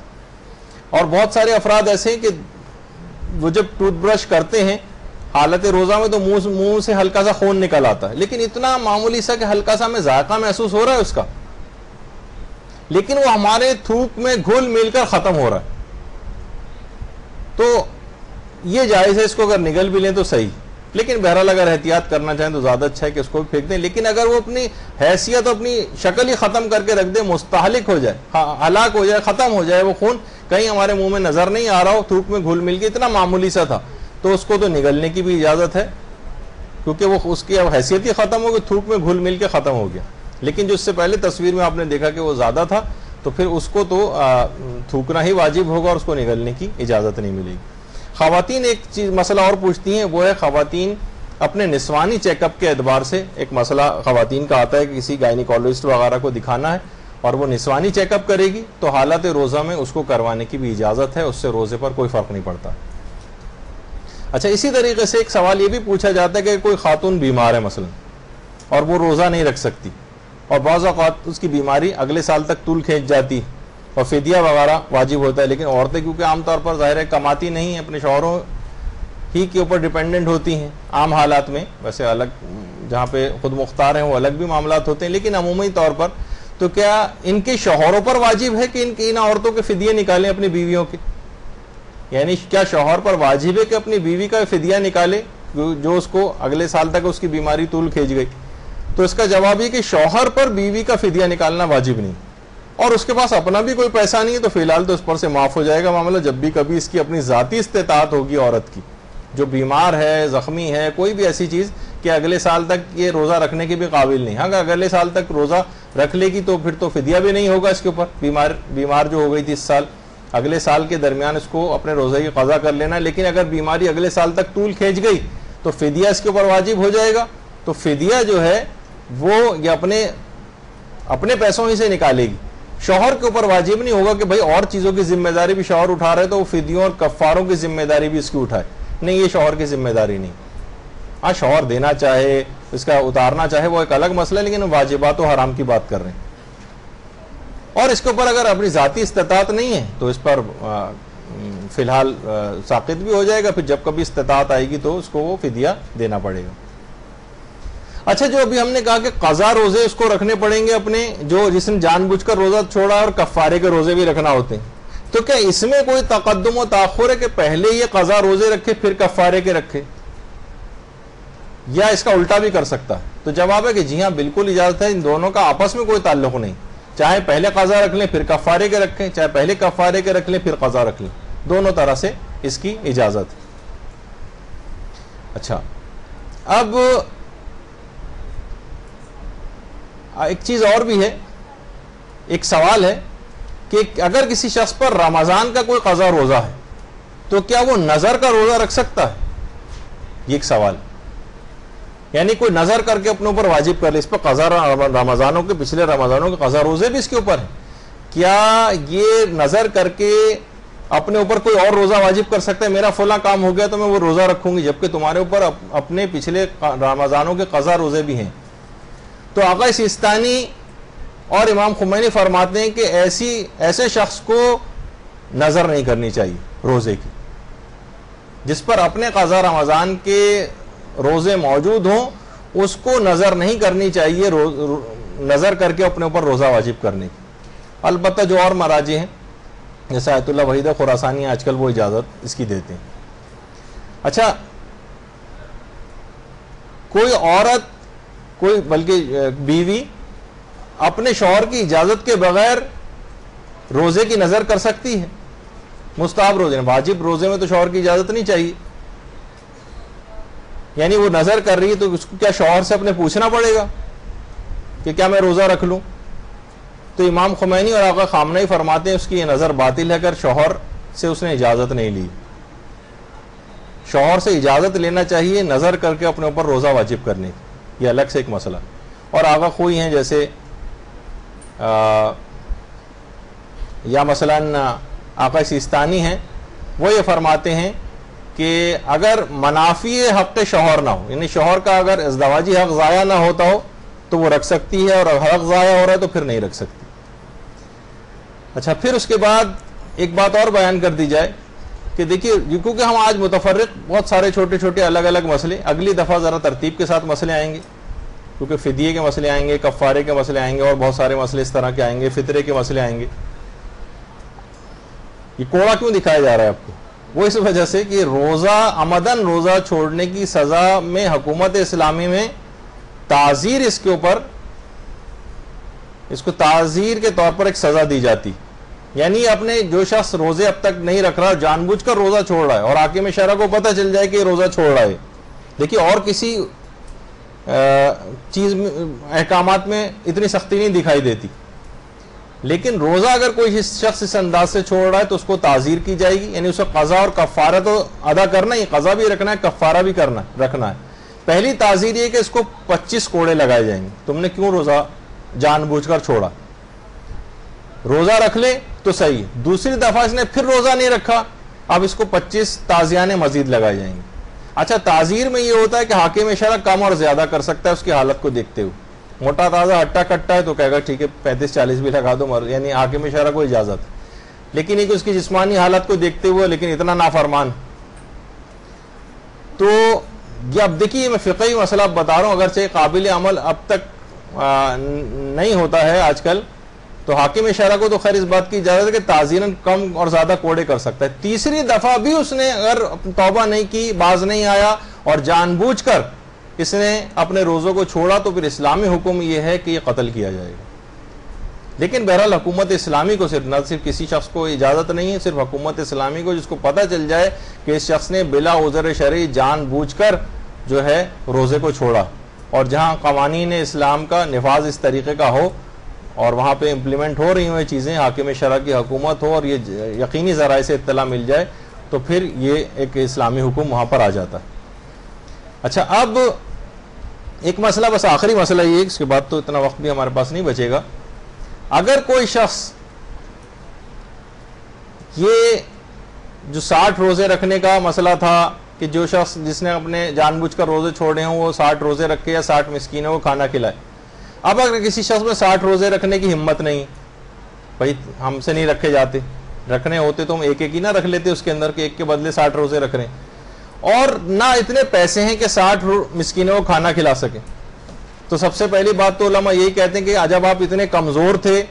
اور بہت سارے افراد ایسے ہیں کہ وہ جب ٹوتھ برش کرتے ہیں حالت روزہ میں تو منہ سے ہلکا سا خون نکل آتا ہے, لیکن اتنا معمولی سا کہ ہلکا سا ہمیں ذائقہ محسوس ہو رہا ہے اس کا, لیکن وہ ہمارے تھوک میں گھل مل کر ختم ہو رہا ہے. تو یہ جائز ہے, اس کو اگر نگل بھی لیں تو صحیح, لیکن بہرحال اگر احتیاط کرنا چاہیں تو زیادہ اچھا ہے کہ اس کو بھی پھینک دیں. لیکن اگر وہ اپنی حیثیت اپنی شکل ہی ختم کر کے رکھ دے, مستہلک ہو جائے, ہلاک ہو جائے, ختم ہو جائے, وہ خون کہیں ہمارے منہ میں نظر نہیں آ رہا ہو, تھوک میں گھل مل کے اتنا معمولی سا تھا, تو اس کو تو نگلنے کی بھی اجازت ہے, کیونکہ وہ اس کی اب حیثیت ہی ختم ہو گئی, تھوک میں گھل مل کے ختم ہو گیا. لیکن جو اس سے پہلے تصویر میں آپ نے دیکھا کہ وہ زیادہ تھا, تو پھر اس کو تو تھوکنا ہی واجب ہوگا اور اس کو نگلنے کی اجازت نہیں ملے گی. خواتین ایک چیز مسئلہ اور پوچھتی ہیں, وہ ہے خواتین اپنے نسوانی چیک اپ کے اعتبار سے. ایک مسئلہ خواتین کا آتا ہے کہ کسی گائنیکالوجسٹ وغیرہ کو دکھانا ہے اور وہ نسوانی چیک اپ کرے گی, تو حالت روزہ میں اس کو کروانے کی بھی اجازت ہے, اس سے روزے پر کوئی فرق نہیں پڑتا. اچھا, اسی طریقے سے ایک سوال یہ بھی پوچھا جاتا ہے کہ کوئی خاتون بیمار ہے مثلا اور وہ روزہ نہیں رکھ سکتی, اور بعض اوقات اس کی بیماری اگلے سال تک طول کھینچ جاتی اور فدیہ وغیرہ واجب ہوتا ہے, لیکن عورتیں کیونکہ عام طور پر ظاہر ہے کماتی نہیں ہیں, اپنے شوہروں ہی کے اوپر ڈیپینڈنٹ ہوتی ہیں عام حالات میں, ویسے الگ جہاں پہ خود مختار ہیں وہ الگ بھی معاملات ہوتے ہیں, لیکن عمومی طور پر تو کیا ان کے شوہروں پر واجب ہے کہ ان عورتوں کے فدیے نکالیں اپنی بیویوں کے؟ یعنی کیا شوہر پر واجب ہے کہ اپنی بیوی کا فدیہ نکالے جو اس کو اگلے سال تک اس کی بیماری طول کھینچ گئی؟ تو اس کا جواب یہ کہ شوہر پر بیوی کا فدیہ نکالنا واجب نہیں, اور اس کے پاس اپنا بھی کوئی پیسہ نہیں ہے تو فی الحال تو اس پر سے معاف ہو جائے گا معاملہ. جب بھی کبھی اس کی اپنی ذاتی استطاعت ہوگی عورت کی, جو بیمار ہے, زخمی ہے, کوئی بھی ایسی چیز کہ اگلے سال تک یہ روزہ رکھنے کے بھی قابل نہیں, ہاں اگلے سال تک روزہ رکھ لے گی تو پھر تو فدیہ بھی نہیں ہوگا اس کے اوپر. بیمار جو ہو گئی تھی اس سال, اگلے سال کے درمیان اس کو اپنے روزے کی قضا کر لینا, لیکن اگر بیماری اگلے سال تک طول کھینچ گئی تو فدیہ اس کے اوپر واجب ہو جائے گا. تو فدیہ جو ہے وہ یہ اپنے پیسوں ہی سے نکالے گی, شوہر کے اوپر واجب نہیں ہوگا کہ بھائی اور چیزوں کی ذمہ داری بھی شوہر اٹھا رہے تو وہ فدیوں اور کفاروں کی ذمہ داری بھی اس کی اٹھائے. نہیں, یہ شوہر کی ذمہ داری نہیں. ہاں شوہر دینا چاہے, اس کا اتارنا چاہے, وہ ایک الگ مسئلہ ہے, لیکن واجبات و حرام کی بات کر رہے ہیں. اور اس کے اوپر اگر اپنی ذاتی استطاعت نہیں ہے تو اس پر فی الحال ساقط بھی ہو جائے گا, پھر جب کبھی استطاعت آئے گی تو اس کو وہ فدیہ دینا پڑے گا. اچھا, جو ابھی ہم نے کہا کہ قضا روزے اس کو رکھنے پڑیں گے اپنے, جس نے جان بوجھ کر روزہ چھوڑا اور کفارے کے روزے بھی رکھنا ہوتے ہیں, تو کیا اس میں کوئی تقدم و تاخر ہے کہ پہلے یہ قضا روزے رکھے پھر کفارے کے رکھے, یا اس کا الٹا بھی کر سکتا ہے؟ تو جواب ہے کہ جی ہاں, بالکل اجازت ہے, ان دونوں کا آپس میں کوئی تعلق نہیں, چاہے پہلے قضا رکھ لیں پھر کفارے کے رکھیں, چاہے پہلے کفارے کے رکھ لیں پھر قضا رکھ لیں, دونوں طرح سے اس کی اجازت ہے. اچھا, اب ایک چیز اور بھی ہے, ایک سوال ہے کہ اگر کسی شخص پر رمضان کا کوئی قضا روزہ ہے تو کیا وہ نظر کا روزہ رکھ سکتا ہے؟ یہ ایک سوال, یعنی کوئی نظر کر کے اپنے اوپر واجب کر لے, اس پر قضا رمضانوں کے پچھلے رمضانوں کے قضا روزے بھی اس کے اوپر ہیں, کیا یہ نظر کر کے اپنے اوپر کوئی اور روزہ واجب کر سکتا ہے؟ میرا فلاں کام ہو گیا تو میں وہ روزہ رکھوں گی, جبکہ تمہارے اوپر اپنے پچھلے رمضانوں کے قضا روزے بھی ہیں. تو آقا سیستانی اور امام خمینی فرماتے ہیں کہ ایسے شخص کو نظر نہیں کرنی چاہیے روزے کی, جس پر اپنے قضا رمضان کے روزے موجود ہوں, اس کو نظر نہیں کرنی چاہیے نظر کر کے اپنے اوپر روزہ واجب کرنے کی. البتہ جو اور مراجع ہیں جیسے آیت اللہ وحید خراسانی آج کل وہ اجازت اس کی دیتے ہیں. اچھا, کوئی عورت, کوئی بلکہ بیوی اپنے شوہر کی اجازت کے بغیر روزے کی نظر کر سکتی ہے؟ مستحب روزے, واجب روزے میں تو شوہر کی اجازت نہیں چاہیے. یعنی وہ نظر کر رہی ہے تو اس کو کیا شوہر سے اپنے پوچھنا پڑے گا کہ کیا میں روزہ رکھ لوں؟ تو امام خمینی اور آقا خامنہئی فرماتے ہیں اس کی یہ نظر باطل ہے اگر شوہر سے اس نے اجازت نہیں لی. شوہر سے اجازت لینا چاہیے نظر کر کے اپنے اوپر روزہ واجب کرنے کی, یہ الگ سے ایک مسئلہ. اور آقا خوئی ہیں جیسے یا مثلاً آقا سیستانی ہیں, وہ یہ فرماتے ہیں کہ اگر منافی حق شوہر نہ ہو, یعنی شوہر کا اگر ازدواجی حق ضائع نہ ہوتا ہو تو وہ رکھ سکتی ہے, اور حق ضائع ہو رہا ہے تو پھر نہیں رکھ سکتی. اچھا، پھر اس کے بعد ایک بات اور بیان کر دی جائے کہ دیکھیے، کیونکہ ہم آج متفرق بہت سارے چھوٹے چھوٹے الگ الگ مسئلے، اگلی دفعہ ذرا ترتیب کے ساتھ مسئلے آئیں گے، کیونکہ فدیے کے مسئلے آئیں گے، کفارے کے مسئلے آئیں گے، اور بہت سارے مسئلے اس طرح کے آئیں گے، فطرے کے مسئلے آئیں گے۔ یہ کوڑا کیوں دکھایا جا رہا ہے آپ کو؟ وہ اس وجہ سے کہ روزہ عمدن روزہ چھوڑنے کی سزا میں حکومت اسلامی میں تعزیر، اس کے اوپر اس کو تعزیر کے طور پر ایک سزا دی جاتی، یعنی اپنے جو شخص روزے اب تک نہیں رکھ رہا، جان بوجھ کر روزہ چھوڑ رہا ہے، اور حاکم شرع کو پتہ چل جائے کہ یہ روزہ چھوڑ رہا ہے، دیکھیے اور کسی چیز احکامات میں اتنی سختی نہیں دکھائی دیتی، لیکن روزہ اگر کوئی شخص اس انداز سے چھوڑ رہا ہے تو اس کو تعزیر کی جائے گی، یعنی اسے قضا اور کفارہ تو ادا کرنا ہی، قضا بھی رکھنا ہے، کفارہ بھی رکھنا ہے۔ پہلی تعزیر یہ کہ اس کو 25 کوڑے لگائے جائیں گے، تم نے کیوں روزہ جان بوجھ کر چھوڑا، روزہ رکھ لے تو صحیح ہے، دوسری دفعہ اس نے پھر روزہ نہیں رکھا، اب اس کو 25 تعزیرانے مزید لگائے جائیں گے۔ اچھا، تعزیر میں یہ ہوتا ہے کہ حاکم شرع کم اور زیادہ کر سکتا ہے اس کی حالت کو دیکھتے ہوئے، موٹا تازہ ہٹا کٹا ہے تو کہے گا ٹھیک ہے 35-40 بھی لگا دو، یعنی حاکم شرع کو اجازت، لیکن ایک اس کی جسمانی حالت کو دیکھتے ہوئے لیکن اتنا نافرمان۔ تو یہ اب دیکھیے میں فقہی مسئلہ بتا رہا ہوں، اگرچہ قابل عمل اب تک نہیں ہوتا ہے آج کل، تو حاکم شرع کو تو خیر اس بات کی اجازت ہے کہ تعزیراً کم اور زیادہ کوڑے کر سکتا ہے۔ تیسری دفعہ بھی اس نے اگر توبہ نہیں کی، باز نہیں آیا اور جان بوجھ کر اس نے اپنے روزوں کو چھوڑا، تو پھر اسلامی حکم یہ ہے کہ یہ قتل کیا جائے گا۔ لیکن بہرحال حکومت اسلامی کو نہ صرف کسی شخص کو اجازت نہیں ہے، صرف حکومت اسلامی کو، جس کو پتہ چل جائے کہ اس شخص نے بلا عذر شرعی جان بوجھ کر جو ہے روزے کو چھوڑا، اور جہاں قوانین اسلام کا نفاذ اس طریقے کا ہو اور وہاں پہ امپلیمنٹ ہو رہی ہوئی چیزیں، حاکم شرع کی حکومت ہو اور یہ یقینی ذرائع سے اطلاع مل جائے، تو پھر یہ ایک اسلامی حکم وہاں پر آ جاتا ہے۔ اچھا، اب ایک مسئلہ، بس آخری مسئلہ یہ، اس کے بعد تو اتنا وقت بھی ہمارے پاس نہیں بچے گا۔ اگر کوئی شخص یہ جو 60 روزے رکھنے کا مسئلہ تھا کہ جو شخص جس نے اپنے جان بوجھ کر روزے چھوڑے ہوں وہ 60 روزے رکھے یا 60 مسکینوں کو کھانا کھلائے، اب اگر کسی شخص میں 60 روزے رکھنے کی ہمت نہیں، بھائی ہم سے نہیں رکھے جاتے، رکھنے ہوتے تو ہم ایک ایک ہی نہ رکھ لیتے اس کے اندر کہ ایک کے بدلے 60 روزے رکھ رہے ہیں، اور نہ اتنے پیسے ہیں کہ 60 مسکینوں کو کھانا کھلا سکیں، تو سب سے پہلی بات تو علماء یہی کہتے ہیں کہ جب آپ اتنے کمزور تھے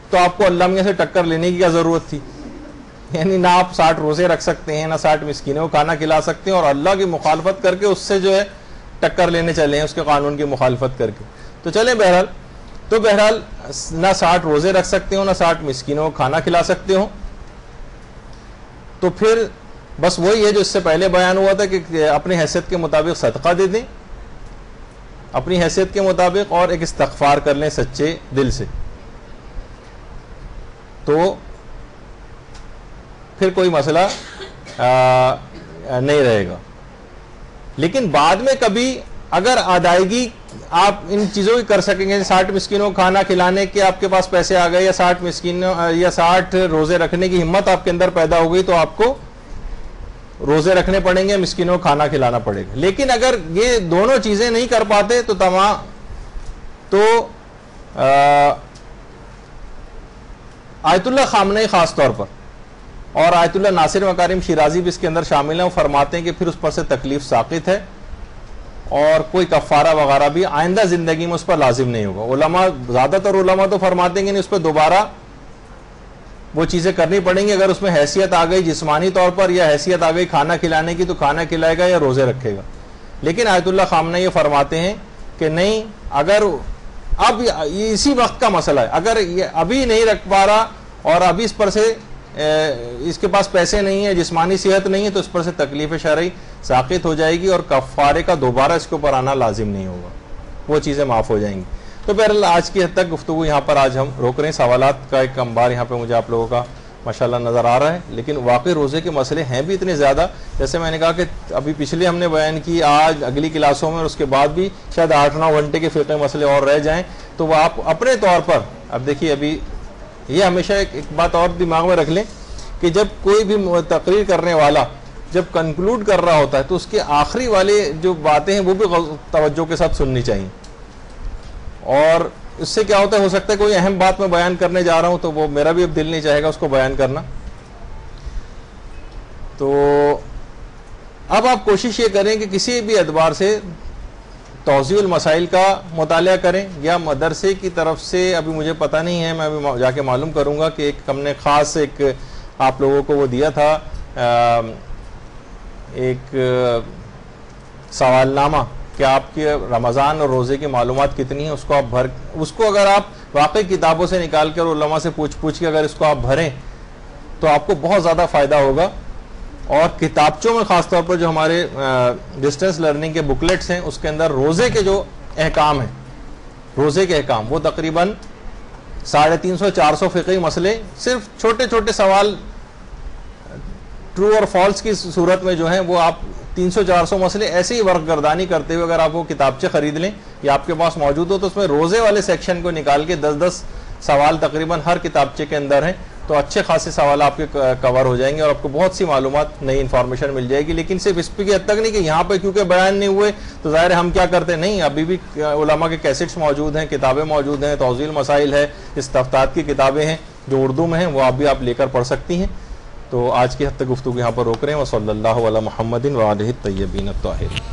تو آپ کو اللہ میاں سے ٹکر لینے کی کیا ضرورت تھی، یعنی نہ آپ 60 روزے رکھ سکتے ہیں، نہ 60 مسکینوں کو کھانا کھلا سکتے ہیں، اور اللہ کی مخالفت کر کے اس سے جو ہے ٹکر لینے چلے ہیں، اس کے قانون کی مخالفت کر کے، تو چلیں بہرحال نہ 60 روزے رکھ سکتے ہو، نہ 60 مسکینوں کو کھانا کھلا سکتے ہو، تو پھر بس وہی ہے جو اس سے پہلے بیان ہوا تھا کہ اپنی حیثیت کے مطابق صدقہ دے دیں، اپنی حیثیت کے مطابق، اور ایک استغفار کر لیں سچے دل سے، تو پھر کوئی مسئلہ نہیں رہے گا۔ لیکن بعد میں کبھی اگر ادائیگی آپ ان چیزوں کی کر سکیں گے، 60 مسکینوں کو کھانا کھلانے کے آپ کے پاس پیسے آ گئے، یا 60 مسکینوں یا 60 روزے رکھنے کی ہمت آپ کے اندر پیدا ہو گئی، تو آپ کو روزے رکھنے پڑیں گے، مسکینوں کو کھانا کھلانا پڑے گا۔ لیکن اگر یہ دونوں چیزیں نہیں کر پاتے تو آیت اللہ خامنئی خاص طور پر، اور آیت اللہ ناصر مکارم شیرازی بھی اس کے اندر شامل ہیں، وہ فرماتے ہیں کہ پھر اس پر سے تکلیف ساقط ہے، اور کوئی کفارہ وغیرہ بھی آئندہ زندگی میں اس پر لازم نہیں ہوگا۔ علماء، زیادہ تر علماء تو فرماتے ہیں کہ اس پہ دوبارہ وہ چیزیں کرنی پڑیں گی، اگر اس میں حیثیت آ گئی جسمانی طور پر، یا حیثیت آ گئی کھانا کھلانے کی، تو کھانا کھلائے گا یا روزے رکھے گا۔ لیکن آیت اللہ خامنئی یہ فرماتے ہیں کہ نہیں، اگر اب اسی وقت کا مسئلہ ہے، اگر یہ ابھی نہیں رکھ پا رہا اور ابھی اس پر سے اس کے پاس پیسے نہیں ہیں، جسمانی صحت نہیں ہے، تو اس پر سے تکلیف شرعی ساقط ہو جائے گی، اور کفارے کا دوبارہ اس کے اوپر آنا لازم نہیں ہوگا، وہ چیزیں معاف ہو جائیں گی۔ تو بہرحال آج کی حد تک گفتگو یہاں پر آج ہم روک رہے ہیں۔ سوالات کا ایک انبار یہاں پہ مجھے آپ لوگوں کا ماشاءاللہ نظر آ رہا ہے، لیکن واقعی روزے کے مسئلے ہیں بھی اتنے زیادہ، جیسے میں نے کہا کہ ابھی پچھلے ہم نے بیان کی، آج اگلی کلاسوں میں اور اس کے بعد بھی شاید 8-9 گھنٹے کے فقہ مسئلے اور رہ جائیں، تو وہ آپ اپنے طور پر اب دیکھیے، ابھی یہ ہمیشہ ایک بات اور دماغ میں رکھ لیں کہ جب کوئی بھی تقریر کرنے والا جب کنکلوڈ کر رہا ہوتا ہے تو اس کے آخری والے جو باتیں ہیں وہ بھی توجہ کے ساتھ سننی چاہیے، اور اس سے کیا ہوتا ہے، ہو سکتا ہے کوئی اہم بات میں بیان کرنے جا رہا ہوں تو وہ میرا بھی اب دل نہیں چاہے گا اس کو بیان کرنا. تو اب آپ کوشش یہ کریں کہ کسی بھی اعتبار سے توضیح المسائل کا مطالعہ کریں، یا مدرسے کی طرف سے ابھی مجھے پتہ نہیں ہے، میں ابھی جا کے معلوم کروں گا کہ ایک ہم نے خاص ایک آپ لوگوں کو وہ دیا تھا ایک سوال نامہ کہ آپ کی رمضان اور روزے کی معلومات کتنی ہیں، اس کو اگر آپ واقعی کتابوں سے نکال کر علماء سے پوچھ کے اگر اس کو آپ بھریں تو آپ کو بہت زیادہ فائدہ ہوگا. اور کتابچوں میں خاص طور پر جو ہمارے ڈسٹینس لرننگ کے بکلیٹس ہیں اس کے اندر روزے کے جو احکام ہیں، روزے کے احکام وہ تقریباً 350-400 فقہی مسئلے، صرف چھوٹے چھوٹے سوال ٹرو اور فالس کی صورت میں جو ہیں وہ آپ 300-400 مسئلے ایسے ہی ورق گردانی کرتے ہوئے اگر آپ وہ کتابچے خرید لیں یا آپ کے پاس موجود ہو تو اس میں روزے والے سیکشن کو نکال کے 10-10 سوال تقریباً ہر کتابچے کے اندر ہیں، تو اچھے خاصے سوال آپ کے کور ہو جائیں گے اور آپ کو بہت سی معلومات، نئی انفارمیشن مل جائے گی. لیکن صرف اس کی حد تک نہیں کہ یہاں پہ کیونکہ بیان نہیں ہوئے تو ظاہر ہے ہم کیا کرتے نہیں، ابھی بھی علماء کے کیسٹس موجود ہیں، کتابیں موجود ہیں، توضیح المسائل ہے، استفتاءات کی کتابیں ہیں جو اردو میں ہیں، وہ آپ بھی لے کر پڑھ سکتی ہیں. تو آج کی حد تک گفتگو یہاں پر روک رہے ہیں. وصلی اللہ علی محمد وآلہ الطیبین الطاہرین.